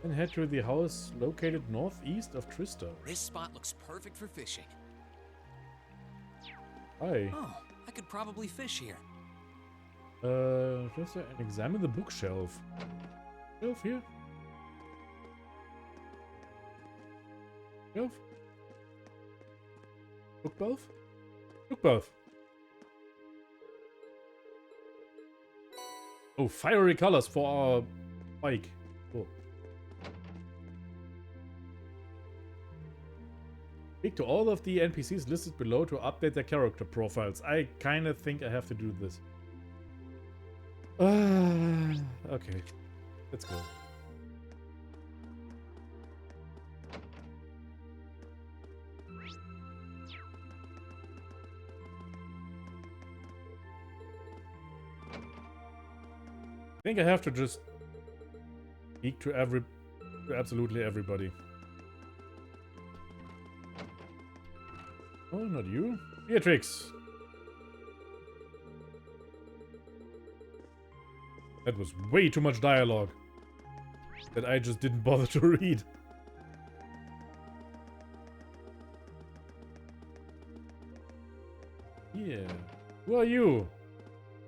then head to the house located northeast of Trista. This spot looks perfect for fishing. Hi. Oh, I could probably fish here. Just examine the bookshelf. Shelf here? Shelf? Bookshelf? Bookshelf. Oh, fiery colors for our bike. Cool. Speak to all of the NPCs listed below to update their character profiles. I kind of think I have to do this. Okay. Let's go. I think I have to just speak to absolutely everybody. Oh, not you. Beatrix. That was way too much dialogue that I just didn't bother to read. Yeah. Who are you?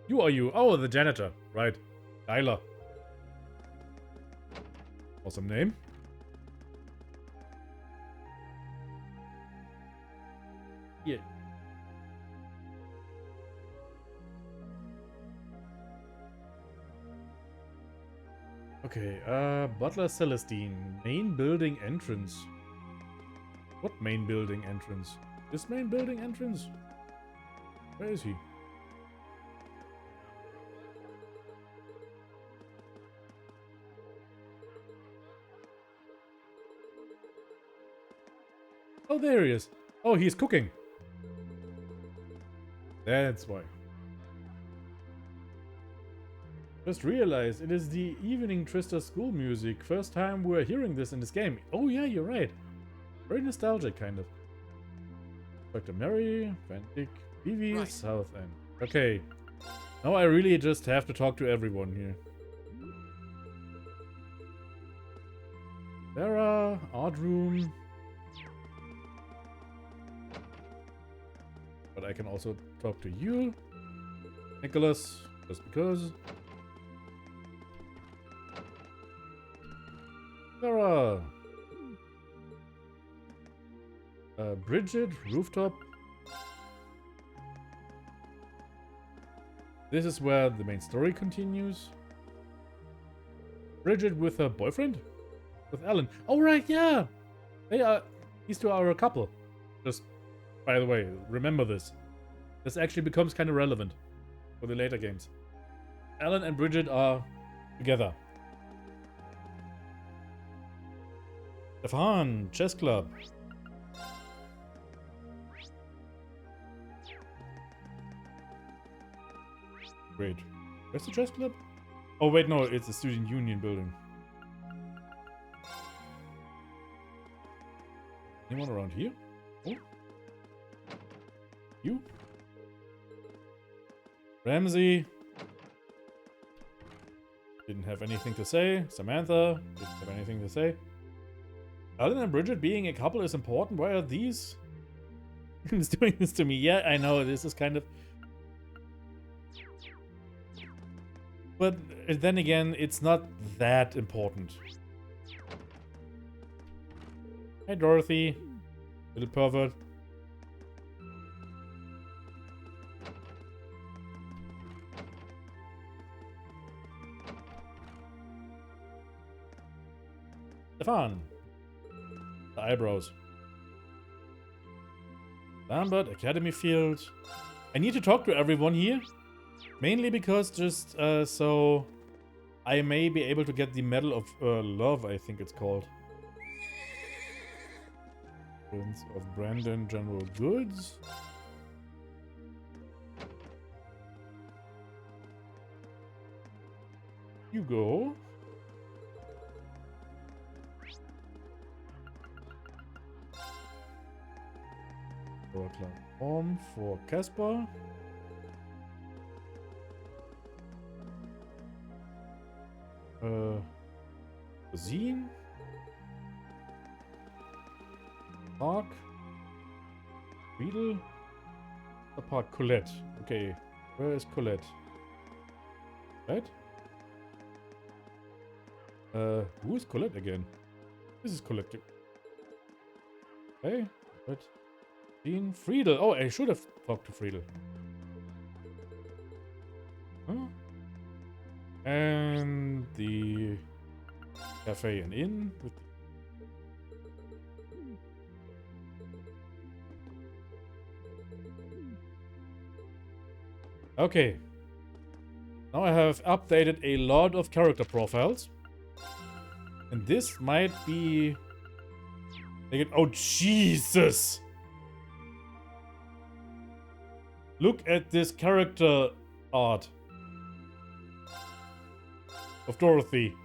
You are you. Oh, the janitor. Right. Tyler. Awesome name. Yeah. Okay, Butler Celestine. Main building entrance. What main building entrance? This main building entrance? Where is he? Oh, there he is. Oh, he's cooking. That's why. Just realized it is the evening Trista school music. First time we're hearing this in this game. Oh yeah, you're right. Very nostalgic, kind of. Dr. Mary, Vandyck, Vivi, right. South End. Okay. Now I really just have to talk to everyone here. Sarah, art room. But I can also talk to you, Nicholas, just because. Sarah. Bridget, rooftop. This is where the main story continues. Bridget with her boyfriend? With Alan. Oh, right, yeah! These two are a couple. Just, by the way, remember this. This actually becomes kind of relevant for the later games. Alan and Bridget are together. Stefan, chess club. Great. Where's the chess club? Oh wait, no, it's the student union building. Anyone around here? Oh. You? Ramsey. Didn't have anything to say. Samantha. Didn't have anything to say. Alan and Bridget being a couple is important. Why are these doing this to me? Yeah, I know. This is kind of... But then again, it's not that important. Hi, Dorothy. Little pervert. Stefan. The eyebrows. Lambert, Academy Field. I need to talk to everyone here. Mainly because just so I may be able to get the Medal of Love, I think it's called. Prince of Brandon, General Goods. You go. Home for Casper. Cuisine. Park. Riedel. The park. Colette. Okay. Where is Colette? Right? Who is Colette again? This is Colette. Okay. Right. Dean Friedel. Oh, I should have talked to Friedel. Huh? And the cafe and inn with okay. Now I have updated a lot of character profiles. And this might be... Oh, Jesus! Look at this character art of Dorothy.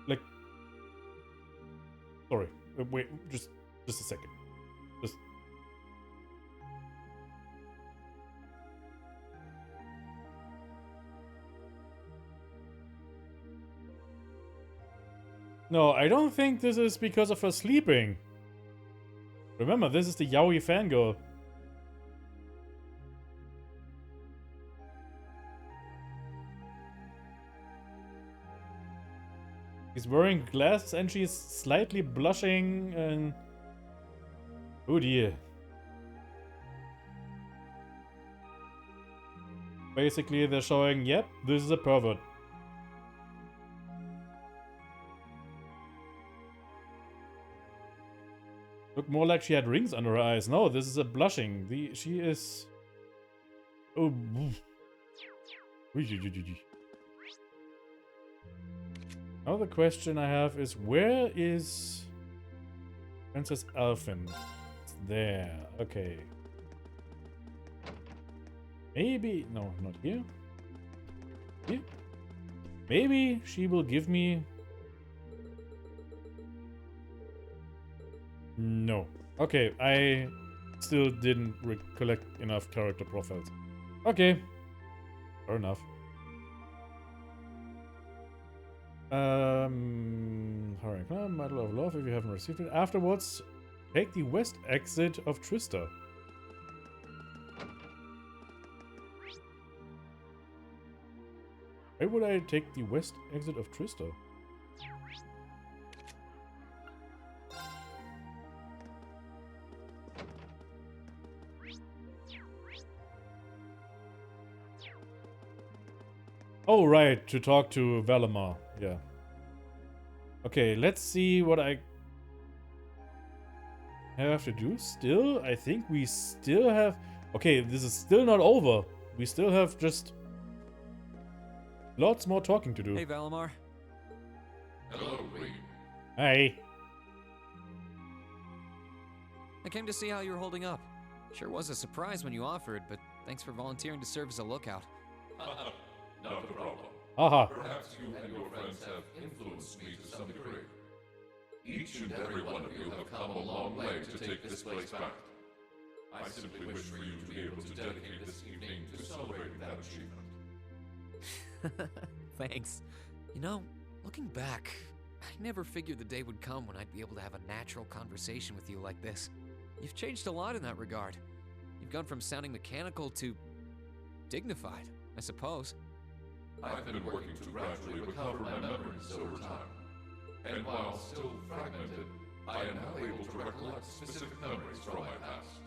Like... Sorry. Wait, just a second. Just... No, I don't think this is because of her sleeping. Remember, this is the yaoi fangirl. She's wearing glasses and she's slightly blushing and... Oh dear. Basically, they're showing, yep, this is a pervert. Looked more like she had rings under her eyes. No, this is a blushing. She is... Oh. Now the question I have is, where is Princess Elfin? It's there. Okay. Maybe... No, not here. Here? Maybe she will give me... No. Okay, I still didn't recollect enough character profiles. Okay. Fair enough. Hurricane, Medal of Love if you haven't received it. Afterwards, take the west exit of Trista. Why would I take the west exit of Trista? Oh, right, to talk to Valimar. Yeah. Okay, let's see what I have to do. Still, I think we still have... Okay, this is still not over. We still have just lots more talking to do. Hey, Valimar. Hello, Reed. Hi. I came to see how you were holding up. Sure was a surprise when you offered, but thanks for volunteering to serve as a lookout. Not a problem. Aha. Perhaps you and your friends have influenced me to some degree. Each and every one of you have come a long way to take this place back. I simply wish for you to be able to dedicate this evening to celebrating that achievement. Thanks. You know, looking back, I never figured the day would come when I'd be able to have a natural conversation with you like this. You've changed a lot in that regard. You've gone from sounding mechanical to dignified, I suppose. I've been working to gradually recover my memories over time. And while still fragmented, I am now able to recollect specific memories from my past.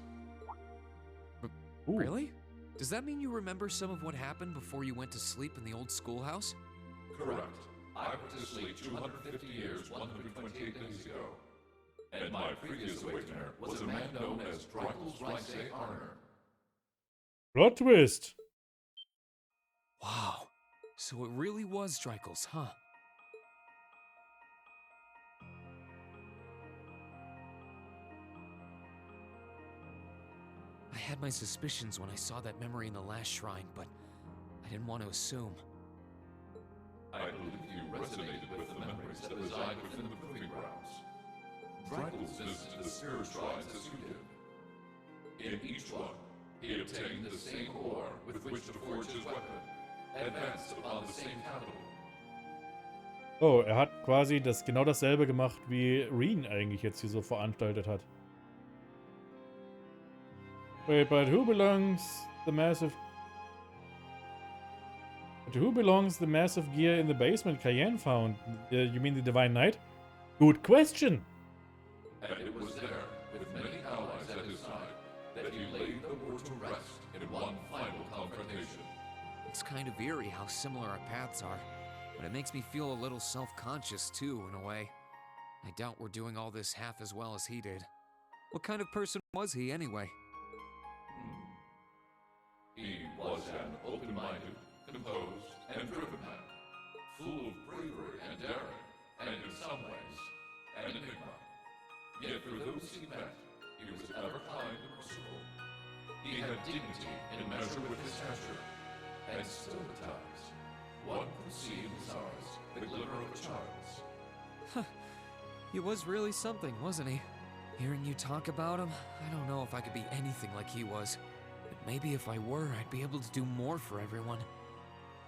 Really? Does that mean you remember some of what happened before you went to sleep in the old schoolhouse? Correct. I went to sleep 250 years, 128 days ago. And my previous awakener was a man known as Drykel's Rice Arner. Plot twist! Wow. So it really was Drykel's, huh? I had my suspicions when I saw that memory in the last shrine, but I didn't want to assume. I believe you resonated with the memories that reside within the proving grounds. Dracula's visited the spirit shrines as you did. In each one, he obtained the same ore with which to forge his weapon, advanced upon the same capital. Oh, er hat quasi genau dasselbe gemacht, wie Reen eigentlich jetzt hier so veranstaltet hat. Wait, but who belongs the massive gear in the basement Cayenne found? You mean the Divine Knight? Good question! And it was there, with many allies at his side, that he laid the war to rest in one final confrontation. It's kind of eerie how similar our paths are, but it makes me feel a little self-conscious too, in a way. I doubt we're doing all this half as well as he did. What kind of person was he, anyway? He was an open-minded, composed, and driven man, full of bravery and daring, and in some ways, an enigma. Yet for those he met, he was ever kind and merciful. He had dignity in measure with his stature, and still at times, one could see in his eyes the glimmer of a child's. He was really something, wasn't he? Hearing you talk about him, I don't know if I could be anything like he was. But maybe if I were, I'd be able to do more for everyone.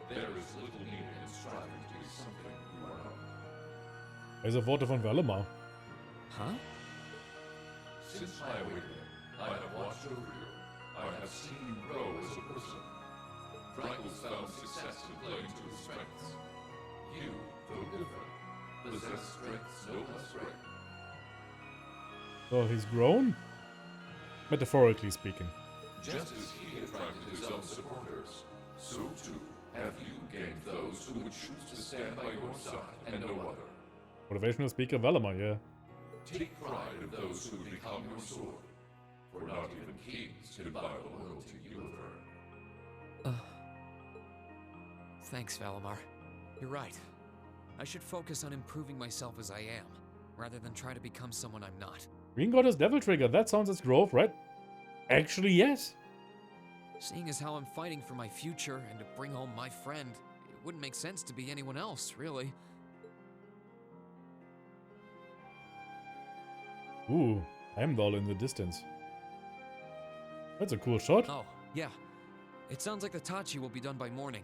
There is little need in striving to be something you are not. Also Worte von Valimar. Huh? Since my awakening, I have watched over you. I have seen you grow as a person. Dracula's found success in playing to his strengths. You, though different, possess strengths no less great. So he's grown? Metaphorically speaking. Just as he attracted his own supporters, so too have you gained those who would choose to stand by your side and no other. Motivational speaker Valimar, yeah. Take pride in those who become your sword, for not even kings can buy the loyalty you have earned. Thanks, Valimar. You're right. I should focus on improving myself as I am, rather than try to become someone I'm not. Green got his Devil Trigger. That sounds as growth, right? Actually, yes. Seeing as how I'm fighting for my future and to bring home my friend, it wouldn't make sense to be anyone else, really. Ooh, Heimdall in the distance. That's a cool shot. Oh, yeah. It sounds like the Tachi will be done by morning.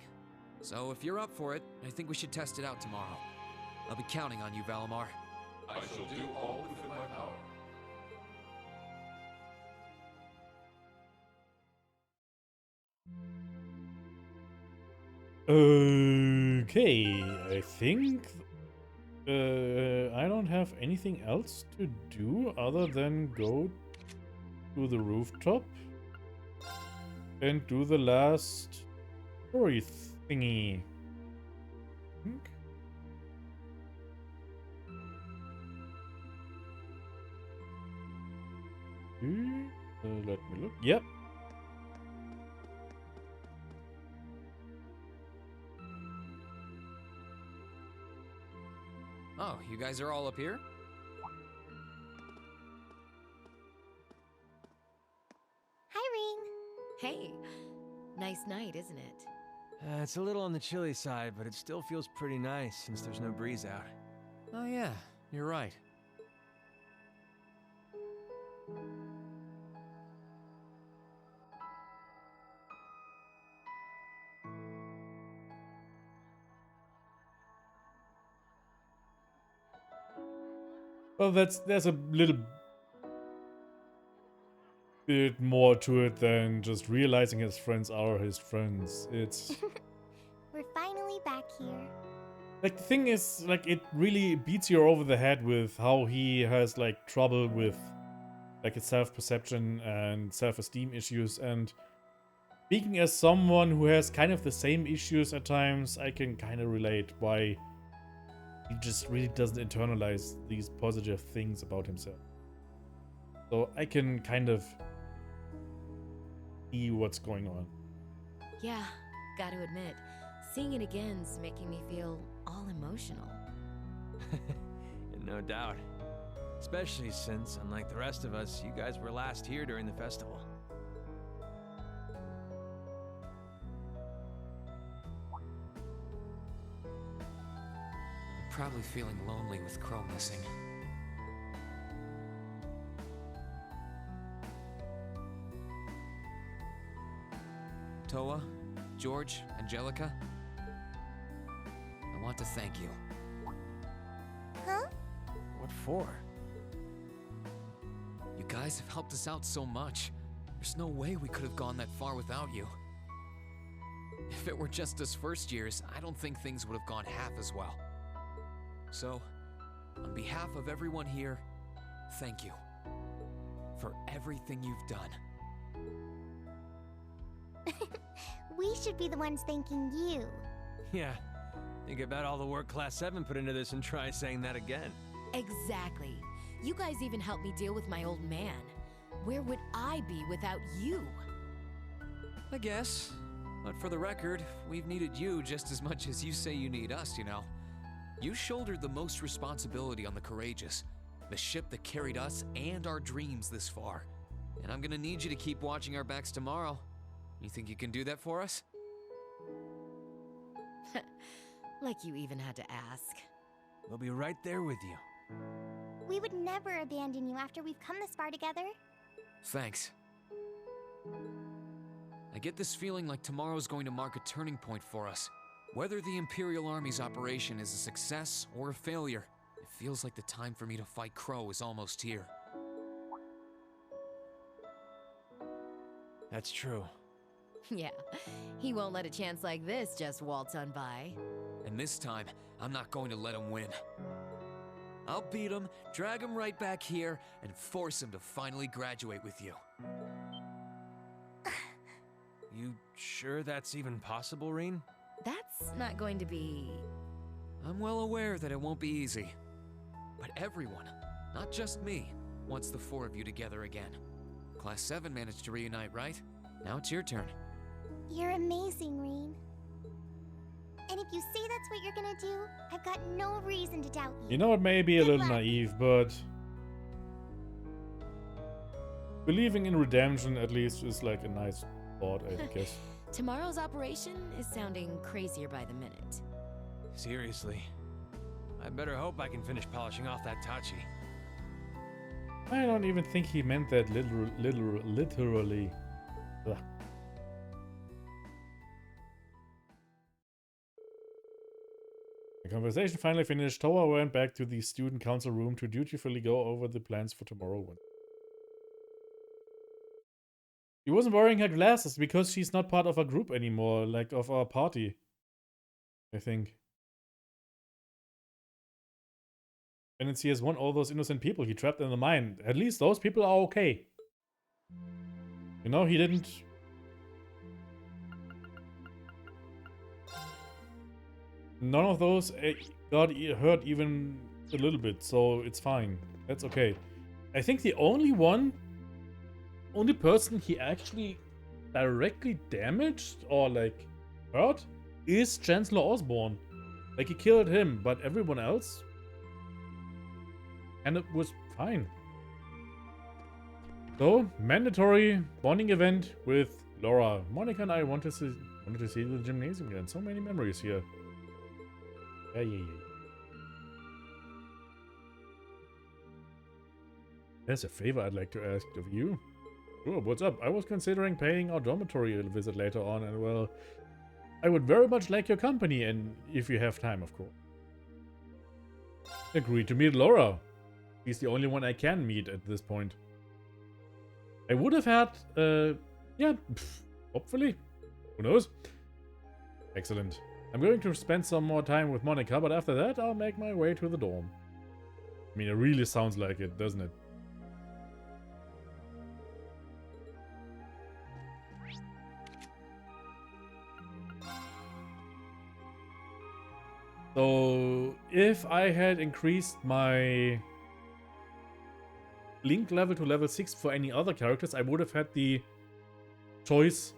So if you're up for it, I think we should test it out tomorrow. I'll be counting on you, Valimar. I shall do all within my power. Okay, I think I don't have anything else to do other than go to the rooftop and do the last story thingy. I think. Let me look. Yep. Oh, you guys are all up here? Hi, Ring. Hey, nice night, isn't it? It's a little on the chilly side, but it still feels pretty nice since there's no breeze out. Oh yeah, you're right. Well, there's a little bit more to it than just realizing his friends are his friends. It's We're finally back here. like the thing is, like, it really beats you over the head with how he has like trouble with like his self-perception and self-esteem issues. And speaking as someone who has kind of the same issues at times, I can kind of relate why he just really doesn't internalize these positive things about himself. So I can kind of see what's going on. Yeah, gotta admit, seeing it again's making me feel all emotional. No doubt. Especially since, unlike the rest of us, you guys were last here during the festival. probably feeling lonely with Crow missing. Toa, George, Angelica, I want to thank you. Huh? What for? You guys have helped us out so much. There's no way we could have gone that far without you. If it were just us first years, I don't think things would have gone half as well. So, on behalf of everyone here, thank you for everything you've done. We should be the ones thanking you. Yeah. Think about all the work Class 7 put into this and try saying that again. Exactly. You guys even helped me deal with my old man. Where would I be without you? I guess. But for the record, we've needed you just as much as you say you need us, you know. You shouldered the most responsibility on the Courageous, the ship that carried us and our dreams this far. And I'm gonna need you to keep watching our backs tomorrow. You think you can do that for us? Like you even had to ask. We'll be right there with you. We would never abandon you after we've come this far together. Thanks. I get this feeling like tomorrow's going to mark a turning point for us. Whether the Imperial Army's operation is a success or a failure, it feels like the time for me to fight Crow is almost here. That's true. Yeah, he won't let a chance like this just waltz on by. And this time, I'm not going to let him win. I'll beat him, drag him right back here, and force him to finally graduate with you. You sure that's even possible, Reen? That's not going to be... I'm well aware that it won't be easy. But everyone, not just me, wants the four of you together again. Class 7 managed to reunite, right? Now it's your turn. You're amazing, Reen. And if you say that's what you're gonna do, I've got no reason to doubt you. You know, it may be a little naive, but believing in redemption at least is like a nice thought, I guess. Tomorrow's operation is sounding crazier by the minute. Seriously. I better hope I can finish polishing off that Tachi. I don't even think he meant that literally. Ugh. The conversation finally finished. Toa went back to the student council room to dutifully go over the plans for tomorrow. She wasn't wearing her glasses because she's not part of our group anymore, like of our party, I think. And he has won all those innocent people he trapped in the mine. At least those people are okay. You know, he didn't... None of those got hurt even a little bit, so it's fine. That's okay. I think the only person he actually directly damaged or like hurt is Chancellor Osborne. Like he killed him, but everyone else, and it was fine. So mandatory bonding event with Laura. Monica and I wanted to see the gymnasium again. So many memories here. Yeah. There's a favor I'd like to ask of you. Sure, what's up? I was considering paying our dormitory a visit later on, and well, I would very much like your company, and if you have time, of course. Agree to meet Laura. She's the only one I can meet at this point. I would have had, hopefully. Who knows? Excellent. I'm going to spend some more time with Monica, but after that, I'll make my way to the dorm. I mean, it really sounds like it, doesn't it? So, if I had increased my link level to level 6 for any other characters, I would have had the choice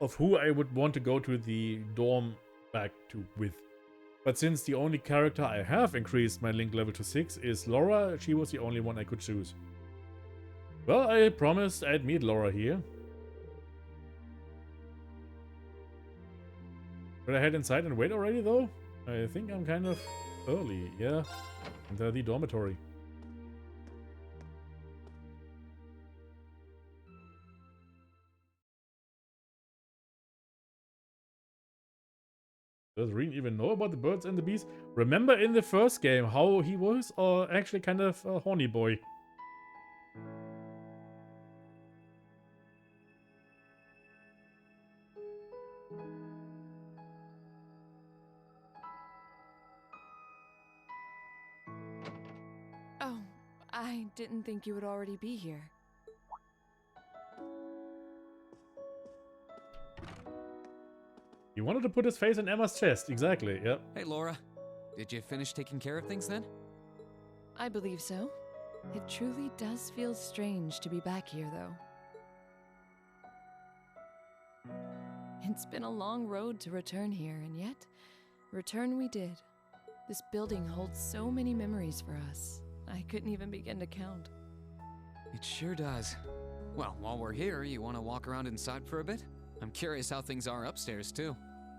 of who I would want to go to the dorm back to with. But since the only character I have increased my link level to 6 is Laura, she was the only one I could choose. Well, I promised I'd meet Laura here. Should I head inside and wait already though? I think I'm kind of early, yeah. Into the dormitory. Does Reen even know about the birds and the bees? Remember in the first game how he was actually kind of a horny boy. Oh, I didn't think you would already be here. He wanted to put his face in Emma's chest. Exactly, yep. Hey, Laura. Did you finish taking care of things then? I believe so. It truly does feel strange to be back here, though. It's been a long road to return here, and yet, return we did. This building holds so many memories for us. I couldn't even begin to count. It sure does. Well, while we're here, you want to walk around inside for a bit? I'm curious how things are upstairs, too.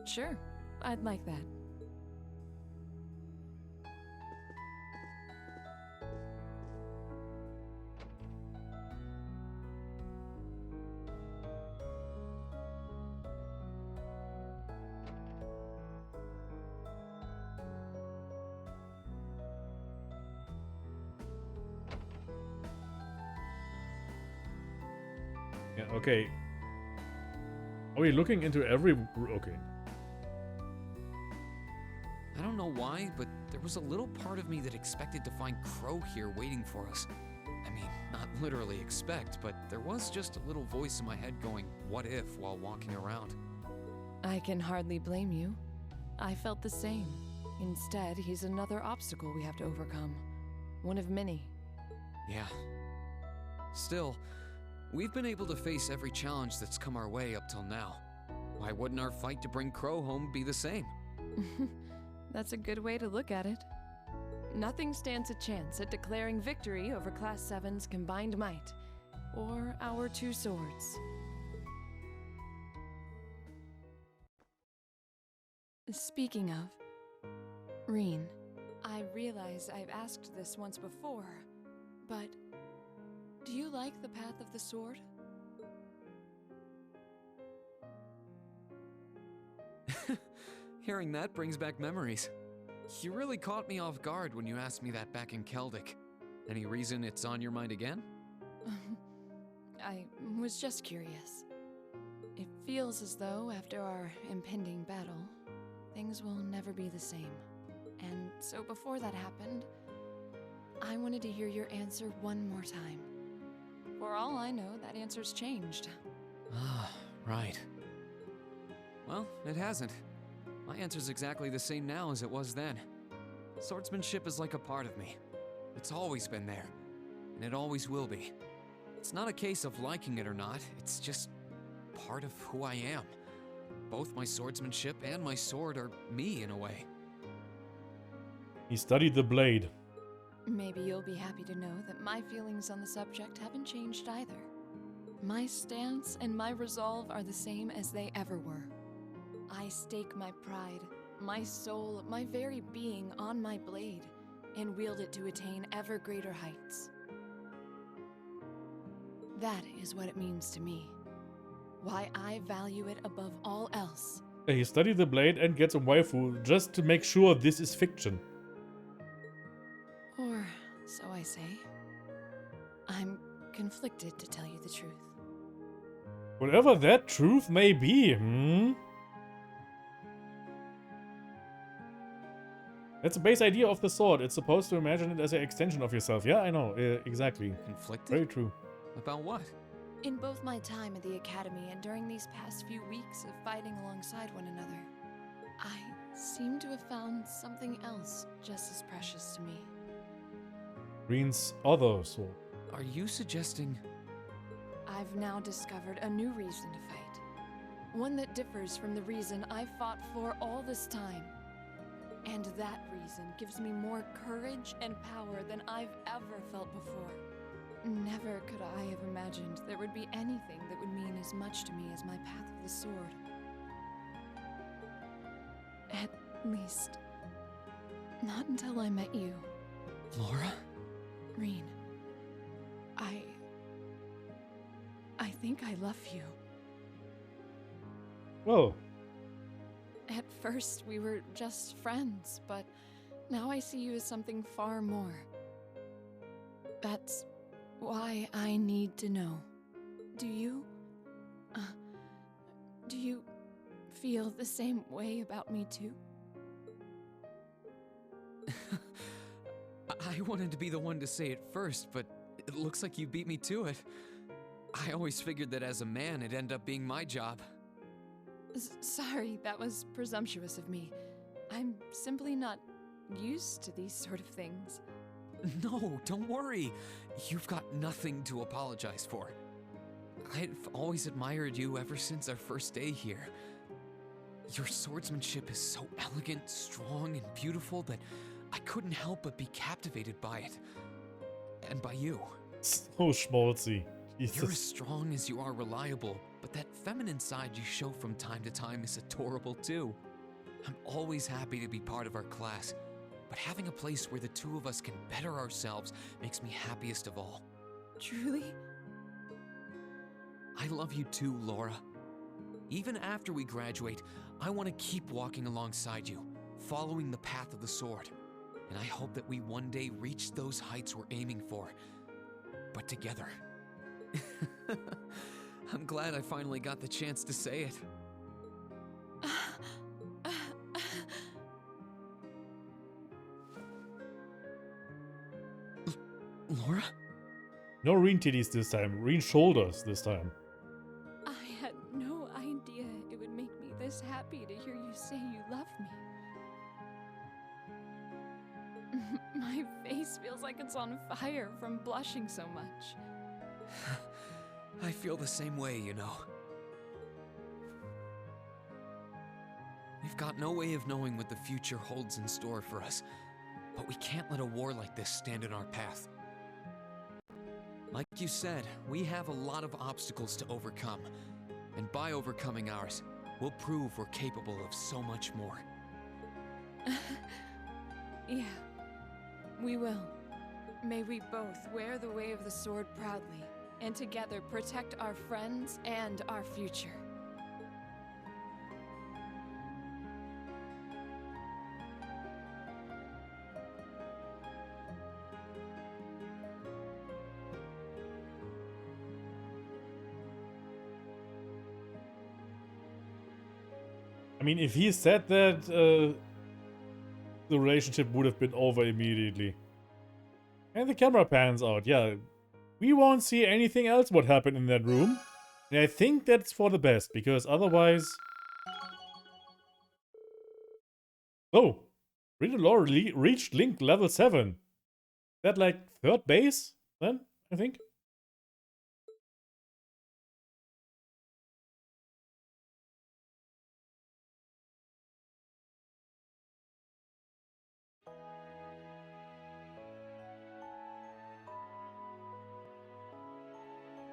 Sure, I'd like that. Yeah, okay. Are we looking into every... Okay. I don't know why, but there was a little part of me that expected to find Crow here waiting for us. I mean, not literally expect, but there was just a little voice in my head going, what if, while walking around. I can hardly blame you. I felt the same. Instead, he's another obstacle we have to overcome. One of many. Yeah. Still, we've been able to face every challenge that's come our way up till now. Why wouldn't our fight to bring Crow home be the same? That's a good way to look at it. Nothing stands a chance at declaring victory over Class 7's combined might, or our two swords. Speaking of, Reen, I realize I've asked this once before, but do you like the path of the sword? Hearing that brings back memories. You really caught me off guard when you asked me that back in Celtic. Any reason it's on your mind again? I was just curious. It feels as though after our impending battle, things will never be the same. And so before that happened, I wanted to hear your answer one more time. For all I know, that answer's changed. Ah, right. Well, it hasn't. My answer's exactly the same now as it was then. Swordsmanship is like a part of me. It's always been there, and it always will be. It's not a case of liking it or not, it's just part of who I am. Both my swordsmanship and my sword are me in a way. He studied the blade. Maybe you'll be happy to know that my feelings on the subject haven't changed either. My stance and my resolve are the same as they ever were. I stake my pride, my soul, my very being on my blade, and wield it to attain ever greater heights. That is what it means to me. Why I value it above all else. He studied the blade and gets a waifu just to make sure this is fiction. Or so I say. I'm conflicted, to tell you the truth. Whatever that truth may be, That's the base idea of the sword. It's supposed to imagine it as an extension of yourself. Yeah, I know. Exactly. Conflicted? Very true. About what? In both my time at the academy and during these past few weeks of fighting alongside one another, I seem to have found something else just as precious to me. Reen's other sword. Are you suggesting... I've now discovered a new reason to fight. One that differs from the reason I fought for all this time. And that reason gives me more courage and power than I've ever felt before. Never could I have imagined there would be anything that would mean as much to me as my path of the sword. At least, Not until I met you. Laura? Reen. I think I love you. Whoa. At first, we were just friends, but now I see you as something far more. That's why I need to know. Do you feel the same way about me too? I wanted to be the one to say it first, but it looks like you beat me to it. I always figured that as a man, it'd end up being my job. Sorry, that was presumptuous of me. I'm simply not used to these sort of things. No, don't worry. You've got nothing to apologize for. I've always admired you ever since our first day here. Your swordsmanship is so elegant, strong, and beautiful that I couldn't help but be captivated by it. And by you. So schmaltzy. Jesus. You're as strong as you are reliable, but that feminine side you show from time to time is adorable too. I'm always happy to be part of our class, but having a place where the two of us can better ourselves makes me happiest of all. Truly? I love you too, Laura. Even after we graduate, I want to keep walking alongside you, following the path of the sword. And I hope that we one day reach those heights we're aiming for, but together. I'm glad I finally got the chance to say it. Laura? No Reen titties this time. Reen shoulders this time. I had no idea it would make me this happy to hear you say you love me. My face feels like it's on fire from blushing so much. I feel the same way, you know. We've got no way of knowing what the future holds in store for us, but we can't let a war like this stand in our path. Like you said, we have a lot of obstacles to overcome, and by overcoming ours, we'll prove we're capable of so much more. Yeah, we will. May we both wear the way of the sword proudly, and together protect our friends and our future. I mean, if he said that, the relationship would have been over immediately. And the camera pans out, yeah. We won't see anything else what happened in that room. And I think that's for the best, because otherwise... Oh! Rita Laura reached Link level 7. That like 3rd base then, I think?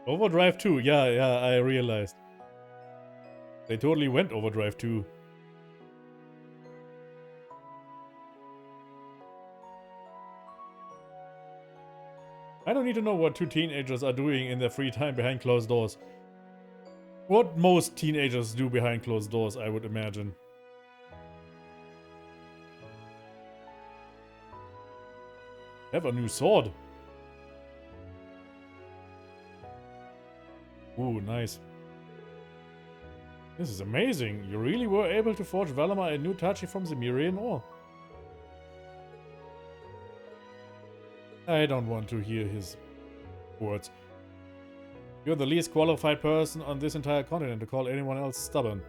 Overdrive 2, yeah, I realized. They totally went Overdrive 2. I don't need to know what two teenagers are doing in their free time behind closed doors. What most teenagers do behind closed doors, I would imagine. Have a new sword. Ooh, nice. This is amazing. You really were able to forge Valamar a new Tachi from Zemirian ore. I don't want to hear his words. You're the least qualified person on this entire continent to call anyone else stubborn.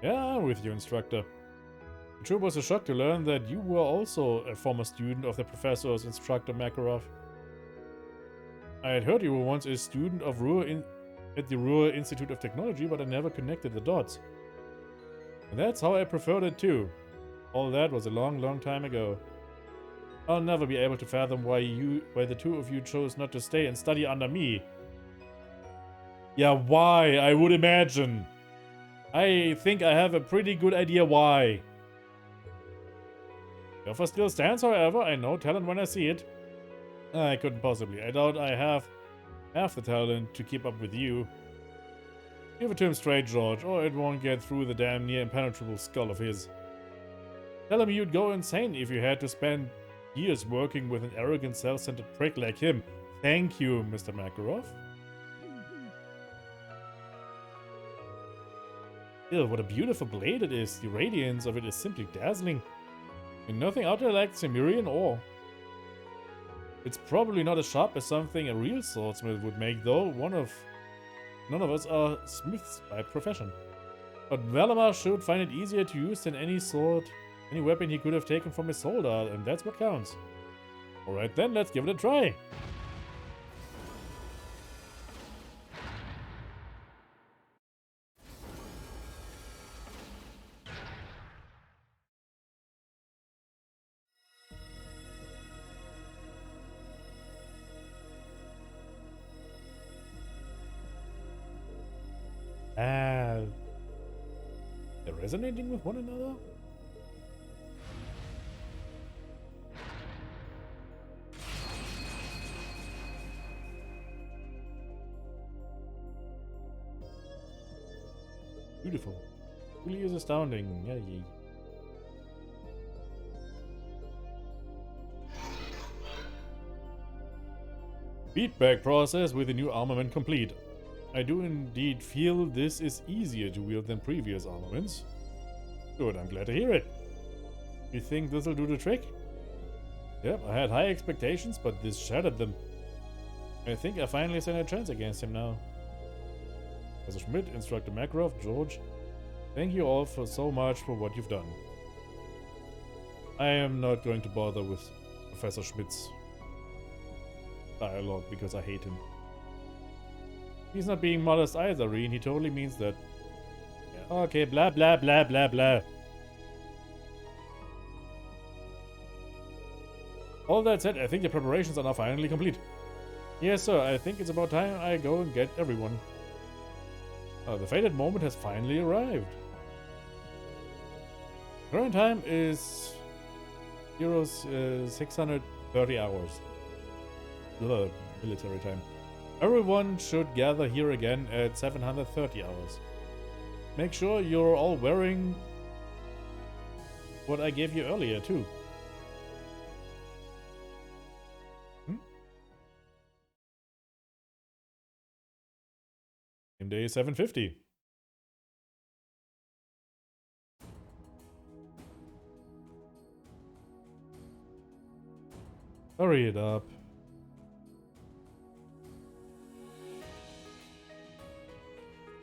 Yeah, I'm with you, instructor. It sure was a shock to learn that you were also a former student of the professor's instructor Makarov. I had heard you were once a student of at the Ruhr Institute of Technology, but I never connected the dots. And that's how I preferred it too. All that was a long, long time ago. I'll never be able to fathom why the two of you chose not to stay and study under me. Yeah, why? I would imagine. I think I have a pretty good idea why. The offer still stands, however. I know talent when I see it. I couldn't possibly. I doubt I have half the talent to keep up with you. Give it to him straight, George, or it won't get through the damn near impenetrable skull of his. Tell him you'd go insane if you had to spend years working with an arrogant, self-centered prick like him. Thank you, Mr. Makarov. Ew, what a beautiful blade it is. The radiance of it is simply dazzling. And nothing out there like Cimmerian ore. It's probably not as sharp as something a real swordsmith would make, though. None of us are smiths by profession. But Valamar should find it easier to use than any sword, any weapon he could have taken from his soldier, and that's what counts. Alright then, let's give it a try. They're resonating with one another? Beautiful. Really is astounding. Yeah, yeah. Feedback process with the new armament complete. I do indeed feel this is easier to wield than previous armaments. Good, I'm glad to hear it. You think this'll do the trick? Yep, I had high expectations, but this shattered them. I think I finally stand a chance against him now. Professor Schmidt, Instructor Makarov, George, thank you all for so much for what you've done. I am not going to bother with Professor Schmidt's dialogue because I hate him. He's not being modest either, Reen. He totally means that. Yeah, okay, blah blah blah blah blah. All that said, I think the preparations are now finally complete. Yes, sir, I think it's about time I go and get everyone. The fated moment has finally arrived. Current time is 630 hours. Military time. Everyone should gather here again at 730 hours. Make sure you're all wearing what I gave you earlier, too. Game day 750. Hurry it up.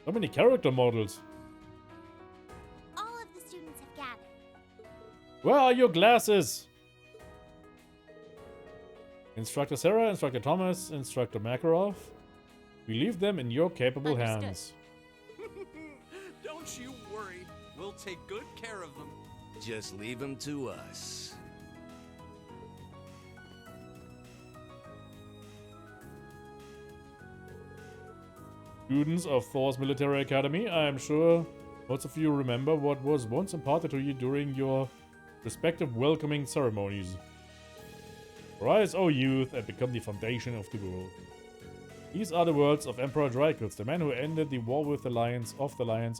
So many character models. All of the students have gathered. Where are your glasses? Instructor Sarah, Instructor Thomas, Instructor Makarov. We leave them in your capable hands. Don't you worry. We'll take good care of them. Just leave them to us. Students of Thor's Military Academy, I am sure most of you remember what was once imparted to you during your respective welcoming ceremonies. Rise, O youth, and become the foundation of the world. These are the words of Emperor Drykus, the man who ended the war with the Lions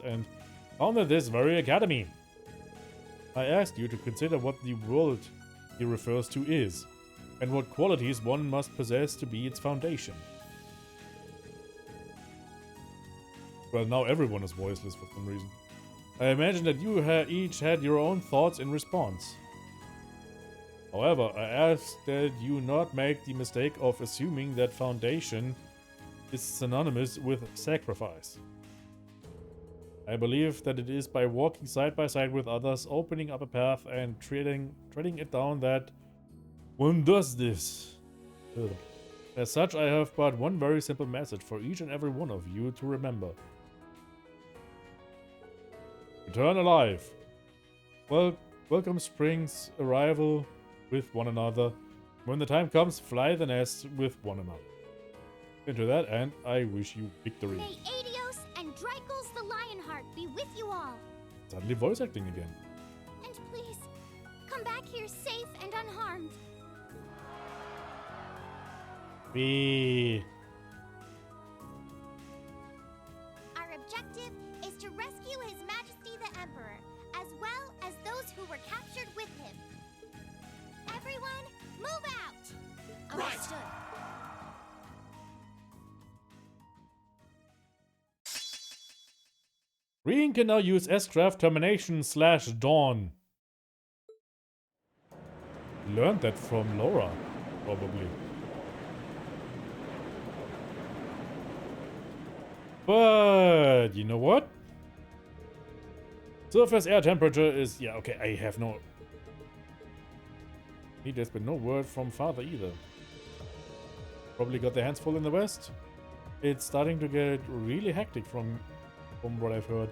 and founded this very academy. I asked you to consider what the world he refers to is, and what qualities one must possess to be its foundation. Well, now everyone is voiceless for some reason. I imagine that you each had your own thoughts in response. However, I ask that you not make the mistake of assuming that foundation is synonymous with sacrifice. I believe that it is by walking side by side with others, opening up a path and treading it down that one does this. Ugh. As such, I have but one very simple message for each and every one of you to remember. Return alive. Welcome spring's arrival with one another. When the time comes, fly the nest with one another. Into that end, I wish you victory. May Adios and Drykuls the Lionheart be with you all. Suddenly voice acting again. And please, come come back here safe and unharmed. Wie? Our objective is to rescue His Majesty the Emperor, as well as those who were captured with him. Everyone, move out! Understood. Reen can now use S-Craft Termination / Dawn. Learned that from Laura, probably. But, you know what? Surface air temperature is... Yeah, okay, I have no... There's been no word from father either. Probably got their hands full in the west. It's starting to get really hectic from what I've heard.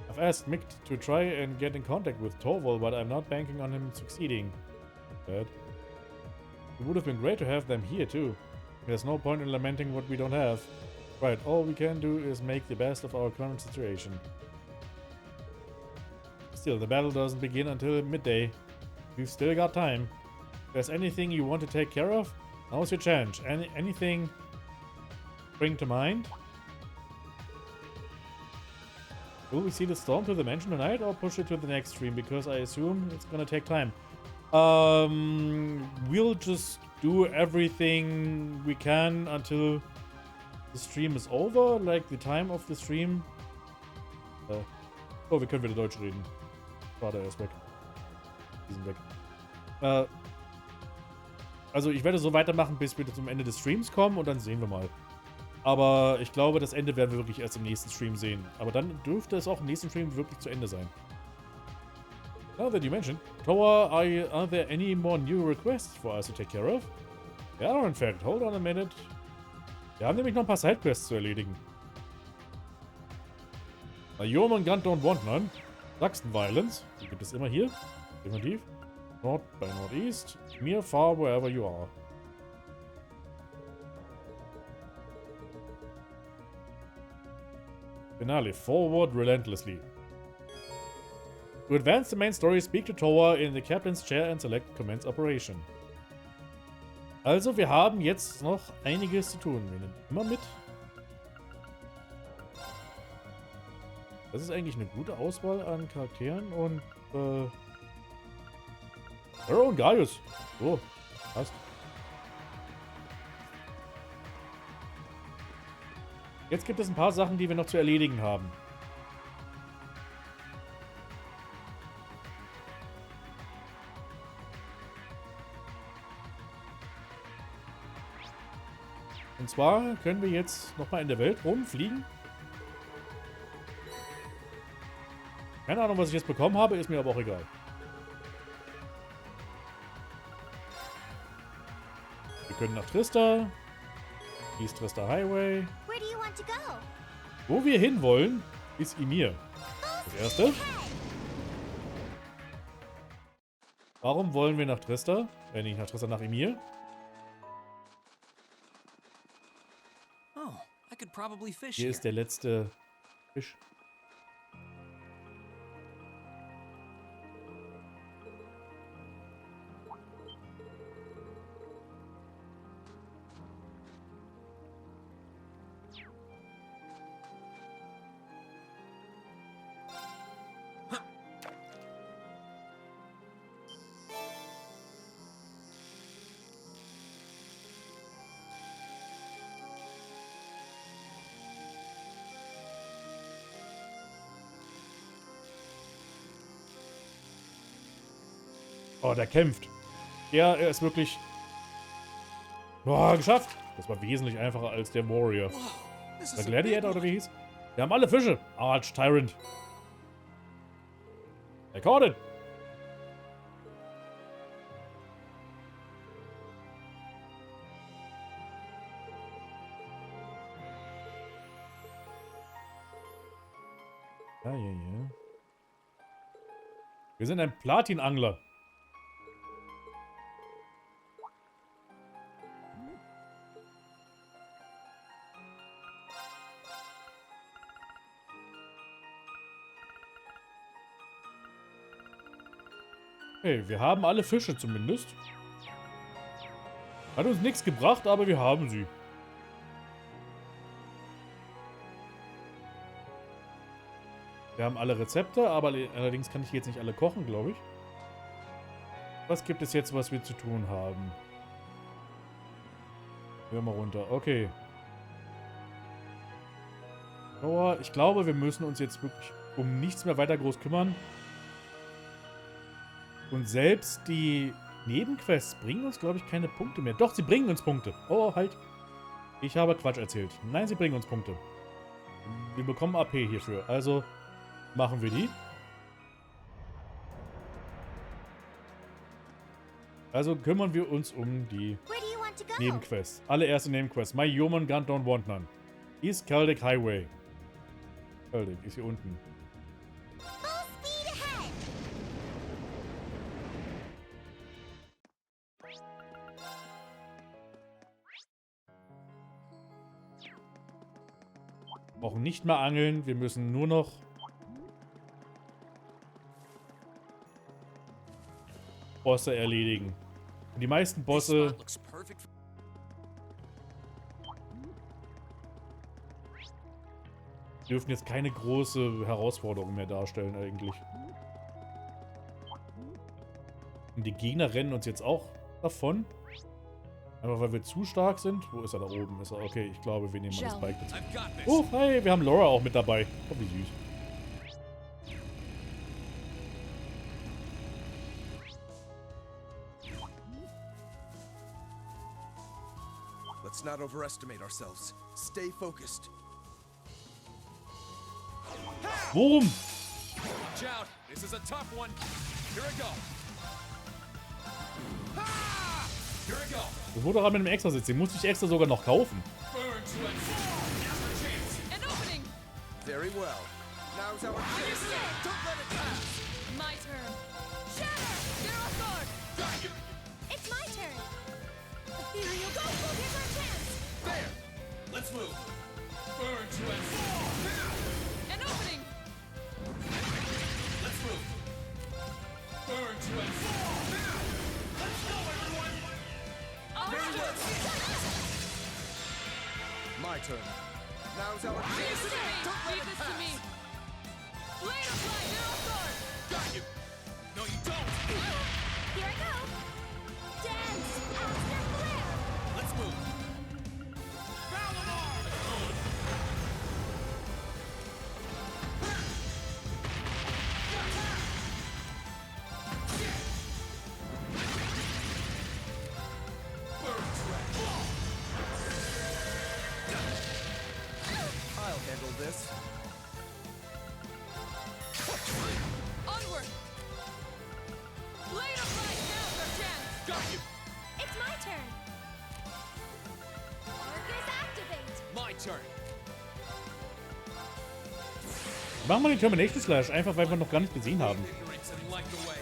I've asked Mick to try and get in contact with Torvald, but I'm not banking on him succeeding. But it would have been great to have them here too. There's no point in lamenting what we don't have. Right, all we can do is make the best of our current situation. Still, the battle doesn't begin until midday. We've still got time. If there's anything you want to take care of, now's your chance. Anything bring to mind? Will we see the storm to the mansion tonight or push it to the next stream? Because I assume it's gonna take time. We'll just do everything we can until the Stream ist over, like the time of the stream. Oh, wir können wieder Deutsch reden. Vater, er ist weg. Die sind weg. Also ich werde so weitermachen, bis wir zum Ende des Streams kommen und dann sehen wir mal. Aber ich glaube, das Ende werden wir wirklich erst im nächsten Stream sehen. Aber dann dürfte es auch im nächsten Stream wirklich zu Ende sein. Now that you mentioned, Toa, are there any more new requests for us to take care of? There are in fact. Hold on a minute. Wir haben nämlich noch ein paar Sidequests zu erledigen. A Human Gun don't want none. Saxon Violence. Die gibt es immer hier. Definitiv. North by Northeast. Near, far, wherever you are. Finale. Forward relentlessly. To advance the main story, speak to Toa in the captain's chair and select Commence Operation. Also, wir haben jetzt noch einiges zu tun. Wir nehmen immer mit. Das ist eigentlich eine gute Auswahl an Charakteren und Arrow und Gaius. So, passt. Jetzt gibt es ein paar Sachen, die wir noch zu erledigen haben. Und zwar können wir jetzt nochmal in der Welt rumfliegen. Keine Ahnung, was ich jetzt bekommen habe, ist mir aber auch egal. Wir können nach Trista. East Trista Highway. Wo wir hinwollen, ist Ymir. Das erste. Warum wollen wir nach Trista? Nicht nach Trista, nach Ymir. Hier ist der letzte Fisch. Oh, der kämpft. Ja, er ist wirklich... Boah, geschafft. Das war wesentlich einfacher als der Warrior. Der Gladiator oder wie hieß? Wir haben alle Fische. Arch Tyrant. Recorded. Ja. Wir sind ein Platinangler. Hey, wir haben alle Fische zumindest. Hat uns nichts gebracht, aber wir haben sie. Wir haben alle Rezepte, aber allerdings kann ich jetzt nicht alle kochen, glaube ich. Was gibt es jetzt, was wir zu tun haben? Hör mal runter. Okay. Aber ich glaube, wir müssen uns jetzt wirklich um nichts mehr weiter groß kümmern. Und selbst die Nebenquests bringen uns, glaube ich, keine Punkte mehr. Doch, sie bringen uns Punkte. Oh, halt. Ich habe Quatsch erzählt. Nein, sie bringen uns Punkte. Wir bekommen AP hierfür. Also machen wir die. Also kümmern wir uns um die Nebenquests. Allererste Nebenquest. My human gun don't want none. East Celtic Highway. Celtic ist hier unten. Brauchen nicht mehr angeln. Wir müssen nur noch Bosse erledigen. Und die meisten Bosse dürfen jetzt keine große Herausforderung mehr darstellen eigentlich. Und die Gegner rennen uns jetzt auch davon. Einfach weil wir zu stark sind. Wo ist er? Da oben ist er. Okay, ich glaube, wir nehmen mal das Bike dazu. Oh, hey, wir haben Laura auch mit dabei. Oh, wie süß. Let's not overestimate ourselves. Stay focused. Boom! Watch out! This is a tough one. Here I go. Here I go. Das wurde gerade mit einem Extra-Sitz. Den musste ich extra sogar noch kaufen. Very well. Now's our chance. Don't let it pass. My turn. Shatter! You're off guard. Got you. It's my turn. Ethereal, go! We'll give her a chance. There. Let's move. Burn to and fall. An opening. Let's move. Burn to and fall. Let's go, everyone. Very well. My turn. Now's our chance. Don't let it pass. Blade of light, you're off guard. Got you. No, you don't. Here I go. Dance after flare. Let's move. I'll handle this. Onward. Blade of light, now's our chance. Got you. It's my turn. Arcus activate. My turn. Machen wir den Termination Slash, einfach weil wir noch gar nicht gesehen haben. Ignorance and light away.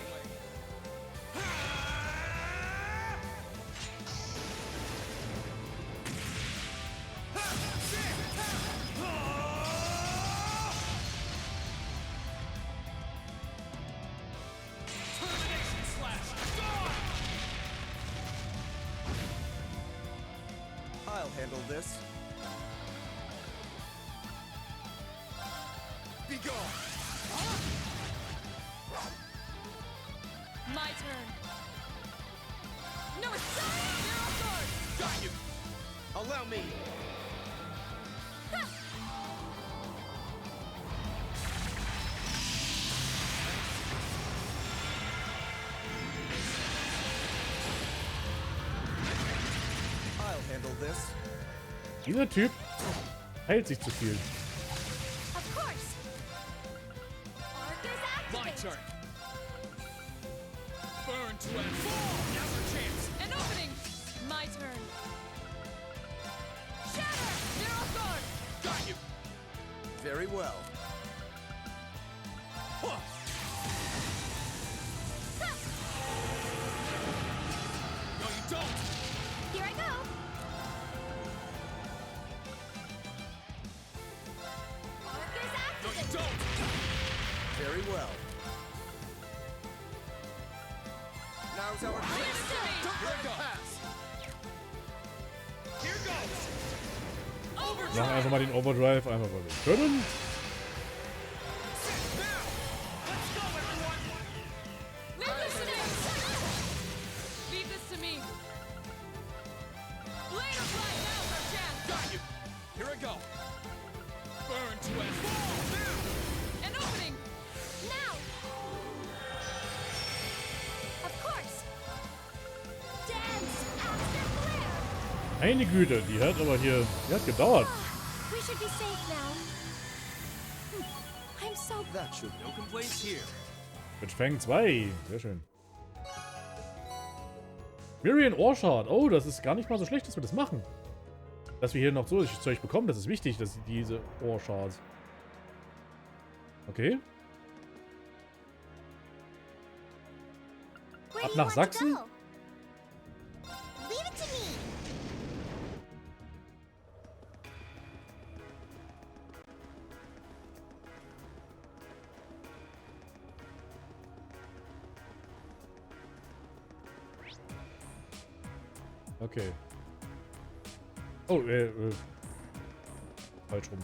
Termination slash. Gone. I'll handle this. Be gone. My turn. No, it's not. You're off guard. Got you. Allow me. I'll handle this. Dieser Typ heilt sich zu viel. Of course. Arcus activate. My turn. Burn to and fall. Now's our chance. An opening. My turn. Shatter. You're off guard. Got you. Very well. Huh. No, you don't. Here I go. Arcus No, you activate. don't. Very well. Now's our chance. Don't let it pass. Here goes. Machen einfach mal den Overdrive, einfach weil wir können. Leave this to me. Later, fly. Now's our chance. Got you. Here I go. Burn to a fall. An opening. Now! Of course! Dance after flare! Meine Güte, die hat aber hier, die hat gedauert. We should be safe now. I'm so... That should No complaints here. Mit Fang 2, sehr schön. Miriam Orchard, oh, das ist gar nicht mal so schlecht, dass wir das machen. Dass wir hier noch so Zeug bekommen, das ist wichtig, dass diese Orchards. Okay. Ab nach Sachsen? Leave it to me. Okay. Oh, falsch rum.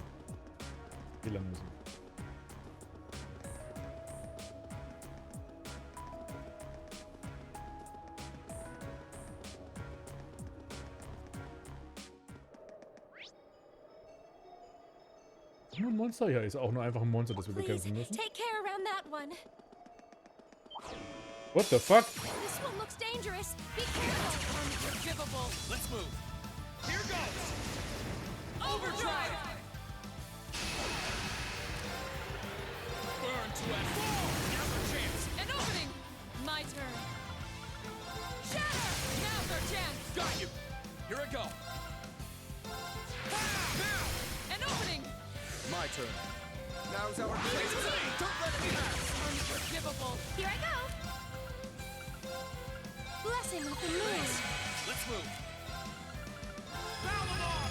Wie lang müssen? Nur ein Monster? Ja, ist auch nur einfach ein Monster, das wir bekämpfen müssen. Take care around that one. What the fuck? This one looks dangerous. Be careful. Unforgivable. Let's move. Here goes. Overdrive. Burn to a fall. Now's our chance. An opening. My turn. Shatter. Now's our chance. Got you. Here I go. Now. An opening. My turn. Now's our chance. Don't let it pass. Unforgivable. Here I go. Blessing of the moon. Let's move. Foul them all.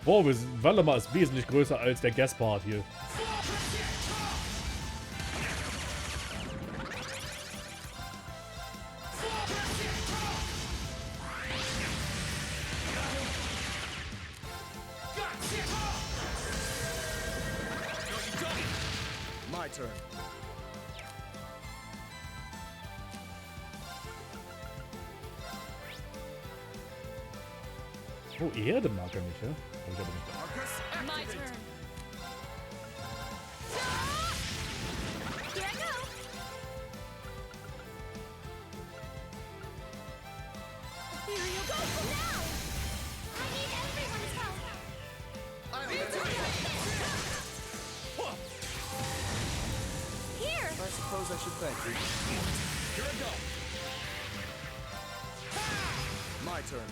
Boah, Waldemar ist wesentlich größer als der Guest-Part hier. My turn. Oh, Erde mag er nicht, ja? Hab ich aber nicht. My turn. Here I go. Ethereal go now. I need everyone's help. Here. I suppose I should thank you. Here I go. My turn.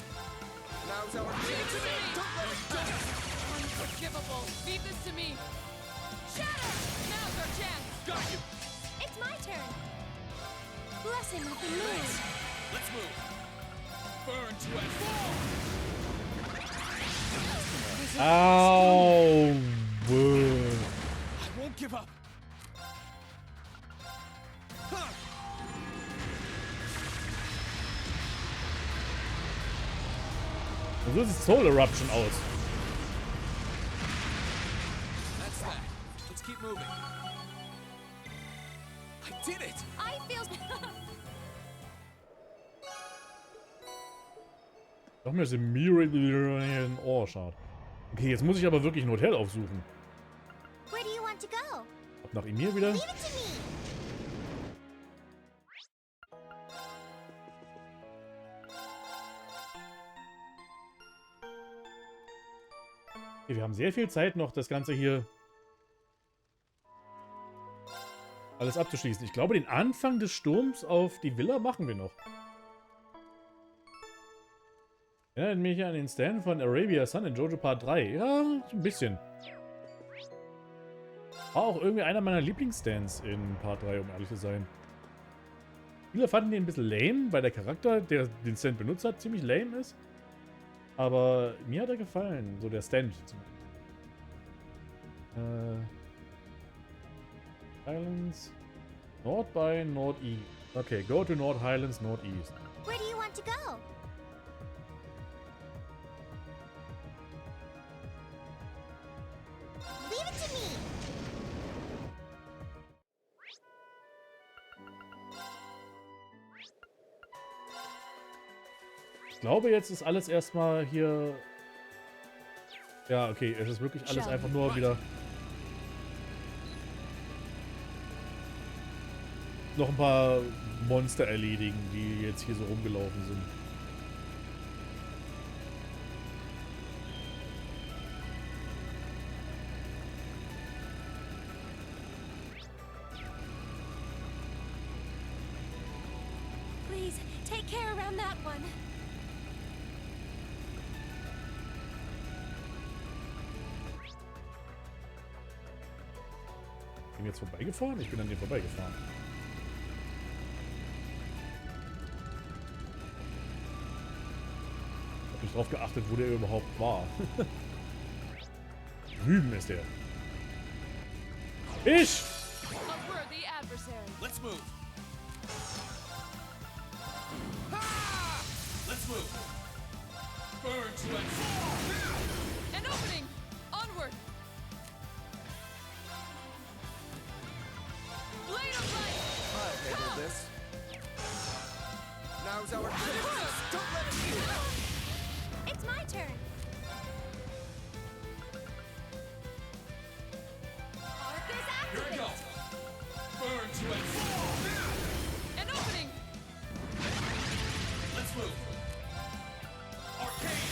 Now's our chance. Don't let it pass. Unforgivable. Leave this to me. Shatter. Now's our chance. Got you. It's my turn. Blessing of the moon. Let's move. Burn to a fall. Au! I won't give up. So sieht Soul Eruption aus. That's that. Let's keep moving. I did it! I feel... Noch mehr Miriam Orchard. Okay, jetzt muss ich aber wirklich ein Hotel aufsuchen. Where do you want to go? Ab nach Emir wieder. Leave it to me. Okay, wir haben sehr viel Zeit noch, das Ganze hier alles abzuschließen. Ich glaube, den Anfang des Sturms auf die Villa machen wir noch. Erinnert mich an den Stand von Arabia Sun in JoJo Part 3. Ja, so ein bisschen. War auch irgendwie einer meiner Lieblingsstands in Part 3, um ehrlich zu sein. Viele fanden den ein bisschen lame, weil der Charakter, der den Stand benutzt hat, ziemlich lame ist. Aber mir hat er gefallen, so der Stand. Silence. Nord by Northeast. Okay, go to North Highlands Northeast. Where do you want to go? Leave it to me! Ich glaube, jetzt ist alles erstmal hier... Ja, okay, es ist wirklich alles einfach nur wieder... Noch ein paar Monster erledigen, die jetzt hier so rumgelaufen sind. Please, take care around that one. Bin jetzt vorbeigefahren? Ich bin an dem vorbeigefahren. Ich hab nicht drauf geachtet, wo der überhaupt war. Drüben ist der. Ich! Let's move. Ha! Let's move. Burn to and fall. An opening! Onward! Blade of light! I'll handle this. Now's our chance. Don't let it be. It's my turn. Arc is Here we activated. go. Burn to and fall. An opening! Let's move. Arcane.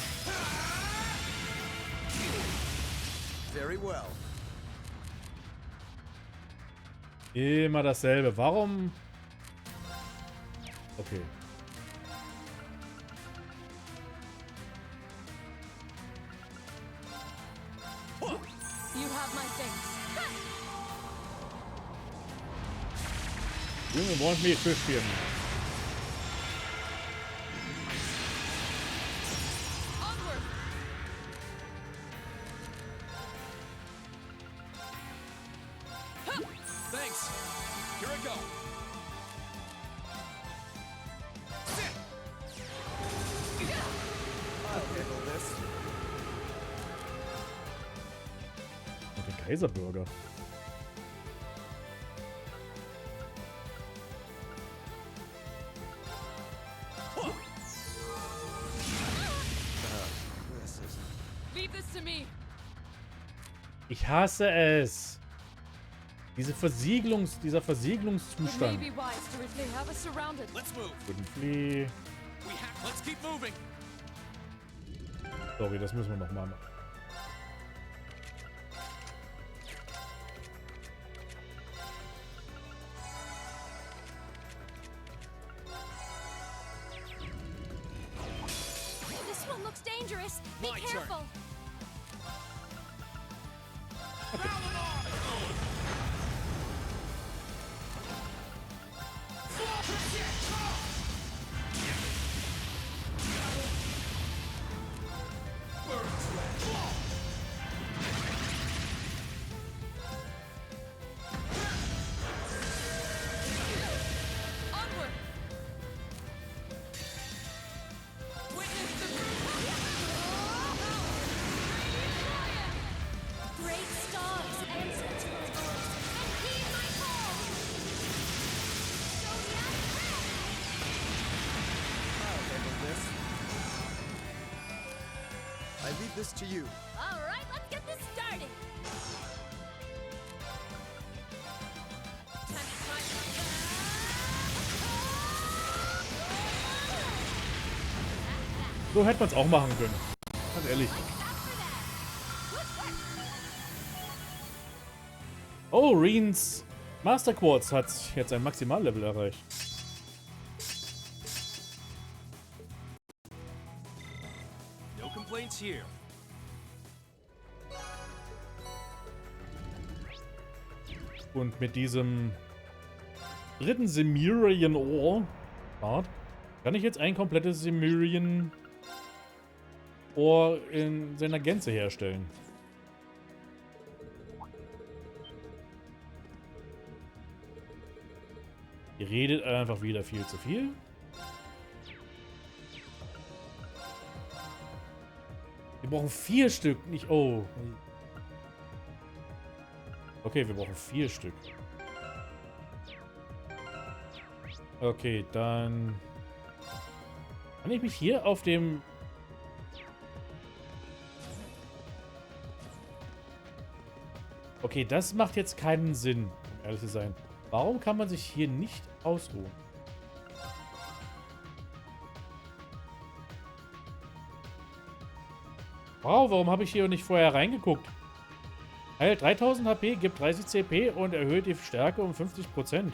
Very well. Immer dasselbe. Warum? Okay. You have my thanks. Junge, want me Fischchen. Onward! Thanks. Here I go. Sit. I'll handle this. Und der Kaiserburger. This is... Leave this to me. Ich hasse es. Dieser It may Versiegelungszustand. be wise to they have us surrounded. Let's move. Guten Flee. Let's keep moving. Sorry, das müssen wir noch mal machen. This one looks dangerous. Be My turn. careful. Onward! Witness the Great stars, answer to my voice, and heed my call. I'll handle this. I leave this to you. All right, let's get this started. So hätte man es auch machen können. Ganz ehrlich. Oh, Reens Master Quartz hat jetzt ein Maximallevel erreicht. No complaints here. Und mit diesem dritten Semirian Ohr kann ich jetzt ein komplettes Semirian Ohr in seiner Gänze herstellen. Ihr redet einfach wieder viel zu viel. Wir brauchen 4 Stück, nicht... Oh. Okay, wir brauchen 4 Stück. Okay, dann... Kann ich mich hier auf dem... Okay, das macht jetzt keinen Sinn, um ehrlich zu sein. Warum kann man sich hier nicht ausruhen? Wow, warum habe ich hier nicht vorher reingeguckt? Heilt 3000 HP, gibt 30 CP und erhöht die Stärke um 50%.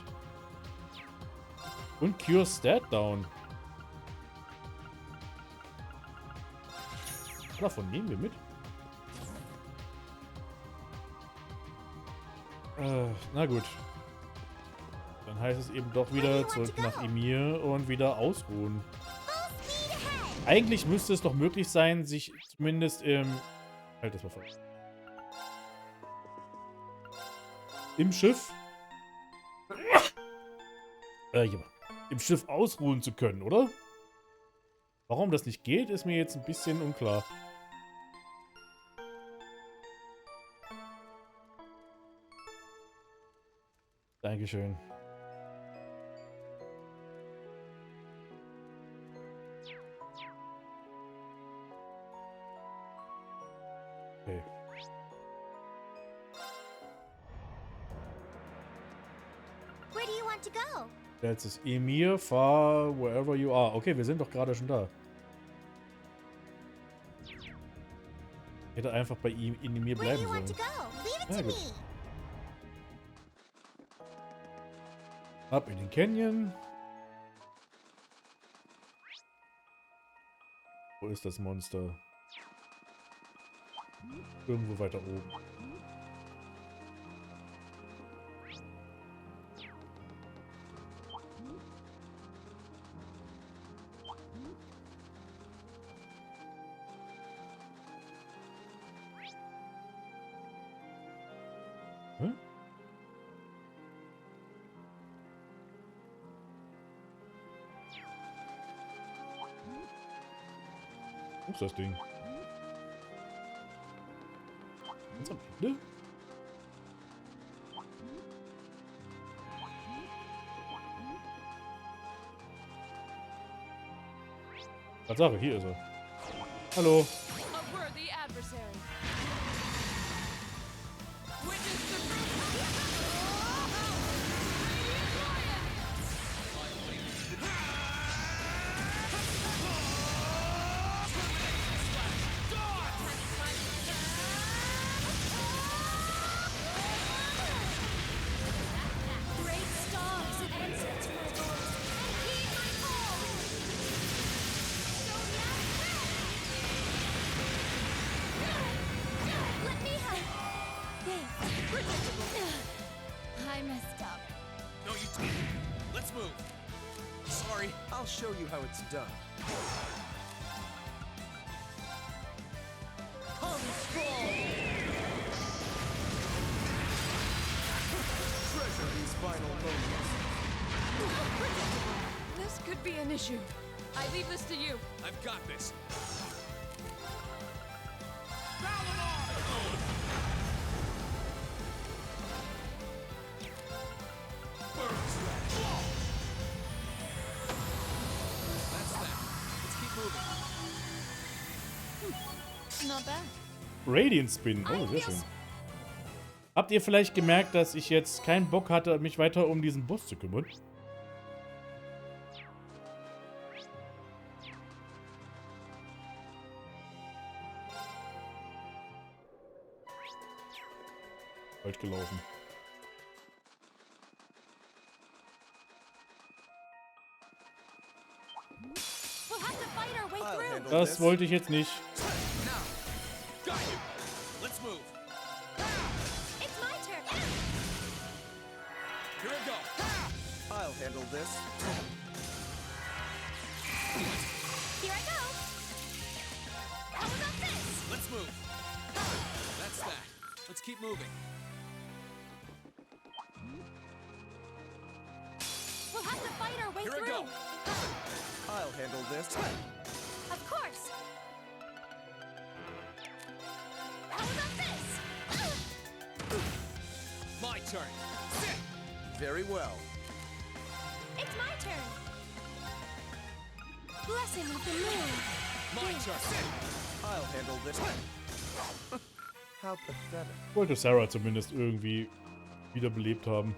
Und Cure Stat Down. Davon nehmen wir mit. Na gut. Dann heißt es eben doch wieder zurück nach Emir und wieder ausruhen. Eigentlich müsste es doch möglich sein, sich zumindest halt, das war falsch. Im Schiff... im Schiff ausruhen zu können, oder? Warum das nicht geht, ist mir jetzt ein bisschen unklar. Dankeschön. Okay. Where do you want to go? Jetzt ist Emir, fahr wherever you are. Okay, wir sind doch gerade schon da. Ich hätte einfach bei ihm in Emir bleiben sollen. Ja, gut. Ab in den Canyon. Wo ist das Monster? Irgendwo weiter oben. Hm? Wo ist das Ding? Ganz am Ende? Tatsache, hier ist er. Hallo. A worthy adversary. I messed up. No, you didn't. Let's move. Sorry. I'll show you how it's done. Treasure these final moments. This could be an issue. I leave this to you. I've got this. Not bad. Radiant Spin. Oh, sehr schön. Habt ihr vielleicht gemerkt, dass ich jetzt keinen Bock hatte, mich weiter um diesen Bus zu kümmern? Falsch gelaufen. We'll have to fight our way through. Das wollte ich jetzt nicht. Got you. Let's move. It's my turn. Here I go. I'll handle this. Here I go. How about this? Let's move. That's that. Let's keep moving. We'll handle this. Of course. How about this? My turn. Very well. It's my turn. Blessing of the moon. My turn. I'll handle this. How pathetic. Ich wollte Sarah zumindest irgendwie wiederbelebt haben.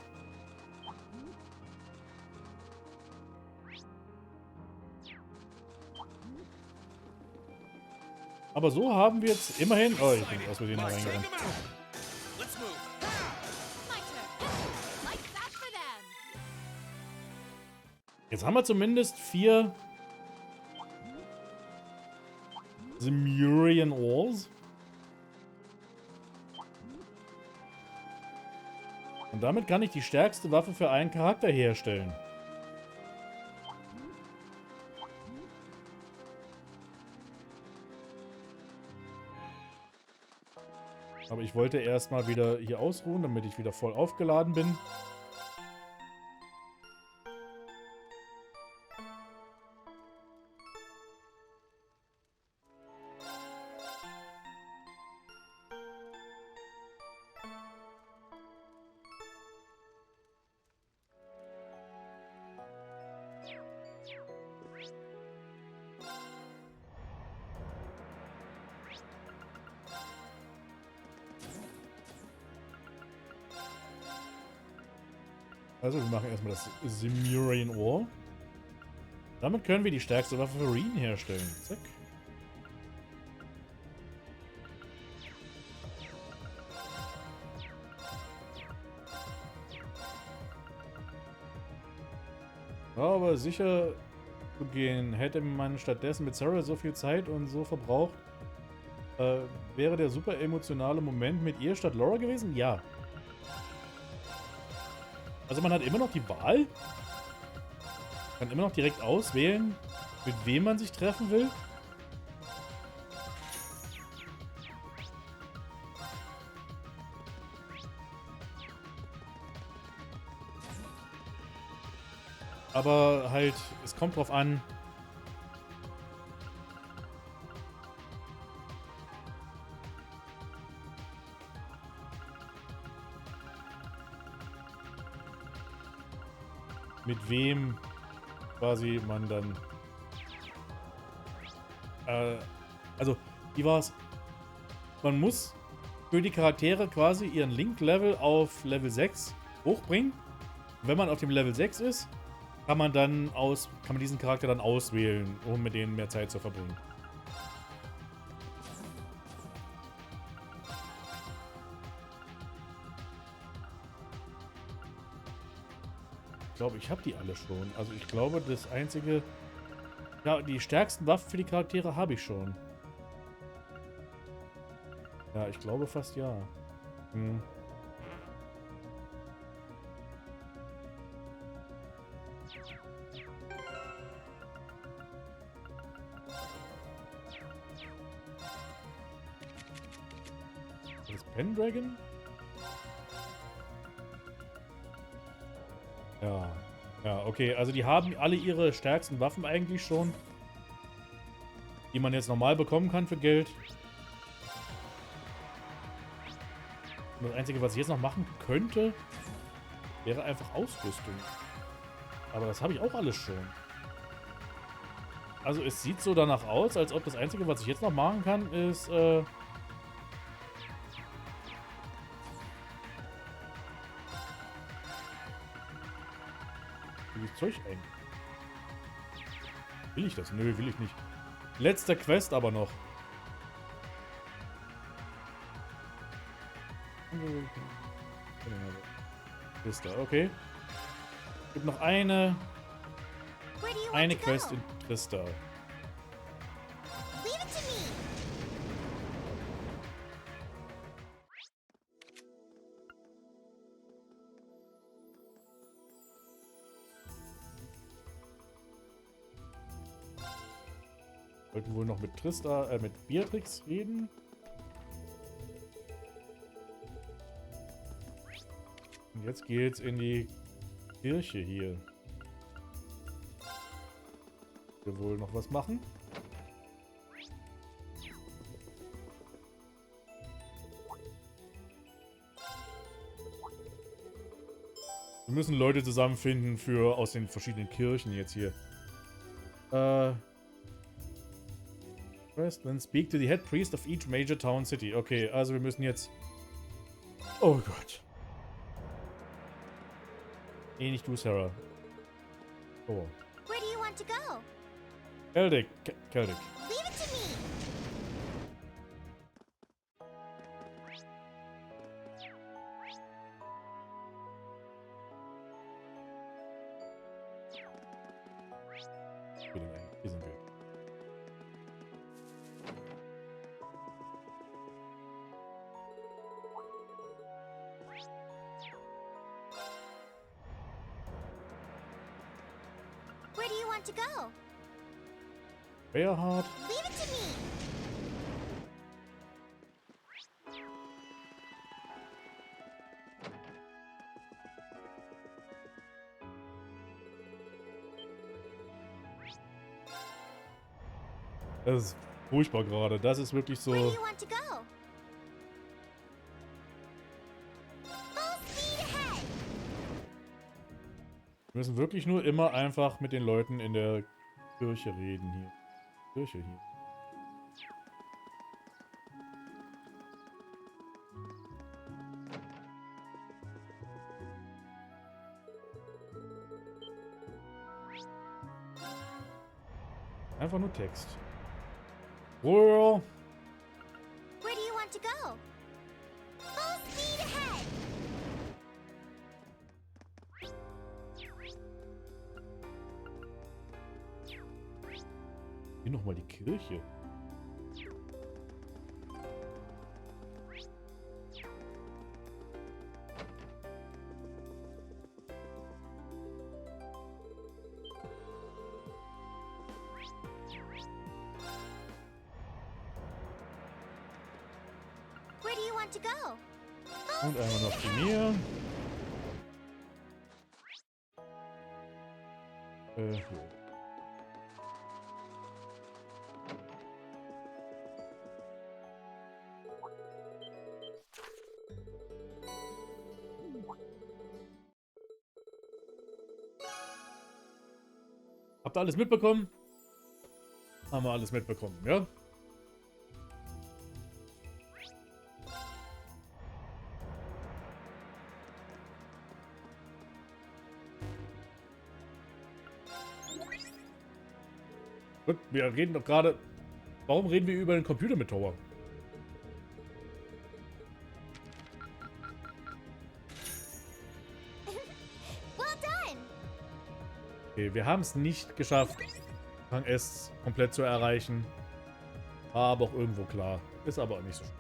Aber so haben wir jetzt immerhin... Oh, ich bin aus Versehen reingegangen. Let's move. My turn. Like that for them. Jetzt haben wir zumindest 4 Simurian Ores. Und damit kann ich die stärkste Waffe für einen Charakter herstellen. Aber ich wollte erstmal wieder hier ausruhen, damit ich wieder voll aufgeladen bin. Also wir machen erstmal das Simurian Ore. Damit können wir die stärkste Waffe für Reen herstellen. Zack. Aber sicher zu gehen, hätte man stattdessen mit Sarah so viel Zeit und so verbraucht, wäre der super emotionale Moment mit ihr statt Laura gewesen? Ja. Also man hat immer noch die Wahl. Kann immer noch direkt auswählen, mit wem man sich treffen will. Aber halt, es kommt drauf an. Mit wem quasi man dann... also, wie war's? Man muss für die Charaktere quasi ihren Link-Level auf Level 6 hochbringen. Wenn man auf dem Level 6 ist, kann man diesen Charakter dann auswählen, um mit denen mehr Zeit zu verbringen. Ich glaube, ich habe die alle schon. Also ich glaube, das einzige... Ja, die stärksten Waffen für die Charaktere habe ich schon. Ja, ich glaube fast ja. Hm. Das Pendragon? Ja. Ja, okay. Also die haben alle ihre stärksten Waffen eigentlich schon. Die man jetzt normal bekommen kann für Geld. Und das Einzige, was ich jetzt noch machen könnte, wäre einfach Ausrüstung. Aber das habe ich auch alles schon. Also es sieht so danach aus, als ob das Einzige, was ich jetzt noch machen kann, ist... Zeug ein. Will ich das? Nö, will ich nicht. Letzter Quest aber noch. Trista, okay. Gibt noch eine Quest in Trista. Wollten wohl noch mit mit Beatrix reden. Und jetzt geht's in die Kirche hier. wir wohl noch was machen. Wir müssen Leute zusammenfinden für aus den verschiedenen Kirchen jetzt hier. First, then speak to the head priest of each major town city. Okay, also wir müssen jetzt... Oh Gott. Nee, nicht du, Sarah. Oh. Where do you want to go? Celtic. Leave it to me. Hier sind wir. Where do you want to go? Bearhard. Leave it to me. Das ist furchtbar gerade. Das ist wirklich so... Where do you want to go? Full speed ahead. Wir müssen wirklich nur immer einfach mit den Leuten in der Kirche reden hier. Kirche hier. Einfach nur Text. Well. Where do you want to go? Full speed ahead. Hier nochmal die Kirche. Where do you want to go? Und einmal noch die Nähe. Hier. Habt ihr alles mitbekommen? Haben wir alles mitbekommen, ja? Gut, wir reden doch gerade... Warum reden wir über den Computer mit Tower? Well done. Okay, wir haben es nicht geschafft, Rang S komplett zu erreichen. War aber auch irgendwo klar. Ist aber auch nicht so schlimm.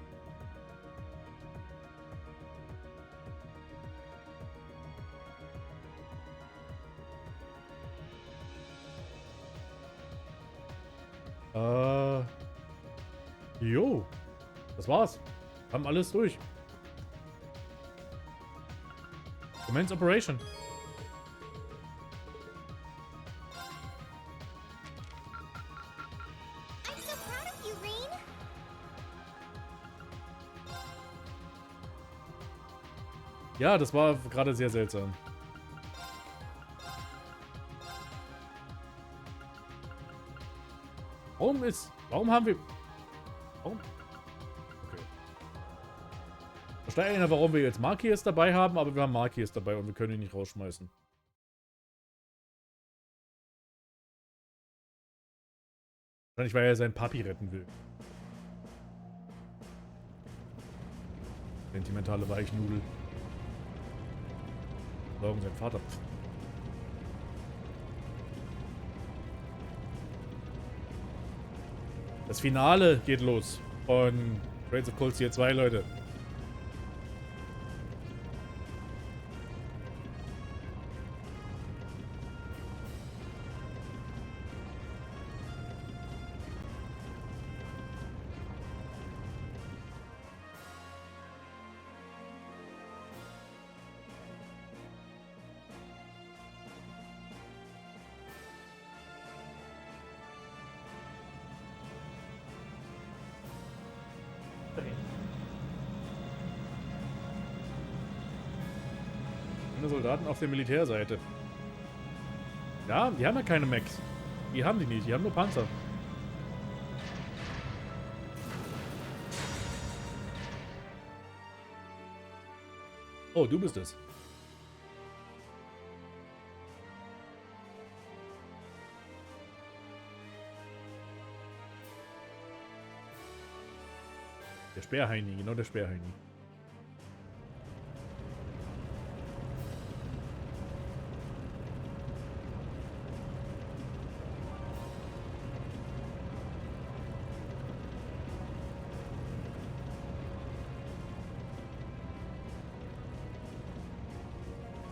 Jo. Das war's. Haben alles durch. Commence Operation. I'm so proud of you, Reen. Ja, das war gerade sehr seltsam. Warum haben wir... Warum? Okay. Ich verstehe nicht, warum wir jetzt Markiers dabei haben, aber wir haben Markiers dabei und wir können ihn nicht rausschmeißen. Wahrscheinlich, weil er seinen Papi retten will. Sentimentale Weichnudel. Sorgen sein Vater. Das Finale geht los von Raids of Cold Steel 2, Leute. Soldaten auf der Militärseite. Ja, die haben ja keine Mechs. Die haben die nicht, die haben nur Panzer. Oh, du bist es. Der Sperrheini, genau der Sperrheini.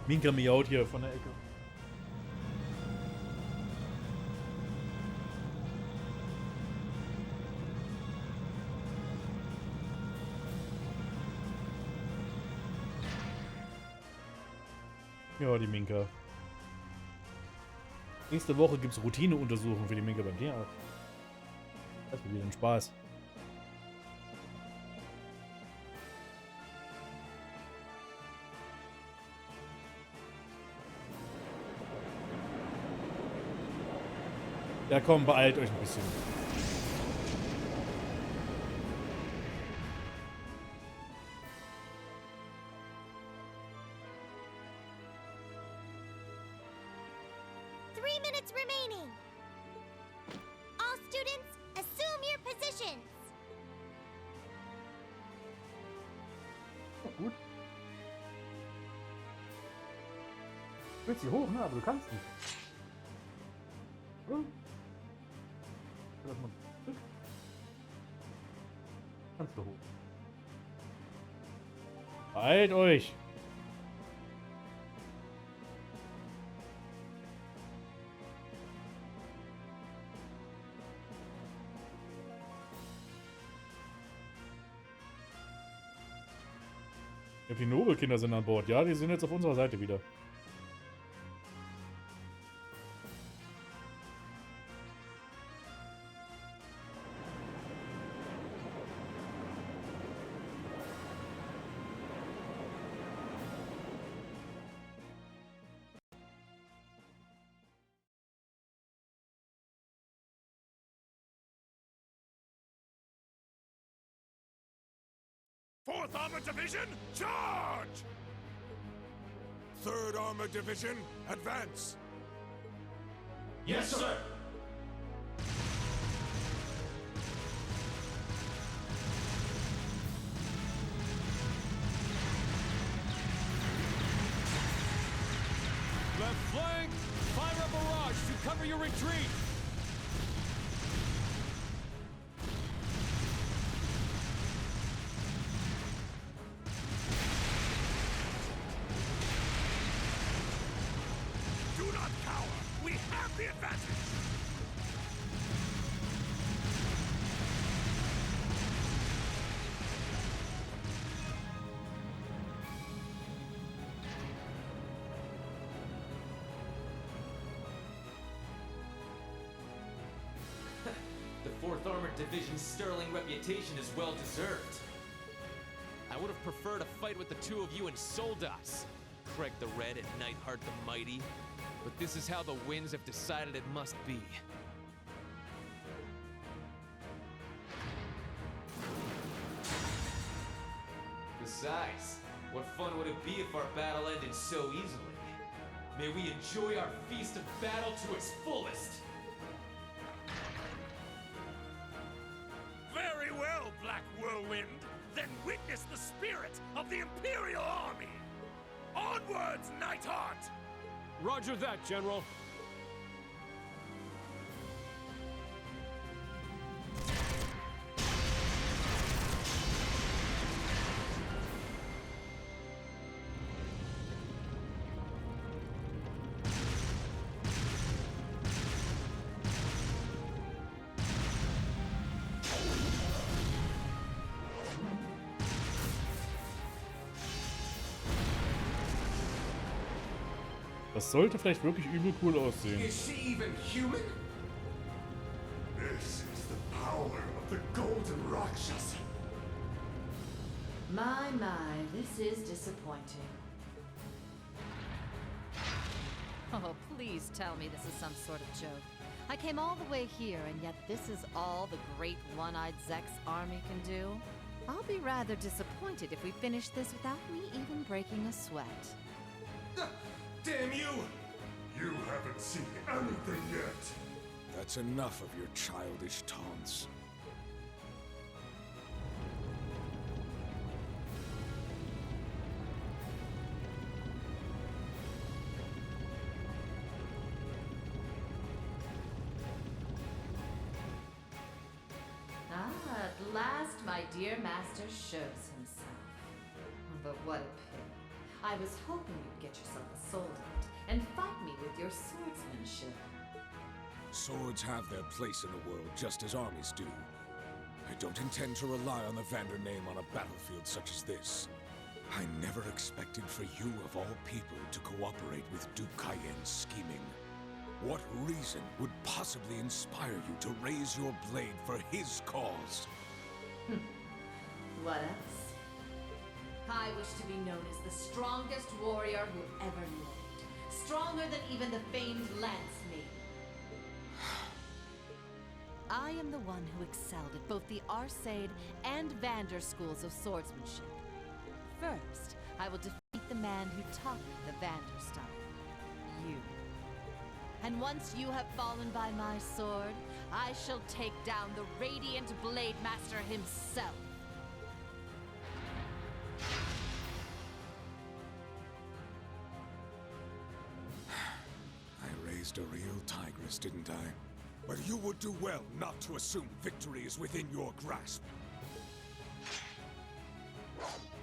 Minka miaut hier von der Ecke. Ja, die Minka. Nächste Woche gibt es Routineuntersuchungen für die Minka beim Tierarzt. Das wird wieder ein Spaß. Ja komm, beeilt euch ein bisschen. Remaining. All students, assume your positions. Oh, gut. Du willst sie hoch, ne? Aber du kannst nicht. Oder? Lass mal zurück. Kannst du hoch. Beeilt euch! Ja, die Nobelkinder sind an Bord. Ja, die sind jetzt auf unserer Seite wieder. Fourth Armored Division, charge! Third Armored Division, advance! Yes, sir! Left flank, fire a barrage to cover your retreat! The advantage! The 4th Armored Division's sterling reputation is well deserved. I would have preferred a fight with the two of you in Soldas. Craig the Red and Nightheart the Mighty. But this is how the winds have decided it must be. Besides, what fun would it be if our battle ended so easily? May we enjoy our feast of battle to its fullest! Very well, Black Whirlwind! Then witness the spirit of the Imperial Army! Onwards, Nightheart! Roger that, General. Das sollte vielleicht wirklich übel cool aussehen. Is she even human? This is the power of the Golden Rakshasa. My, this is disappointing. Oh, please tell me this is some sort of joke. I came all the way here, and yet this is all the great one-eyed Zek's army can do? I'll be rather disappointed if we finish this without me even breaking a sweat. Damn you! You haven't seen anything yet. That's enough of your childish taunts. At last my dear master shows himself. But what a pity. I was hoping you'd get yourself a soul out and fight me with your swordsmanship. Swords have their place in the world just as armies do. I don't intend to rely on the Vander name on a battlefield such as this. I never expected for you of all people to cooperate with Duke Cayenne's scheming. What reason would possibly inspire you to raise your blade for his cause? What else? I wish to be known as the strongest warrior who ever lived. Stronger than even the famed lance maiden. I am the one who excelled at both the Arcade and Vander schools of swordsmanship. First, I will defeat the man who taught me the Vander style. You. And once you have fallen by my sword, I shall take down the Radiant Blade Master himself. I raised a real tigress, didn't I? But you would do well not to assume victory is within your grasp.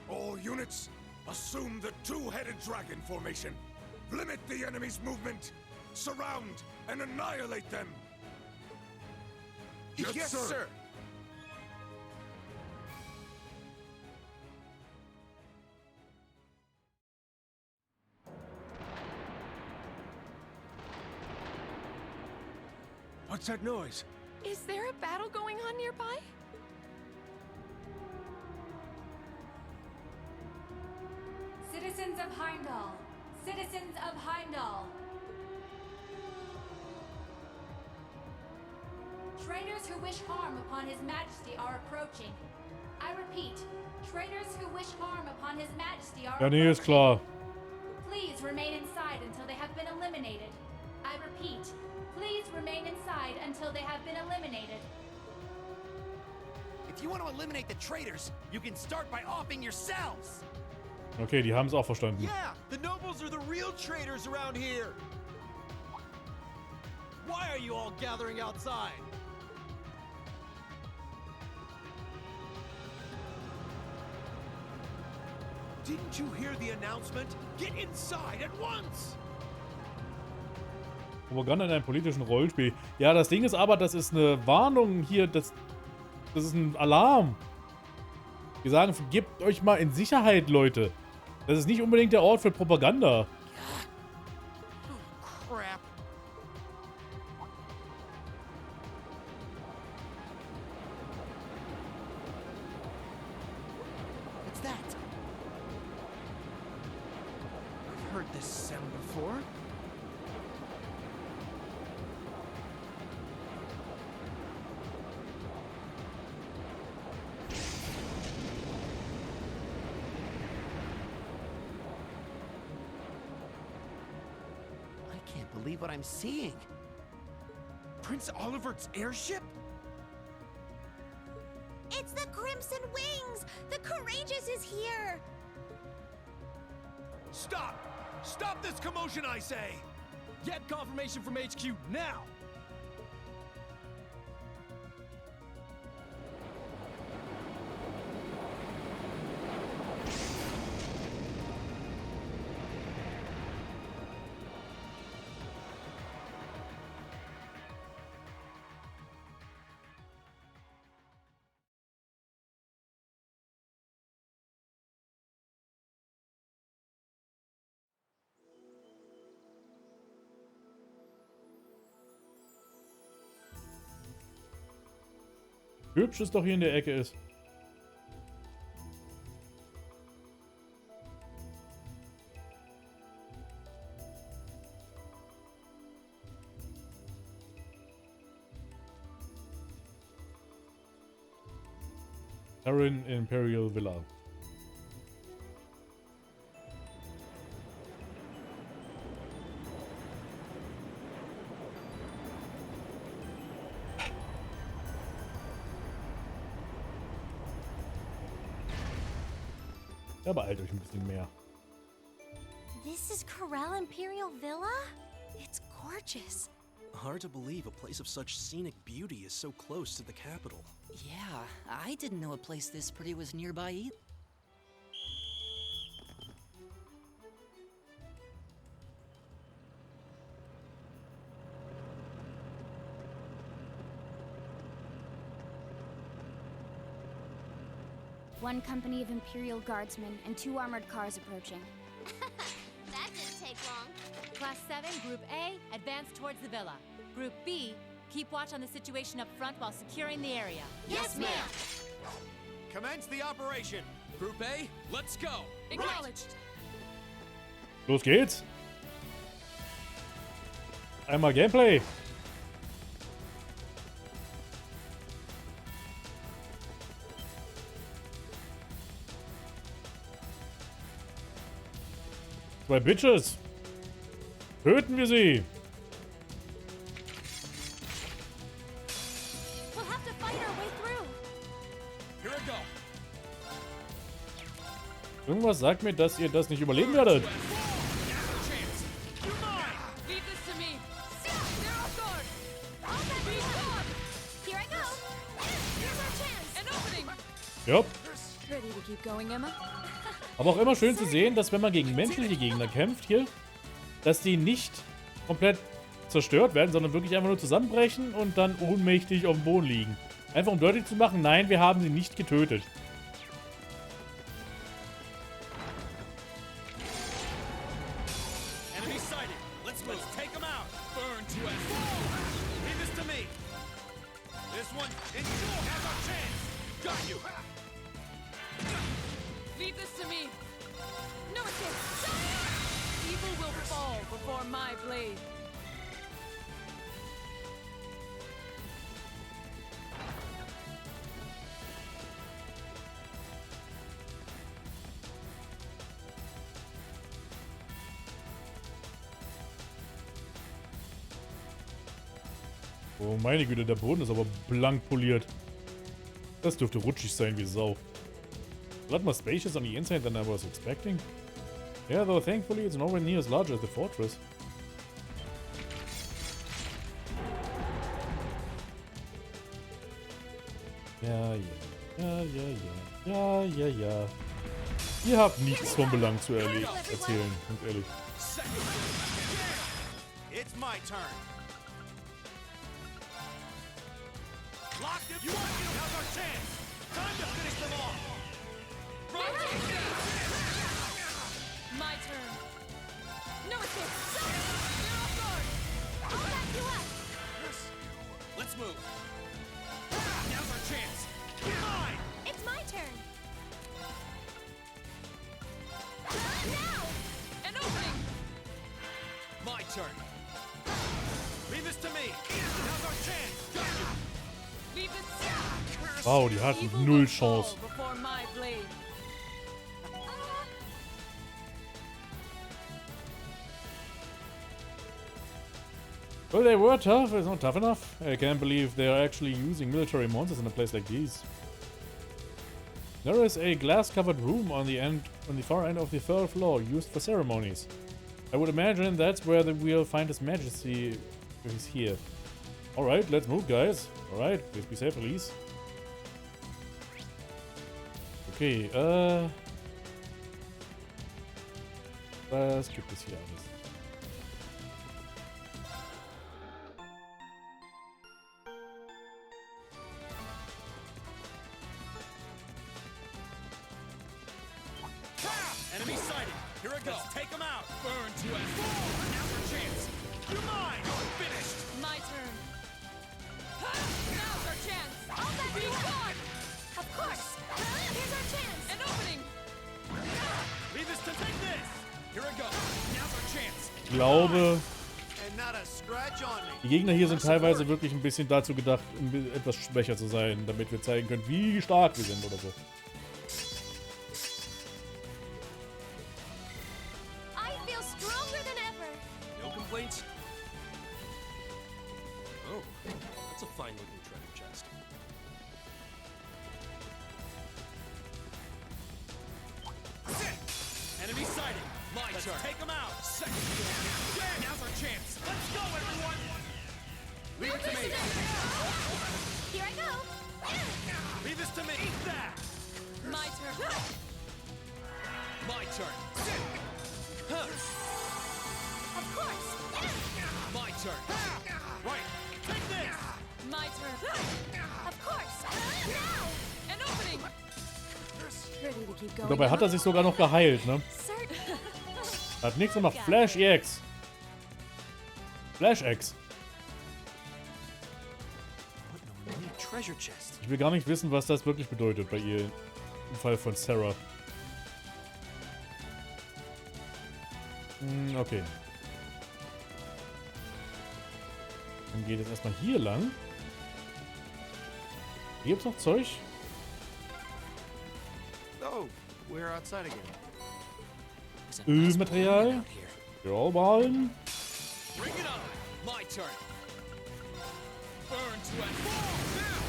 All units, assume the two-headed dragon formation. Limit the enemy's movement. Surround and annihilate them. Yes, sir. What's that noise? Is there a battle going on nearby? Citizens of Heimdall! Citizens of Heimdall! Traitors who wish harm upon His Majesty are approaching. I repeat, traitors who wish harm upon His Majesty are Ja, nee, ist klar. Please remain inside until they have been eliminated. I repeat, please remain inside until they have been eliminated. If you want to eliminate the traitors, you can start by offing yourselves. Okay, die haben es auch verstanden. Yeah, the nobles are the real traitors around here. Why are you all gathering outside? Didn't you hear the announcement? Get inside at once! Propaganda in einem politischen Rollenspiel. Ja, das Ding ist aber, das ist eine Warnung hier. Das ist ein Alarm. Wir sagen, gebt euch mal in Sicherheit, Leute. Das ist nicht unbedingt der Ort für Propaganda. Crap. What's that? I've heard this sound before. I can't believe what I'm seeing. Prince Oliver's airship? It's the Crimson Wings! The Courageous is here! Stop! Stop this commotion, I say! Get confirmation from HQ now! Hübsch es doch hier in der Ecke ist. Terran Imperial Villa. Ja, beeilt euch ein bisschen mehr. This is Corel Imperial Villa? It's gorgeous. Hard to believe a place of such scenic beauty is so close to the capital. Yeah, I didn't know a place this pretty was nearby either. One company of Imperial Guardsmen and 2 armored cars approaching. That didn't take long. Class 7, Group A, advance towards the villa. Group B, keep watch on the situation up front while securing the area. Yes, ma'am. Commence the operation. Group A, let's go. Acknowledged. Los geht's. Einmal Gameplay. Zwei Bitches. Töten wir sie. We'll have to fight our way through. Here we go. Irgendwas sagt mir, dass ihr das nicht überleben werdet. Leave this to me. They're off guard. All that be gone. Here I go. Here's our chance. An opening. Ja. Ready to keep going, Emma? Aber auch immer schön zu sehen, dass wenn man gegen menschliche Gegner kämpft hier, dass die nicht komplett zerstört werden, sondern wirklich einfach nur zusammenbrechen und dann ohnmächtig auf dem Boden liegen. Einfach um deutlich zu machen, nein, wir haben sie nicht getötet. Enemy sighted. Let's take them out. Burn to us. Leave this to me. This one, ensure has our chance. Got you. Leave this to me. No escape. Evil will fall before my blade. Oh meine Güte, der Boden ist aber blank poliert. Das dürfte rutschig sein wie Sau. A lot more spacious on the inside than I was expecting. Yeah, though thankfully it's nowhere near as large as the fortress. Ja. Ihr habt nichts von Belang zu erzählen, ganz ehrlich. It's my turn. Locked it. You want to have our chance. Time to finish them off. My turn. No escape. They're off guard. I'll back you up. Let's move. Now's our chance. Mine. It's my turn. Now! An opening! My turn. Leave this to me. Now's our chance. Got you. Leave this. Wow, die hatten null Chance. Before my blade. Well, they were tough. It's not tough enough. I can't believe they're actually using military monsters in a place like this. There is a glass-covered room on the far end of the third floor, used for ceremonies. I would imagine that's where we'll find His Majesty if he's here. Alright, let's move, guys. Alright, please be safe, please. Okay, was gibt es hier alles? Enemy sighted. Here I go. Let's take them out. Burn to us. Now's our chance. You're mine. You're finished. My turn. Now's our chance. I'll back you up. Of course. Here's our chance. An opening. Leave this to take this. Here I go. Now's our chance. Ich glaube, Die Gegner hier sind teilweise wirklich ein bisschen dazu gedacht, etwas schwächer zu sein, damit wir zeigen können, wie stark wir sind oder so. I feel stronger than ever. No complaints? Oh, that's a fine-looking treasure chest. Enemy sighted. My turn. Take him out. Second. Now's our chance. Let's go, everyone. Leave it to me. Here I go. Leave this to me. Eat that. My turn. My turn. Of course. My turn. Right. Take this. My turn. Of course. Now. An opening. Ready to keep going. Dabei hat er sich sogar noch geheilt, ne? Hat nichts gemacht. Flash EX. Flash X. Treasure chest. Ich will gar nicht wissen, was das wirklich bedeutet bei ihr im Fall von Sarah. Okay. Dann geht es erstmal hier lang. Hier gibt's noch Zeug. Oh, we're outside again. Ölmaterial. Grauballen. Bring it on. My turn. Burn to end. Now.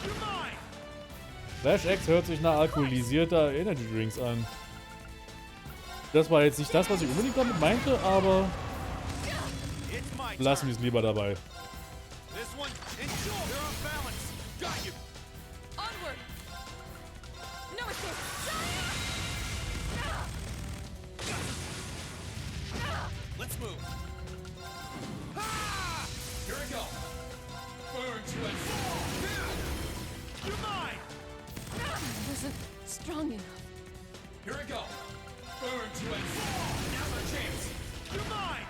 You're mine. Flash X hört sich nach alkoholisierter Energy Drinks an. Das war jetzt nicht das, was ich unbedingt damit meinte, aber lassen wir es lieber dabei. This one, ensure you're off balance. Got you. Onward. No escape. Let's move. Ah! Here we go. Burn to end. You're mine. I wasn't strong enough. Here we go. Burn to end. Now's our chance. You're mine.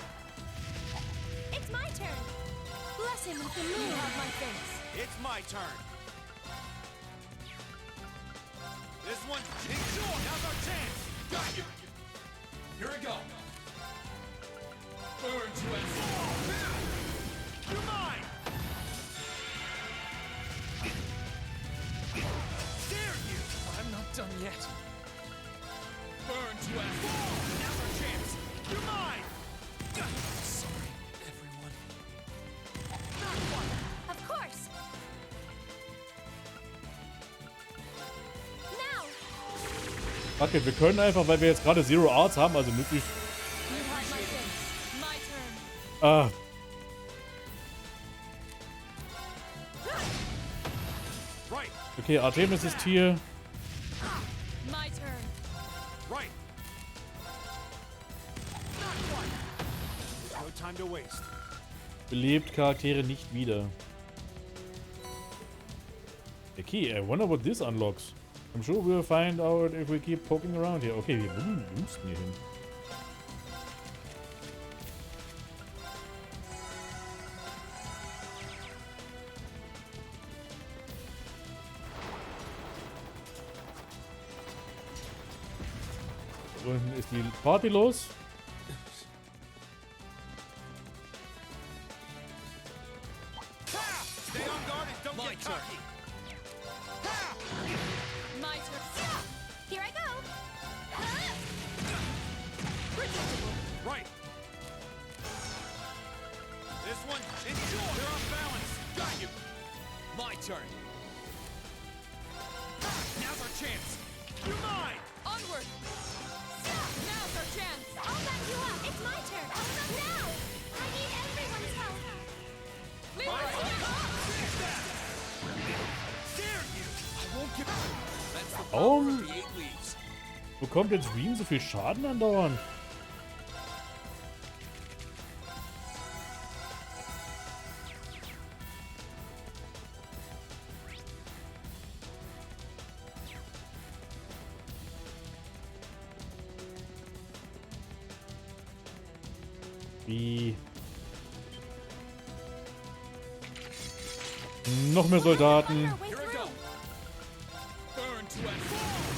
It's my turn. Bless him with the moon on my face. It's my turn. This one, ensure. Now's our chance. Got you. Here we go. Burn to end. You're mine. Dare you. I'm not done yet. Burn to end. Now's our chance. You're mine. Sorry, everyone. Not one. Of course. Now. Okay, wir können einfach, weil wir jetzt gerade Zero Arts haben, also möglich. Ah. Okay, Artemis ist hier. My turn. Right. No time to waste. Belebt Charaktere nicht wieder. Okay, I wonder what this unlocks. I'm sure we'll find out if we keep poking around here. Okay, wir boosten hier hin. Unten ist die Party los. Stay on guard and don't get cocky. My turn. Here I go. Right. This one, ensure you're off balance. Got you. My turn. Now's our chance. You're mine. Onward. Now's our chance. I'll back you up. It's my turn. Now. I need everyone's help. Leave us Dare you. I won't give up. That's the Warum power of the 8 leaves. bekommt jetzt Reem so viel Schaden andauernd? Wie? Noch mehr Soldaten. Here we go. Burn to end.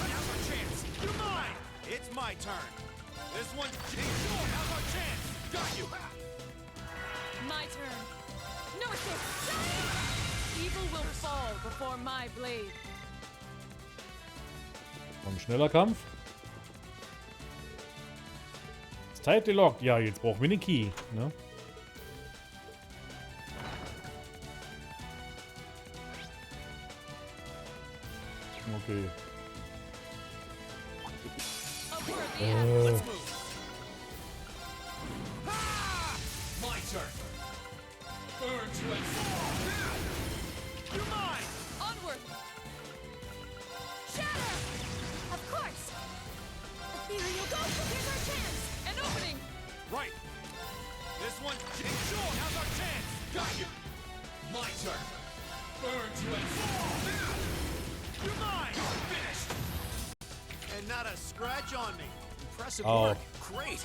Now's our chance. You're mine. It's my turn. This one, ensure. Now's our chance. Got you. will fall before my blade. Ein schneller Kampf. Zeit gelockt. Ja, jetzt brauchen wir den Key. Ne? Okay. My turn. Burn to and you're mine. Onward. Shatter. Of course. Ethereal go. Here's our chance. An opening. Right. This one. Sure. Now's our chance. Got you. My turn. Burn to and you're mine. Finished. And not a scratch on me. Impressive Oh. work. Great.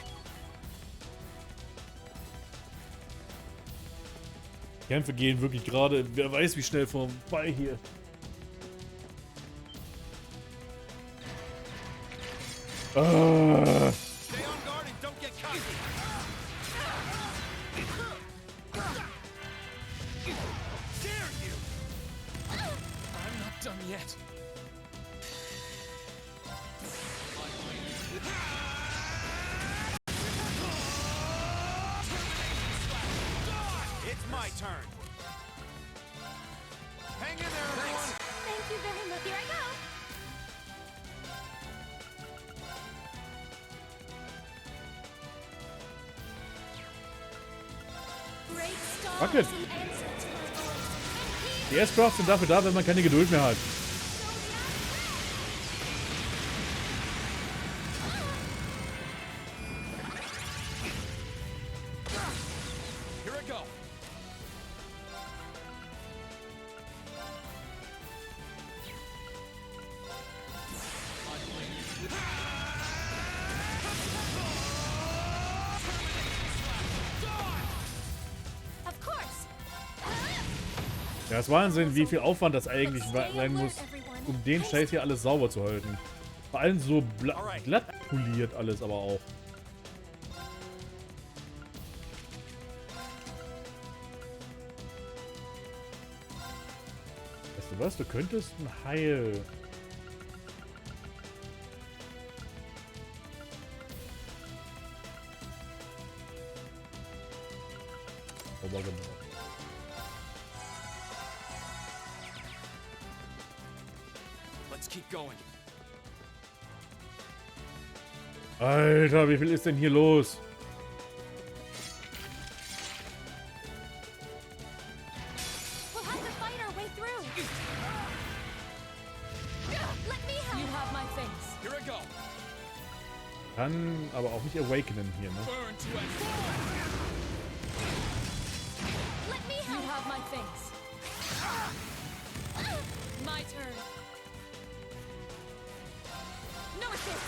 Kämpfe gehen wirklich gerade. Wer weiß, wie schnell vorbei hier. Stay on guard and don't get cocky. Dare you? I'm not done yet. It's my turn. Hang in there, everyone. Thank you very much. Here I go. Great stars Fuck it. and answers to my voice. Die S-Crafts sind dafür da, wenn man keine Geduld mehr hat. Here I go. Of course. Ja, ist Wahnsinn, wie viel Aufwand das eigentlich sein muss, um den Scheiß hier alles sauber zu halten. Vor allem so glatt poliert alles aber auch. Weißt du was? Du könntest ein Heil... Let's keep going. Alter, wie viel ist denn hier los? We'll have to fight our way through. Let me help. You have my face. Here I go. Kann aber auch nicht awakenen hier, ne? Burn to and Let me You help. have my face. My turn. No escape.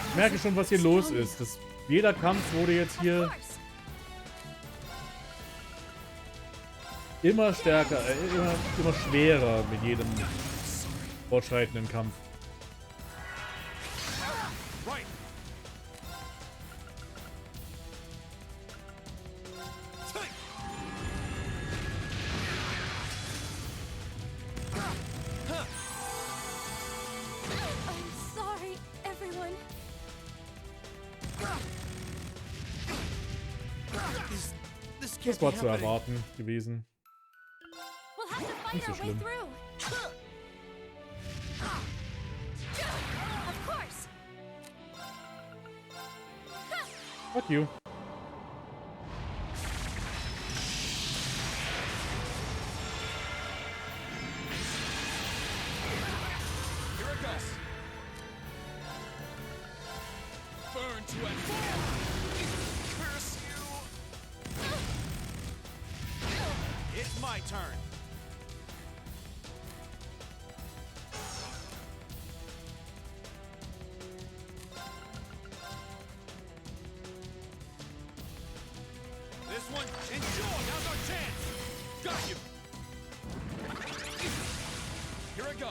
Ich merke schon, was hier los ist. Jeder Kampf wurde jetzt hier immer stärker, immer schwerer mit jedem fortschreitenden Kampf. right. I'm sorry, everyone. Das war zu erwarten gewesen. We'll have to fight Nicht so our way schlimm. through. Of course. Fuck you. Here it goes. Burn to and curse you. It's my turn. This one, enjoy. Now's our chance. Got you. Here I go.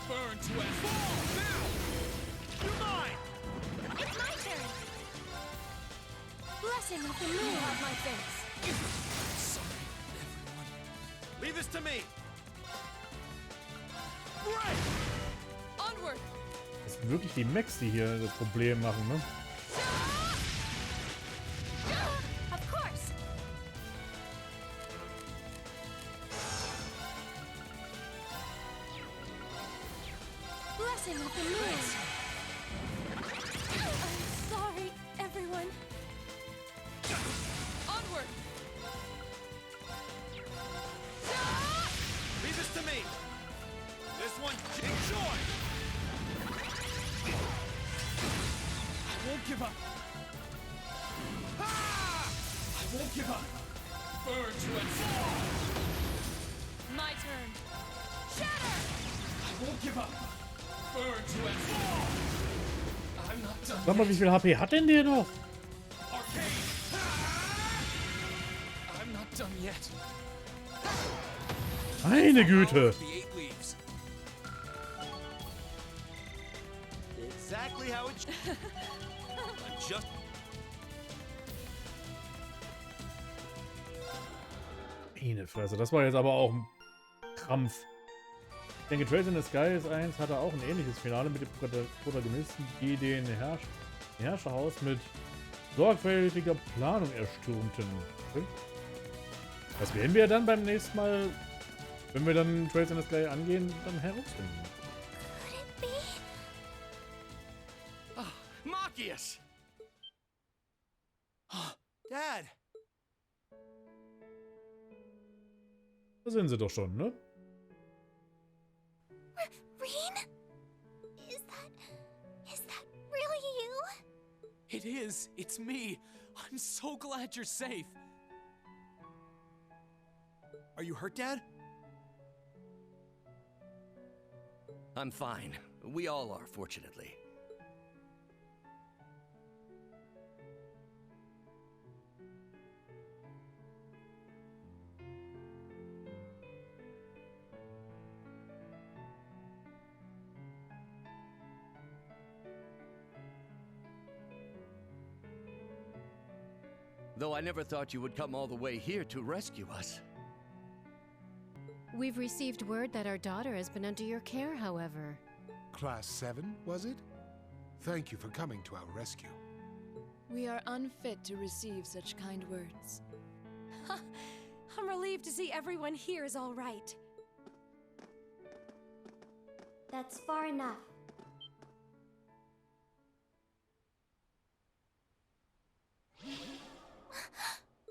Burn to and now. You're mine. It's my turn. Blessing of the moon on my face. Sorry, everyone. Leave this to me! Onward! Das sind wirklich die Mechs, die hier das Problem machen, ne? Of course. Blessing of the moon. I'm sorry, everyone. Onward! Leave this to me! This one, enjoy! I won't give up. Ah! I won't give up. Burn to and fall. My turn. Shatter! I won't give up. Burn to and fall. I'm not done Sag mal, wie viel HP hat denn der noch? Arcade. I'm not done yet. Meine Güte! The 8 leaves. Exactly how it just... Meine Fresse, das war jetzt aber auch ein Krampf. Ich denke, Trails in the Sky ist 1 hatte auch ein ähnliches Finale mit den Protagonisten, die den Herrscherhaus mit sorgfältiger Planung erstürmten. Das werden wir dann beim nächsten Mal, wenn wir dann Trails in the Sky angehen, dann herausfinden. Machias! Dad! Da sind sie doch schon, ne? Reen? Is that really you? It is. It's me. I'm so glad you're safe. Are you hurt, Dad? I'm fine. We all are, fortunately. Though I never thought you would come all the way here to rescue us. We've received word that our daughter has been under your care, however. Class 7, was it? Thank you for coming to our rescue. We are unfit to receive such kind words. I'm relieved to see everyone here is all right. That's far enough.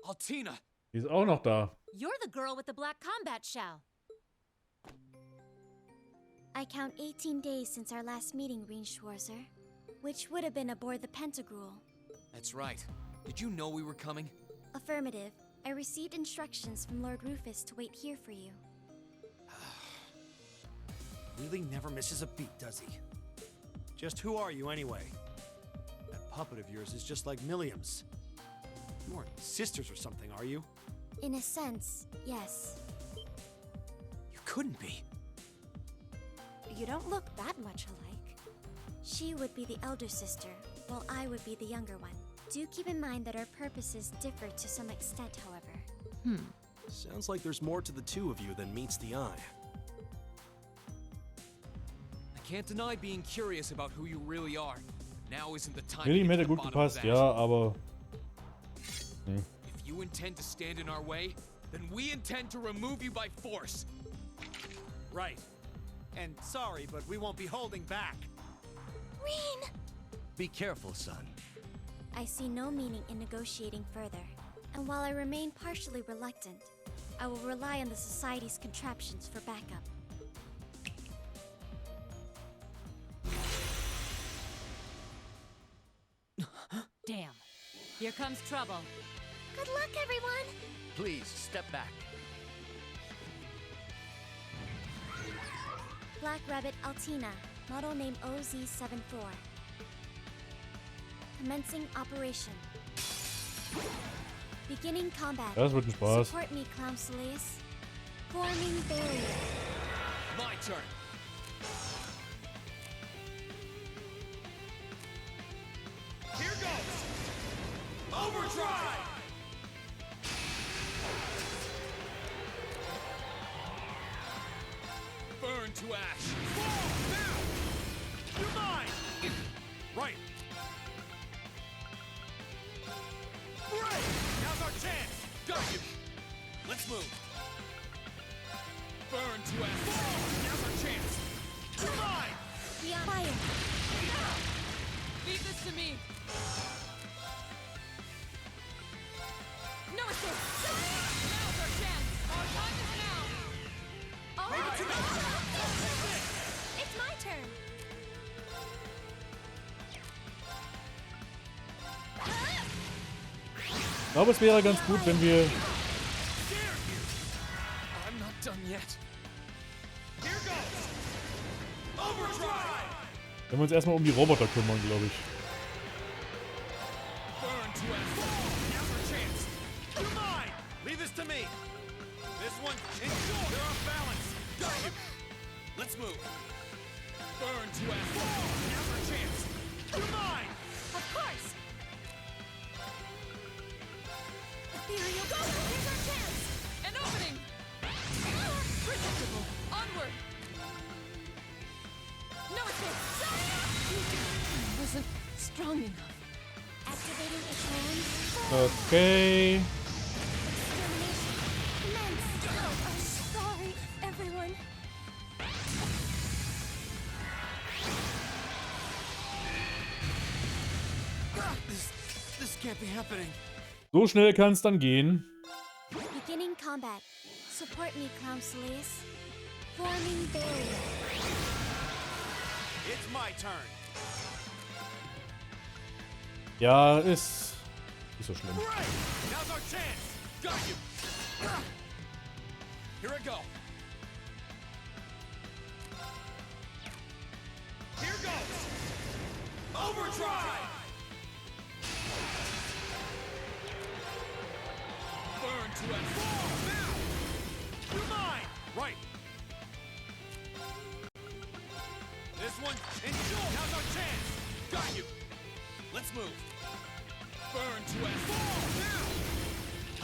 Altina! Die ist auch noch da. You're the girl with the black combat shell. I count 18 days since our last meeting, Reen Schwarzer, which would have been aboard the Pentagrul. That's right. Did you know we were coming? Affirmative. I received instructions from Lord Rufus to wait here for you. Really never misses a beat, does he? Just who are you, anyway? That puppet of yours is just like Milliam's. You aren't sisters or something, are you? In a sense, yes. You couldn't be. You don't look that much alike. She would be the elder sister, while I would be the younger one. Do keep in mind that our purposes differ to some extent, however. Sounds like there's more to the two of you than meets the eye. I can't deny being curious about who you really are. Now isn't the time Millie to hätte get to the gut bottom of gepasst, that. ja, aber... Nee. If you intend to stand in our way, then we intend to remove you by force. Right. And sorry, but we won't be holding back. Reen! Be careful, son. I see no meaning in negotiating further. And while I remain partially reluctant, I will rely on the Society's contraptions for backup. Damn. Here comes trouble. Good luck, everyone! Please, step back. Black Rabbit Altina, model name OZ74. Commencing operation. Beginning combat. Das wird ein Spaß. Support me, Clown Soleus. Forming barrier. My turn. Here goes! Overdrive! Burn to ash! Fall now! You're mine! Right! Break! Now's our chance! Got you! Let's move! Burn to ash! Fall! Now's our chance! You're mine! Beyond fire. Leave this to me. No escape. Now's our chance. Our time is now. Oh, Leave it to me. it's my turn. Ich glaube, es wäre ganz gut, wenn wir... I'm not done yet. Here goes! Overdrive! Wenn wir uns erstmal um die Roboter kümmern, glaube ich. Burn to ash. Now's our chance. You're mine. Leave this to me. This one, ensure they're off balance. Got you. Let's move. Burn to ash. Now's our chance. You're mine. Of course. Ethereal go. Here's our chance. An opening. Predictable. Onward. No escape. Wasn't strong enough. Activating a trance. Okay. Extermination. Immense. Oh, sorry, everyone. This can't be happening. So schnell kann es dann gehen. Beginning combat. Support me, Clownslays. Forming barrier. It's my turn. Ja, ist nicht so schlimm. Right. Now's our chance. Got you. Here I go. Here goes. Overdrive. Burn to a fall now. You're mine. Right. This one, ensure. Now's our chance. Got you. Let's move. Burn to a fall now.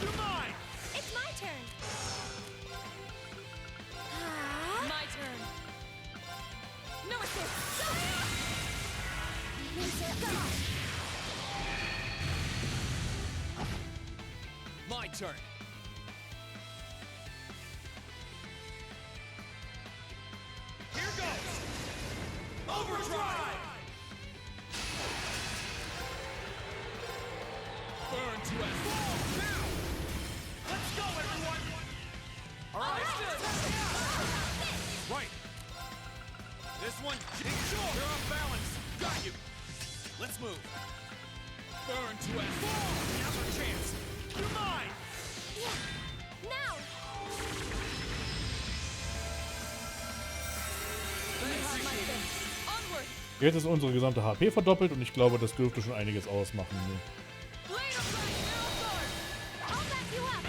You're mine. It's my turn. My turn. No escape. My turn. Here goes. Overdrive. Burn to a fall now. Let's go, everyone. All right. Right. This one, ensure you're off balance. Got you. Let's move. Burn to a fall. Now's our chance. You're mine. Yeah. Now. Onward. Jetzt ist unsere gesamte HP verdoppelt und ich glaube, das dürfte schon einiges ausmachen. Ne? I'll back you up.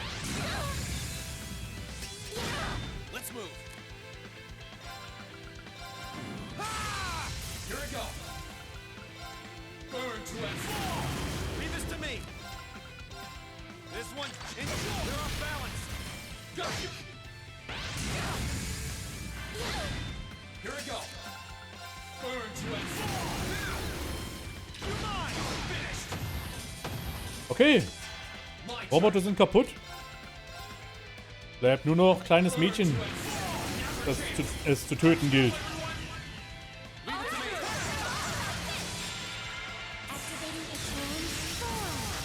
Let's move. Ah! Here we go. Burn to a fall. Leave this to me. This one, ensure they're off balance. Got you. Here we go. Burn to a fall now. You're mine. Finished. Okay. Roboter sind kaputt. Bleibt nur noch kleines Mädchen, das es zu töten gilt.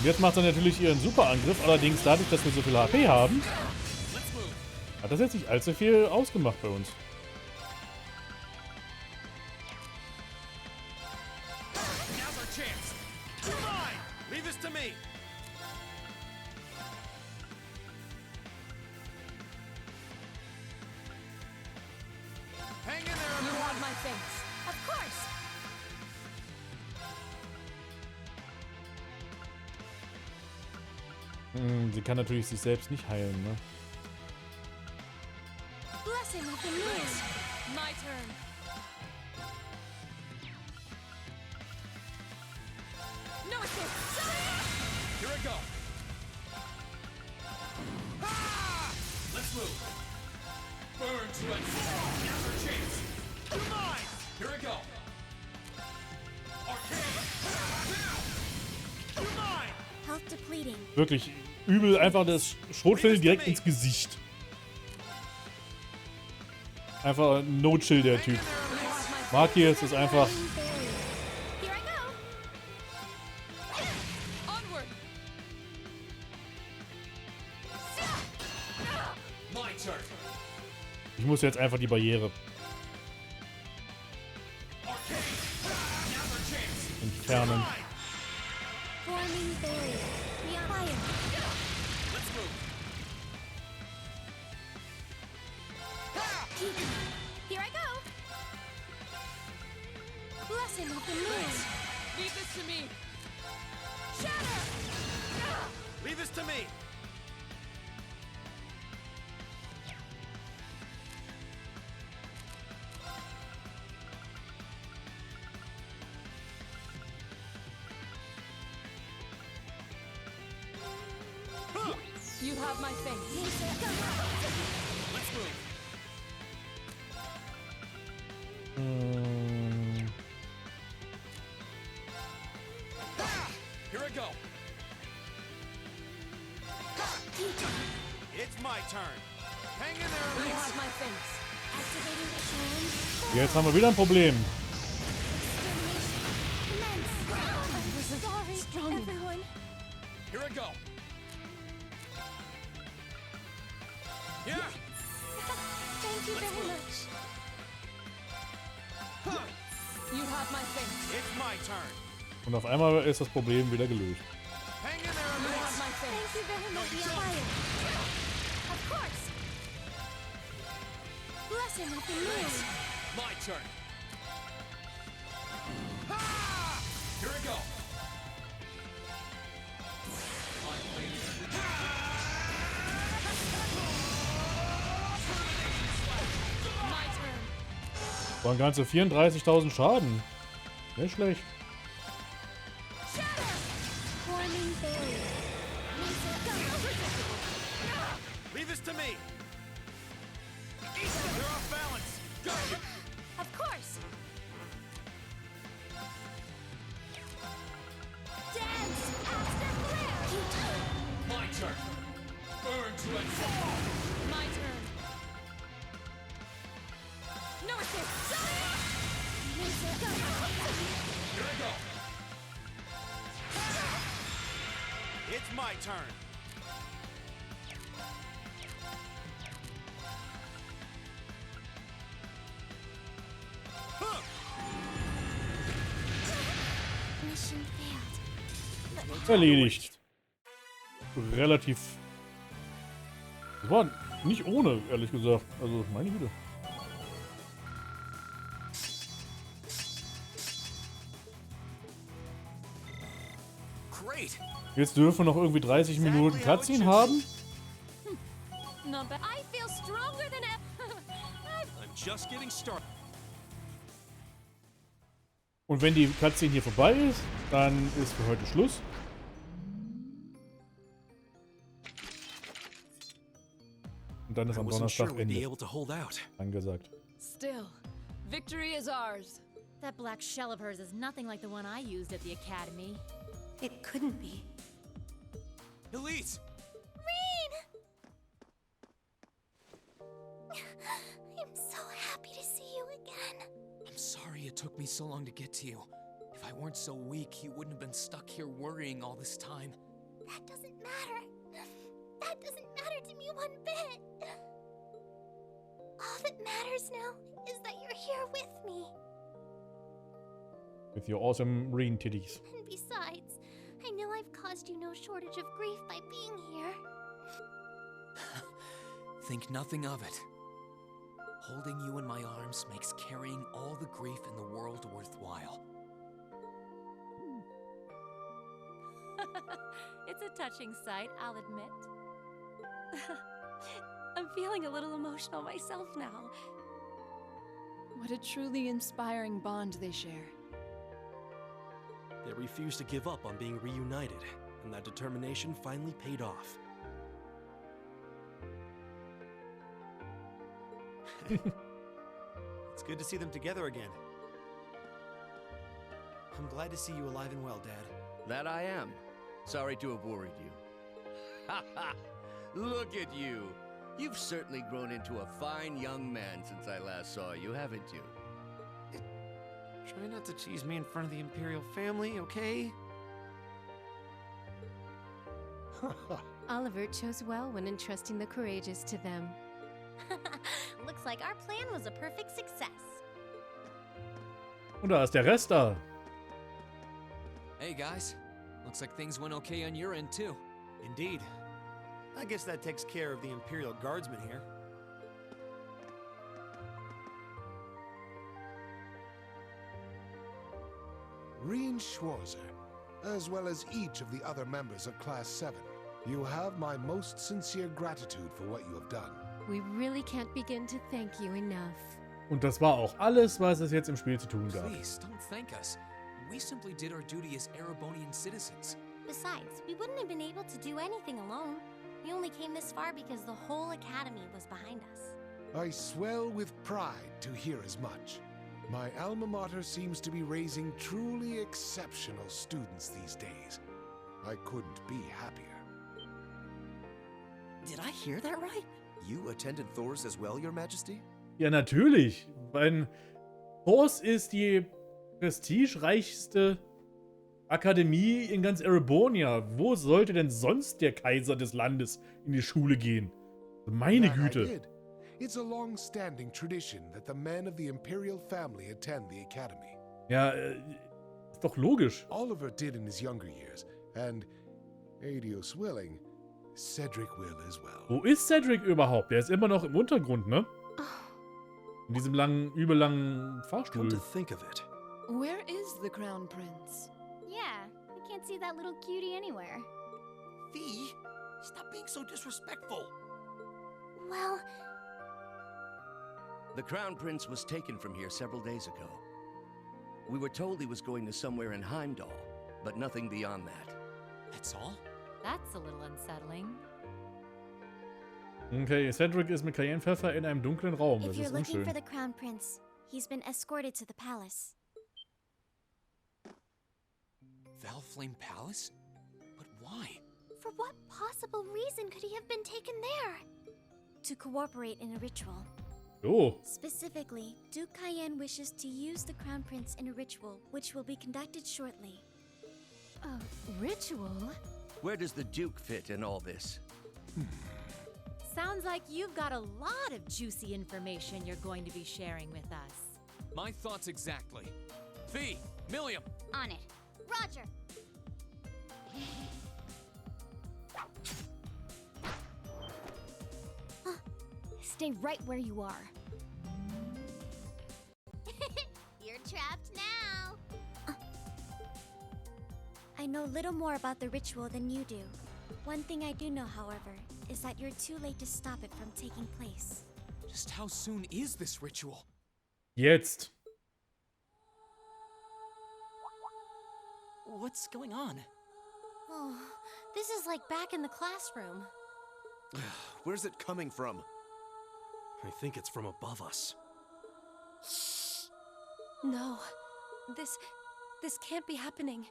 Jetzt macht er natürlich ihren Superangriff, allerdings dadurch, dass wir so viel HP haben, hat das jetzt nicht allzu viel ausgemacht bei uns. Hang in there, You everyone. have my thanks. Of course. Sie kann natürlich sich selbst nicht heilen, ne? Blessing of the moon. My turn. Here Here I go. Ah! Let's move. Burn to it. Never chance. You're mine. Here I go. Arcade. Now. You're mine. Health depleting. Wirklich übel, einfach das Schrotfeld direkt ins Gesicht. Einfach No-Chill, der Typ. Markius ist einfach... Ich muss jetzt einfach die Barriere entfernen. Here I go. Blessing of the moon. Leave this to me. Shatter. Leave this to me. You have my face. Let's move. Here I go. It's my turn. Hang in there. You have my face. Activating the charm. Jetzt haben wir wieder ein Problem. Sorry, everyone. Here I go. Yeah. Thank you very much. You have my face. It's my turn. Und auf einmal ist das Problem wieder gelöst. Hang in there. You have my face. Thank you very much. Fire. Of course. Blessing of the moon. My turn. Ah! Here I go. My turn. Waren ganze 34.000 Schaden. Nicht schlecht. Forming barrier. Leave this to me. You're off balance. Go. Of course. Dance after flare. My turn. Burn to it. My turn. No escape. Here I go. It's my turn. Mission failed. Erledigt. Relativ... Das war nicht ohne, ehrlich gesagt. Also, meine Güte. Great. Jetzt dürfen wir noch irgendwie 30 Minuten Cutscene haben. No, but I feel stronger than ever. I'm just getting started. Und wenn die Cutscene hier vorbei ist, dann ist für heute Schluss. Und dann ist am Donnerstag Ende angesagt. Still, victory is ours. That black shell of hers is nothing like the one I used at the academy. It couldn't be. Elise! I'm so happy to see you again. I'm sorry it took me so long to get to you. If I weren't so weak, you wouldn't have been stuck here worrying all this time. That doesn't matter. That doesn't matter to me one bit. All that matters now is that you're here with me. With your awesome green titties. And besides, I know I've caused you no shortage of grief by being here. Think nothing of it. Holding you in my arms makes carrying all the grief in the world worthwhile. It's a touching sight, I'll admit. I'm feeling a little emotional myself now. What a truly inspiring bond they share. They refuse to give up on being reunited. and that determination finally paid off. It's good to see them together again. I'm glad to see you alive and well, Dad. That I am. Sorry to have worried you. Ha ha! Look at you! You've certainly grown into a fine young man since I last saw you, haven't you? Try not to tease me in front of the Imperial family, okay? Oliver chose well when entrusting the courageous to them. Looks like our plan was a perfect success. Und da ist der Rest da. Hey guys, looks like things went okay on your end too. Indeed. I guess that takes care of the Imperial Guardsmen here. Reen Schwarzer, as well as each of the other members of Class 7, you have my most sincere gratitude for what you have done. We really can't begin to thank you enough. Und das war auch alles, was es jetzt im Spiel zu tun gab. Please, don't thank us. We simply did our duty as Erebonian citizens. Besides, we wouldn't have been able to do anything alone. We only came this far because the whole academy was behind us. I swell with pride to hear as much. My alma mater seems to be raising truly exceptional students these days. I couldn't be happier. Did I hear that right? You attended Thor's as well, Your Majesty? Ja, natürlich. Weil Thors ist die prestigereichste Akademie in ganz Erebonia. Wo sollte denn sonst der Kaiser des Landes in die Schule gehen? Meine Güte. It's a long-standing tradition that the men of the Imperial family attend the academy. Ja, ist doch logisch. Oliver did in his younger years, and Adios willing, Cedric will as well. Wo ist Cedric überhaupt? Der ist immer noch im Untergrund, ne? In diesem langen, übellangen Fahrstuhl. Come to think of it. Where is the Crown Prince? Yeah, we can't see that little cutie anywhere. Fee, stop being so disrespectful. Well... The Crown Prince was taken from here several days ago. We were told he was going to somewhere in Heimdall, but nothing beyond that. That's all? That's a little unsettling. Okay, Cedric ist mit Cayennepfeffer in einem dunklen Raum. Das If you're ist looking unschön. for the Crown Prince, he's been escorted to the palace. Valflame Palace? But why? For what possible reason could he have been taken there? To cooperate in a ritual. Oh. Specifically, Duke Cayenne wishes to use the Crown Prince in a ritual, which will be conducted shortly. A ritual? Where does the Duke fit in all this? Sounds like you've got a lot of juicy information you're going to be sharing with us. My thoughts exactly. Fee, Milliam. On it. Roger. Stay right where you are. You're trapped now. I know little more about the ritual than you do. One thing I do know, however, is that you're too late to stop it from taking place. Just how soon is this ritual? Jetzt. What's going on? Oh, this is like back in the classroom. Where's it coming from? I think it's from above us. No. This can't be happening.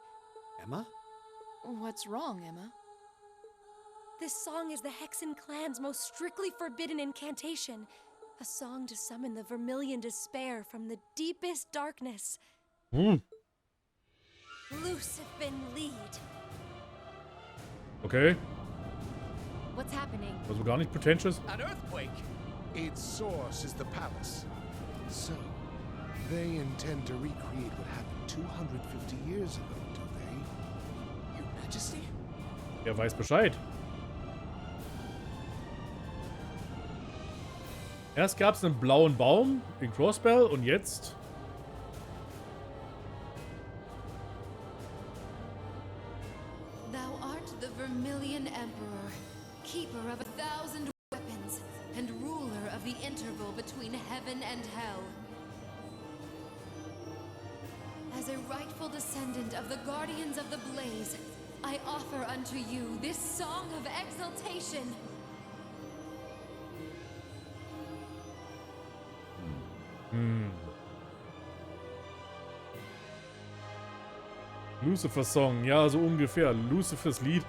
Emma? What's wrong, Emma? This song is the Hexen clan's most strictly forbidden incantation. A song to summon the vermilion despair from the deepest darkness. Lucifin lead. Okay. What's happening? Also gar nicht pretentious. An earthquake! Its source is the palace. So, they intend to recreate what happened 250 years ago, do they? Your Majesty? Er weiß Bescheid. Erst gab es einen blauen Baum in Crossbell und jetzt... Thou art the Vermilion Emperor, keeper of 1,000 weapons, and ruler of the interval between heaven and hell. As a rightful descendant of the Guardians of the Blaze, I offer unto you this song of exultation. Lucifer's Song, ja, so ungefähr. Lucifers Lied.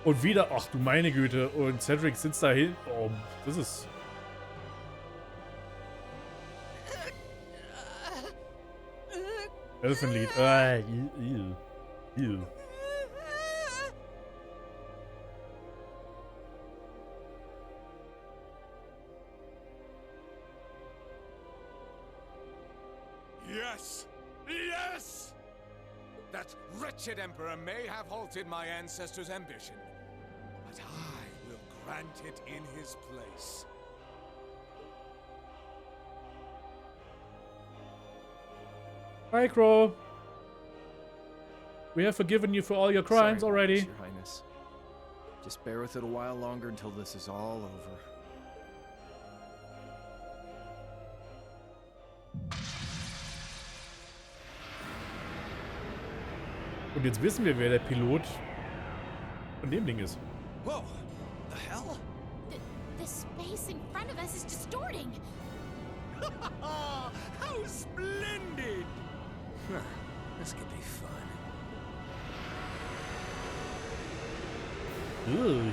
Und wieder, ach du meine Güte, und Cedric sitzt da hin. Oh, das ist... Elfenlied. Ew. Yes! Yes! That wretched emperor may have halted my ancestors' ambition, but I will grant it in his place. Hi, Crow. We have forgiven you for all your crimes Sorry, already. Your Highness. Just bear with it a while longer until this is all over. Und jetzt wissen wir, wer der Pilot von dem Ding ist. Whoa! The hell? The space in front of us is distorting. How splendid! Huh, this could be fun. Ew.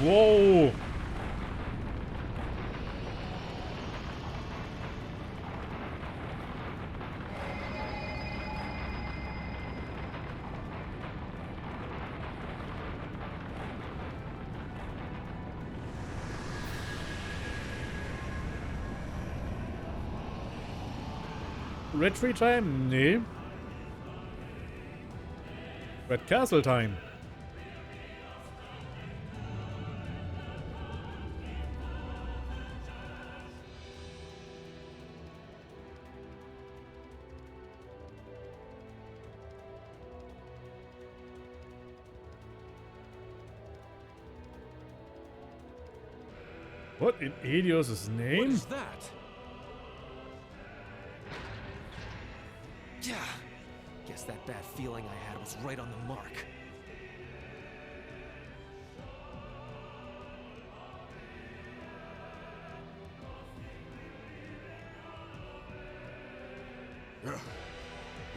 Whoa! Red Tree Time? Nee. Red Castle Time. What in Helios' name? What is that? Yeah. Guess that bad feeling I had was right on the mark.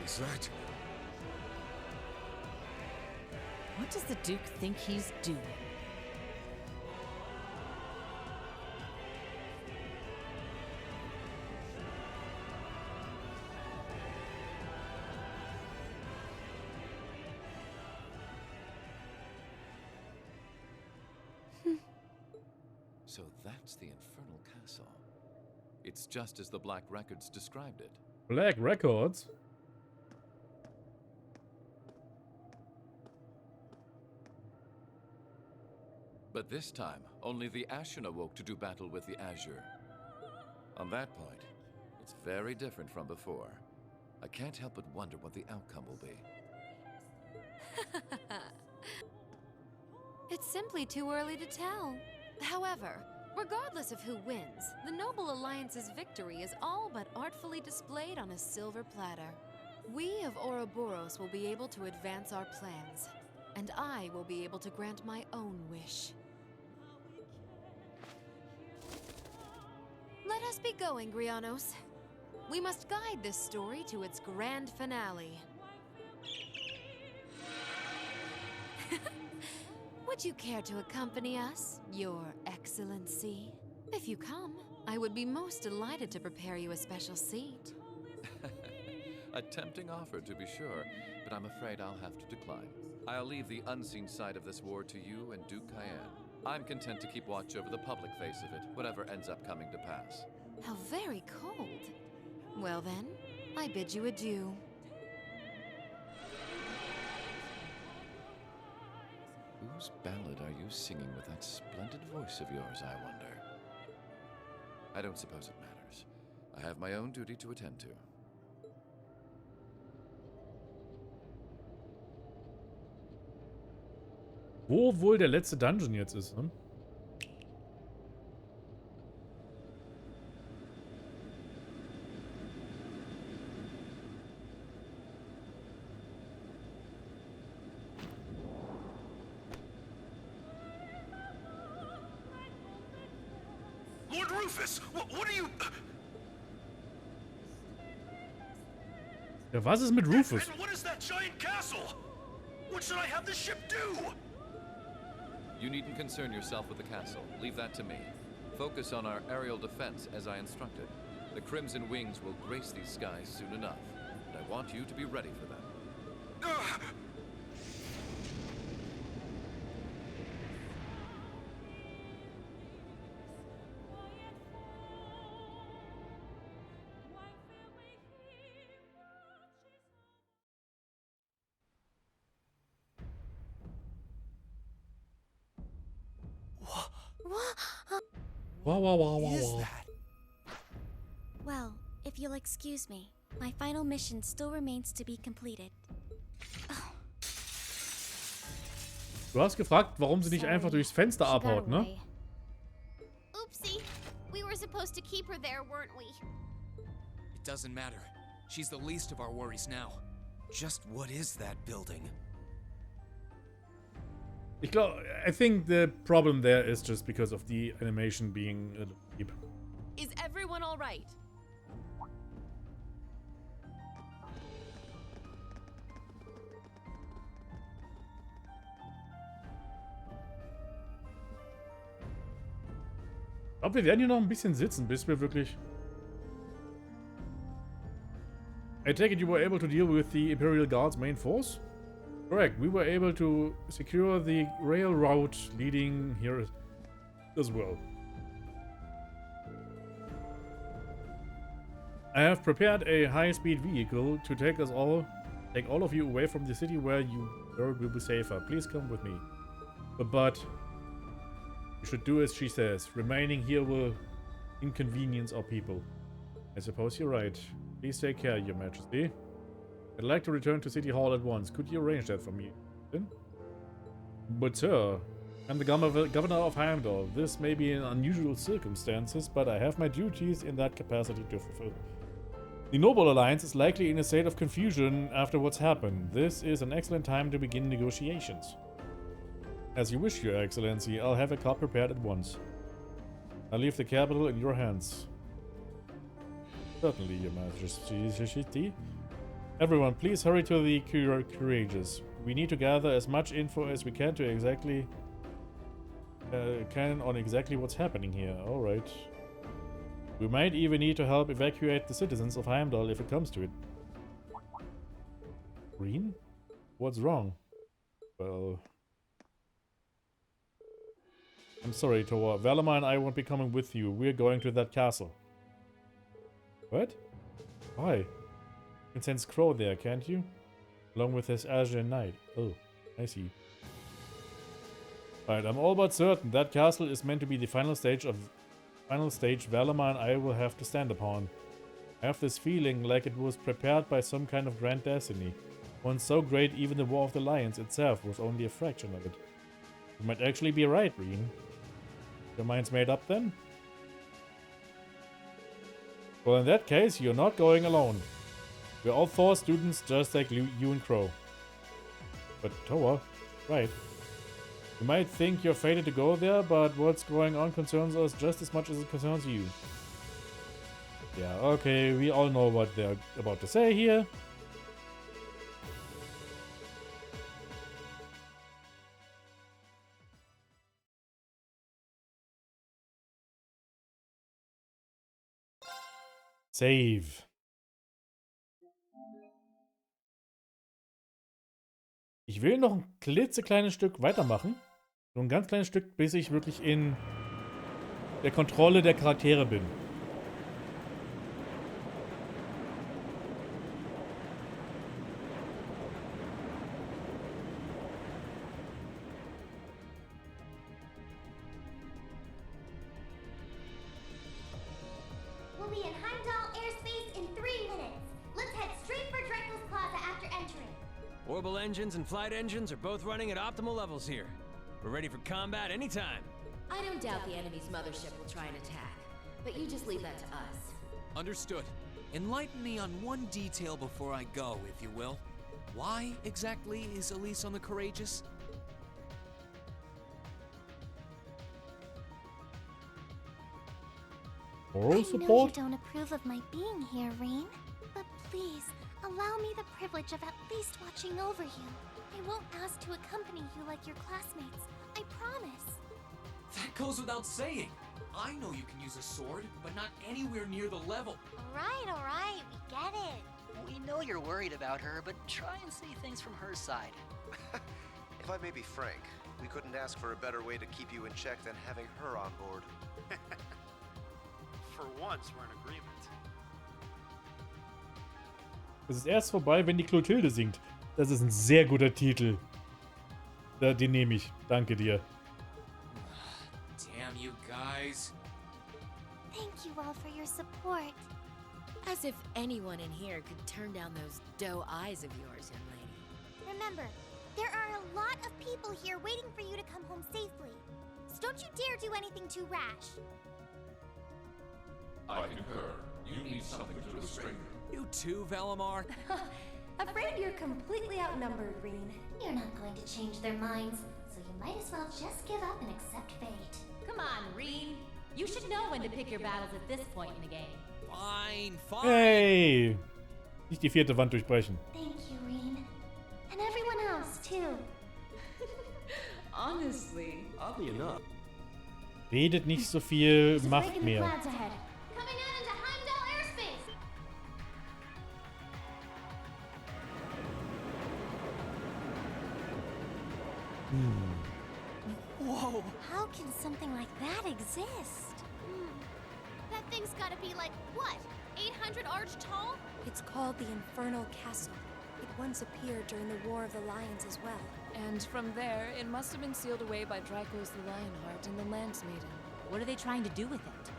Is that? What does the Duke think he's doing? So that's the infernal castle. It's just as the Black Records described it. Black Records? But this time, only the Ashen awoke to do battle with the Azure. On that point, it's very different from before. I can't help but wonder what the outcome will be. It's simply too early to tell. However, regardless of who wins, the Noble Alliance's victory is all but artfully displayed on a silver platter. We of Ouroboros will be able to advance our plans, and I will be able to grant my own wish. Let us be going, Grianos. We must guide this story to its grand finale. Would you care to accompany us, Your Excellency? If you come, I would be most delighted to prepare you a special seat. A tempting offer, to be sure, but I'm afraid I'll have to decline. I'll leave the unseen side of this war to you and Duke Cayenne. I'm content to keep watch over the public face of it, whatever ends up coming to pass. How very cold. Well then, I bid you adieu. Whose ballad are you singing with that splendid voice of yours, I wonder? I don't suppose it matters. I have my own duty to attend to. Wo wohl der letzte Dungeon jetzt ist, ne? Lord Rufus, what are you? Ja, was ist mit Rufus? And what is that giant castle? What should I have the ship do? You needn't concern yourself with the castle. Leave that to me. Focus on our aerial defense as I instructed. The Crimson Wings will grace these skies soon enough, and I want you to be ready for them. What is that? Well, if you'll excuse me, my final mission still remains to be completed. Du hast gefragt, warum sie nicht einfach durchs Fenster abhaut, ne? Oopsie. We were supposed to keep her there, weren't we? It doesn't matter. She's the least of our worries now. Just what is that building? I think the problem there is just because of the animation being a little deep. Is everyone all right? Ich glaube, wir werden hier noch ein bisschen sitzen, bis wir wirklich... I take it you were able to deal with the Imperial Guard's main force? Correct, we were able to secure the rail route leading here as well. I have prepared a high-speed vehicle to take all of you away from the city where you will be safer. Please come with me. But you should do as she says. Remaining here will inconvenience our people. I suppose you're right. Please take care, Your Majesty. I'd like to return to City Hall at once. Could you arrange that for me? But sir, I'm the governor of Heimdall. This may be in unusual circumstances, but I have my duties in that capacity to fulfill. The Noble Alliance is likely in a state of confusion after what's happened. This is an excellent time to begin negotiations. As you wish, Your Excellency. I'll have a car prepared at once. I'll leave the capital in your hands. Certainly, Your Majesty. Everyone, please hurry to the Courageous. We need to gather as much info as we can on exactly what's happening here. All right. We might even need to help evacuate the citizens of Heimdall if it comes to it. Green? What's wrong? Well... I'm sorry, Toa. Valamar and I won't be coming with you. We're going to that castle. What? Why? You can sense Crow there, can't you? Along with his Azure Knight. Oh, I see. Right, I'm all but certain that castle is meant to be the final stage Valamar and I will have to stand upon. I have this feeling like it was prepared by some kind of grand destiny. One so great even the War of the Lions itself was only a fraction of it. You might actually be right, Reen. Your mind's made up then? Well, in that case, you're not going alone. We're all Thor students just like you and Crow. But Toa, right. You might think you're fated to go there, but what's going on concerns us just as much as it concerns you. Yeah, okay, we all know what they're about to say here. Save. Ich will noch ein klitzekleines Stück weitermachen. So ein ganz kleines Stück, bis ich wirklich in der Kontrolle der Charaktere bin. We'll be in Heimdall airspace in 3 minutes. Let's head straight for Draco's Plaza after entering. Orbital engines and flight engines are both running at optimal levels here. We're ready for combat anytime. I don't doubt the enemy's mothership will try and attack, but you just leave that to us. Understood. Enlighten me on one detail before I go, if you will. Why exactly is Elise on the Courageous? Moral I know support? you don't approve of my being here, Reen, but please allow me the privilege of at least watching over you. I won't ask to accompany you like your classmates. I promise. That goes without saying. I know you can use a sword, but not anywhere near the level. All right, we get it. We know you're worried about her, but try and see things from her side. If I may be frank, we couldn't ask for a better way to keep you in check than having her on board. For once, we're in agreement. Es ist erst vorbei, wenn die Klotilde singt. Das ist ein sehr guter Titel. Den nehme ich. Danke dir. Damn you guys. Thank you all for your support. As if anyone in here could turn down those doe eyes of yours, young lady. Remember, there are a lot of people here waiting for you to come home safely. So don't you dare do anything too rash. I concur. You need something to restrain her. You too, Valimar? Afraid you're completely outnumbered, Reen. You're not going to change their minds, so you might as well just give up and accept fate. Come on, Reen. You should know when to pick your battles at this point in the game. Fine. Hey! Nicht die vierte Wand durchbrechen. Thank you, Reen. And everyone else, too. Honestly. Oddly enough. Redet nicht so viel, macht mehr. Coming out into Heimdall airspace. Whoa! How can something like that exist? That thing's gotta be like, what, 800 arch tall? It's called the Infernal Castle. It once appeared during the War of the Lions as well. And from there, it must have been sealed away by Dracos the Lionheart and the Lance Maiden. What are they trying to do with it?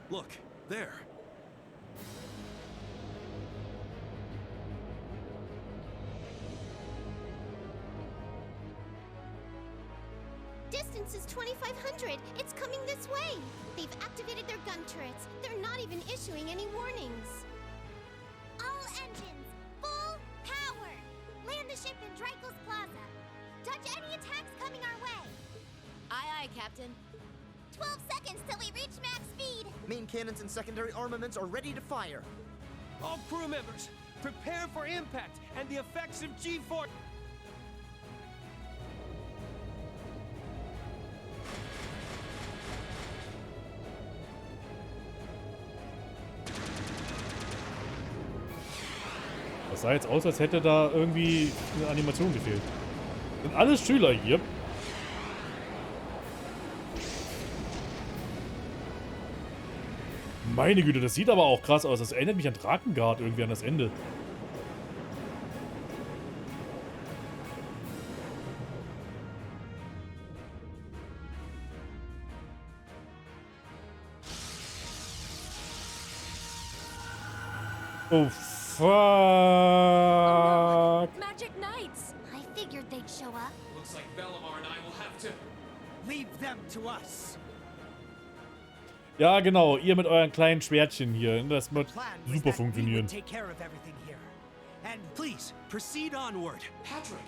Look, there. Distance is 2,500. It's coming this way. They've activated their gun turrets. They're not even issuing any warnings. All engines, full power. Land the ship in Dracos Plaza. Dodge any attacks coming our way. Aye, aye, Captain. 12 seconds till we reach max speed. Main cannons and secondary armaments are ready to fire. All crew members, prepare for impact and the effects of G-force. Das sah jetzt aus, als hätte da irgendwie eine Animation gefehlt. Sind alles Schüler hier. Meine Güte, das sieht aber auch krass aus. Das erinnert mich an Drakengard irgendwie an das Ende. Oh, fuck. Magic Knights! I figured they'd show up. Looks like Valimar and I will have to... Leave them to us. Ja, genau. Ihr mit euren kleinen Schwertchen hier. Das wird super funktionieren. Take care of everything here. And please, proceed onward. Patrick!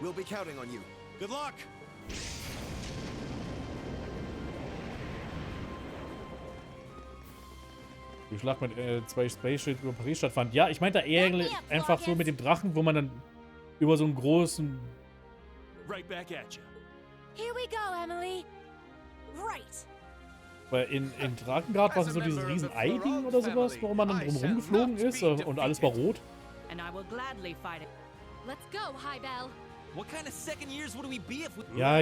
We'll be counting on you. Good luck! Die Schlacht mit zwei Spaceships über Paris stattfand. Ja, ich meinte eher einfach so mit dem Drachen, wo man dann über so einen großen... Right back at you. Here we go, Emily. Right. Weil in Drakengard war es so dieses riesen Ei-Ding oder sowas, worum man dann drumherum geflogen ist und alles war rot. And I will gladly fight it. Let's go, Highbell. What kind of second years would we be if we... Ja.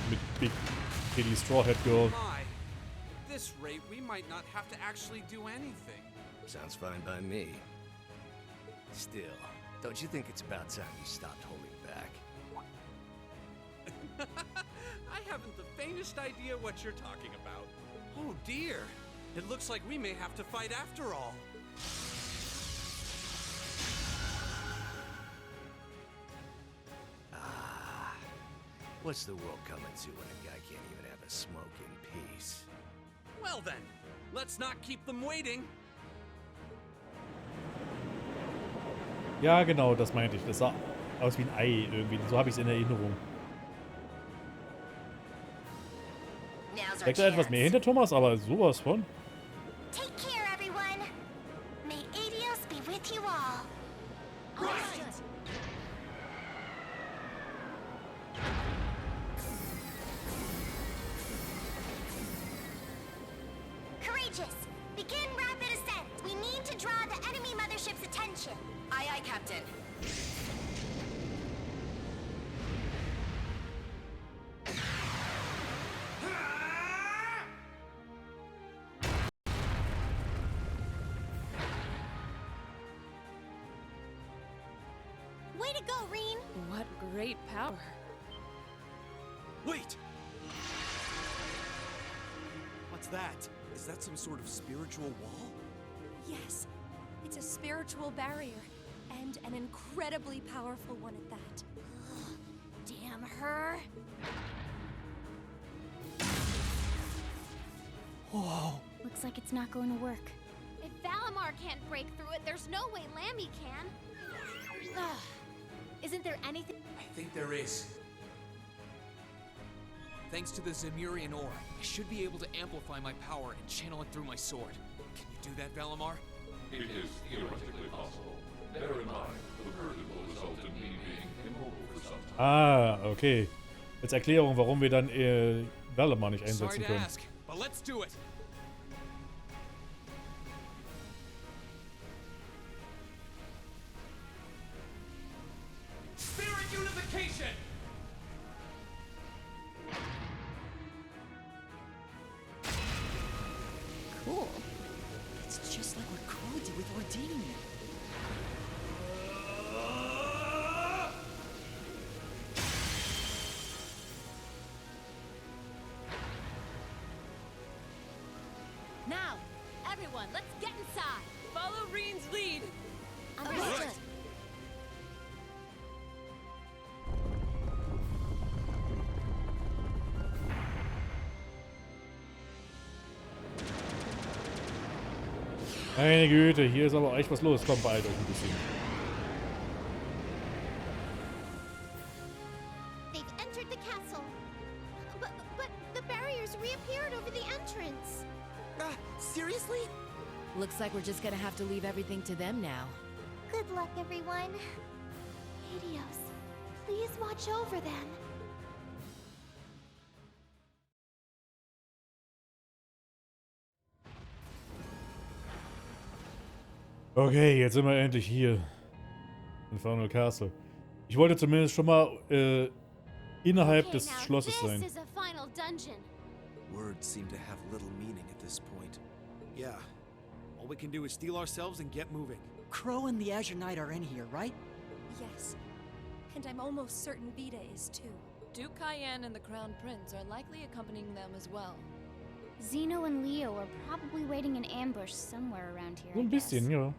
Mit Big Kitty Straw Hat Girl. My, at this rate, we might not have to actually do anything. Sounds fine by me. Still, Don't you think it's about time you stopped holding back? I haven't the faintest idea what you're talking about. Oh dear. It looks like we may have to fight after all. What's the world coming to when a guy can't even have a smoke in peace? Well then, let's not keep them waiting. Ja, genau, das meinte ich. Das sah aus wie ein Ei irgendwie. So habe ich es in Erinnerung. Steckt da etwas mehr hinter Thomas, aber sowas von. Take care, everyone. May Adios be with you all. Courageous, begin rapid ascent. We need to draw the enemy mothership's attention. Aye, aye, Captain. Way to go, Reen. What great power. Wait! What's that? Is that some sort of spiritual wall? Yes, it's a spiritual barrier, and an incredibly powerful one at that. Damn her. Whoa. Looks like it's not going to work. If Valimar can't break through it, there's no way Lammy can. Ugh. Isn't there anything? I think there is. Thanks to the Zemurian ore, I should be able to amplify my power and channel it through my sword. Can you do that, Valimar? It is theoretically possible. Bear in mind, the burden will result in me being immobile for some time. Ah, okay. Als Erklärung, warum wir dann Valimar nicht Sorry einsetzen to können. ask, but let's do it. Spirit unification! Cool. It's just like what Crow did with Ordine. Now, everyone, let's get inside. Follow Reen's lead. Understood. Meine Güte, hier ist aber echt was los. Komm, beeilt euch ein bisschen. They've entered the castle. But the barriers reappeared over the entrance. Seriously? Looks like we're just gonna have to leave everything to them now. Good luck, everyone. Adios, please watch over them. Okay, jetzt sind wir endlich hier. Infernal Castle. Ich wollte zumindest schon mal innerhalb des Schlosses sein. This is a final dungeon. Words seem to have little meaning at this point. Yeah. All we can do is steel ourselves and get moving. Crow and the Azure Knight are in here, right? Yes, and I'm almost certain Vita is too. Duke Cayenne and the Crown Prince are likely accompanying them as well. Zeno and Leo are probably waiting in ambush somewhere around here. So ein bisschen, ja.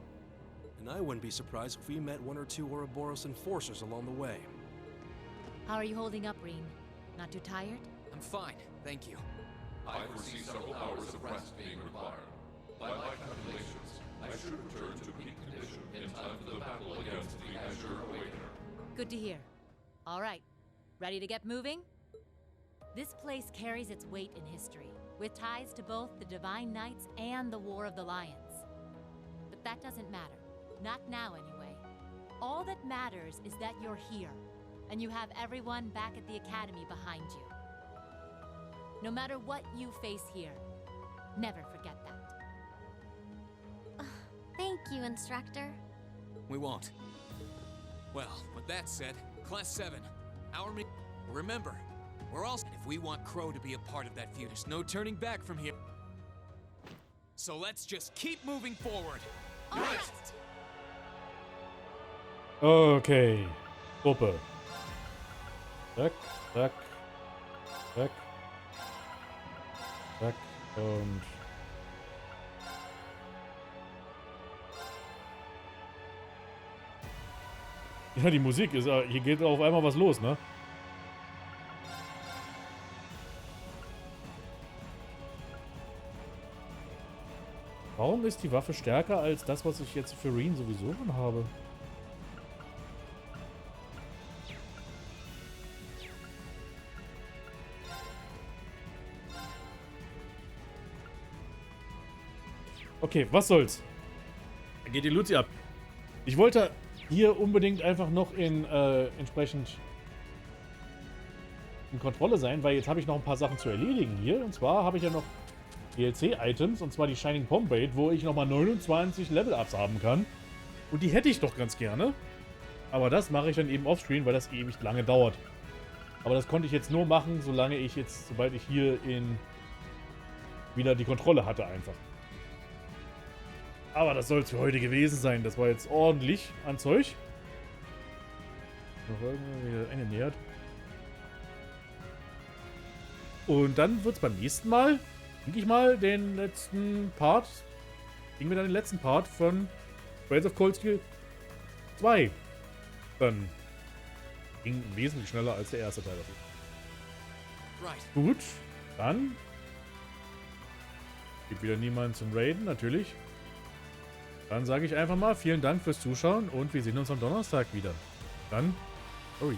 And I wouldn't be surprised if we met one or two Ouroboros enforcers along the way. How are you holding up, Reen? Not too tired? I'm fine, thank you. I foresee several hours of rest being required. By my calculations, I should return to peak condition in time for the battle against the Azure Awakener. Good to hear. All right, ready to get moving? This place carries its weight in history, with ties to both the Divine Knights and the War of the Lions. But that doesn't matter. Not now, anyway. All that matters is that you're here, and you have everyone back at the Academy behind you. No matter what you face here, never forget that. Thank you, Instructor. We won't. Well, with that said, Class 7, our remember, we're all. And if we want Crow to be a part of that feud, there's no turning back from here. So let's just keep moving forward. All right. Okay. Gruppe. Zack, zack, zack, zack und... Ja, die Musik ist... Hier geht auf einmal was los, ne? Warum ist die Waffe stärker als das, was ich jetzt für Reen sowieso schon habe? Okay, was soll's? Da geht die Luzi ab. Ich wollte hier unbedingt einfach noch entsprechend in Kontrolle sein, weil jetzt habe ich noch ein paar Sachen zu erledigen hier. Und zwar habe ich ja noch DLC-Items, und zwar die Shining Pomade, wo ich nochmal 29 Level-Ups haben kann. Und die hätte ich doch ganz gerne. Aber das mache ich dann eben offscreen, weil das ewig lange dauert. Aber das konnte ich jetzt nur machen, sobald ich hier wieder die Kontrolle hatte einfach. Aber das soll es für heute gewesen sein. Das war jetzt ordentlich an Zeug. Noch irgendwie eine nähert. Und dann wird es beim nächsten Mal, denke ich mal, den letzten Part von Blades of Cold Steel 2. Dann ging wesentlich schneller als der erste Teil dafür. Gut, dann gibt wieder niemanden zum Raiden, natürlich. Dann sage ich einfach mal vielen Dank fürs Zuschauen und wir sehen uns am Donnerstag wieder. Dann, sorry.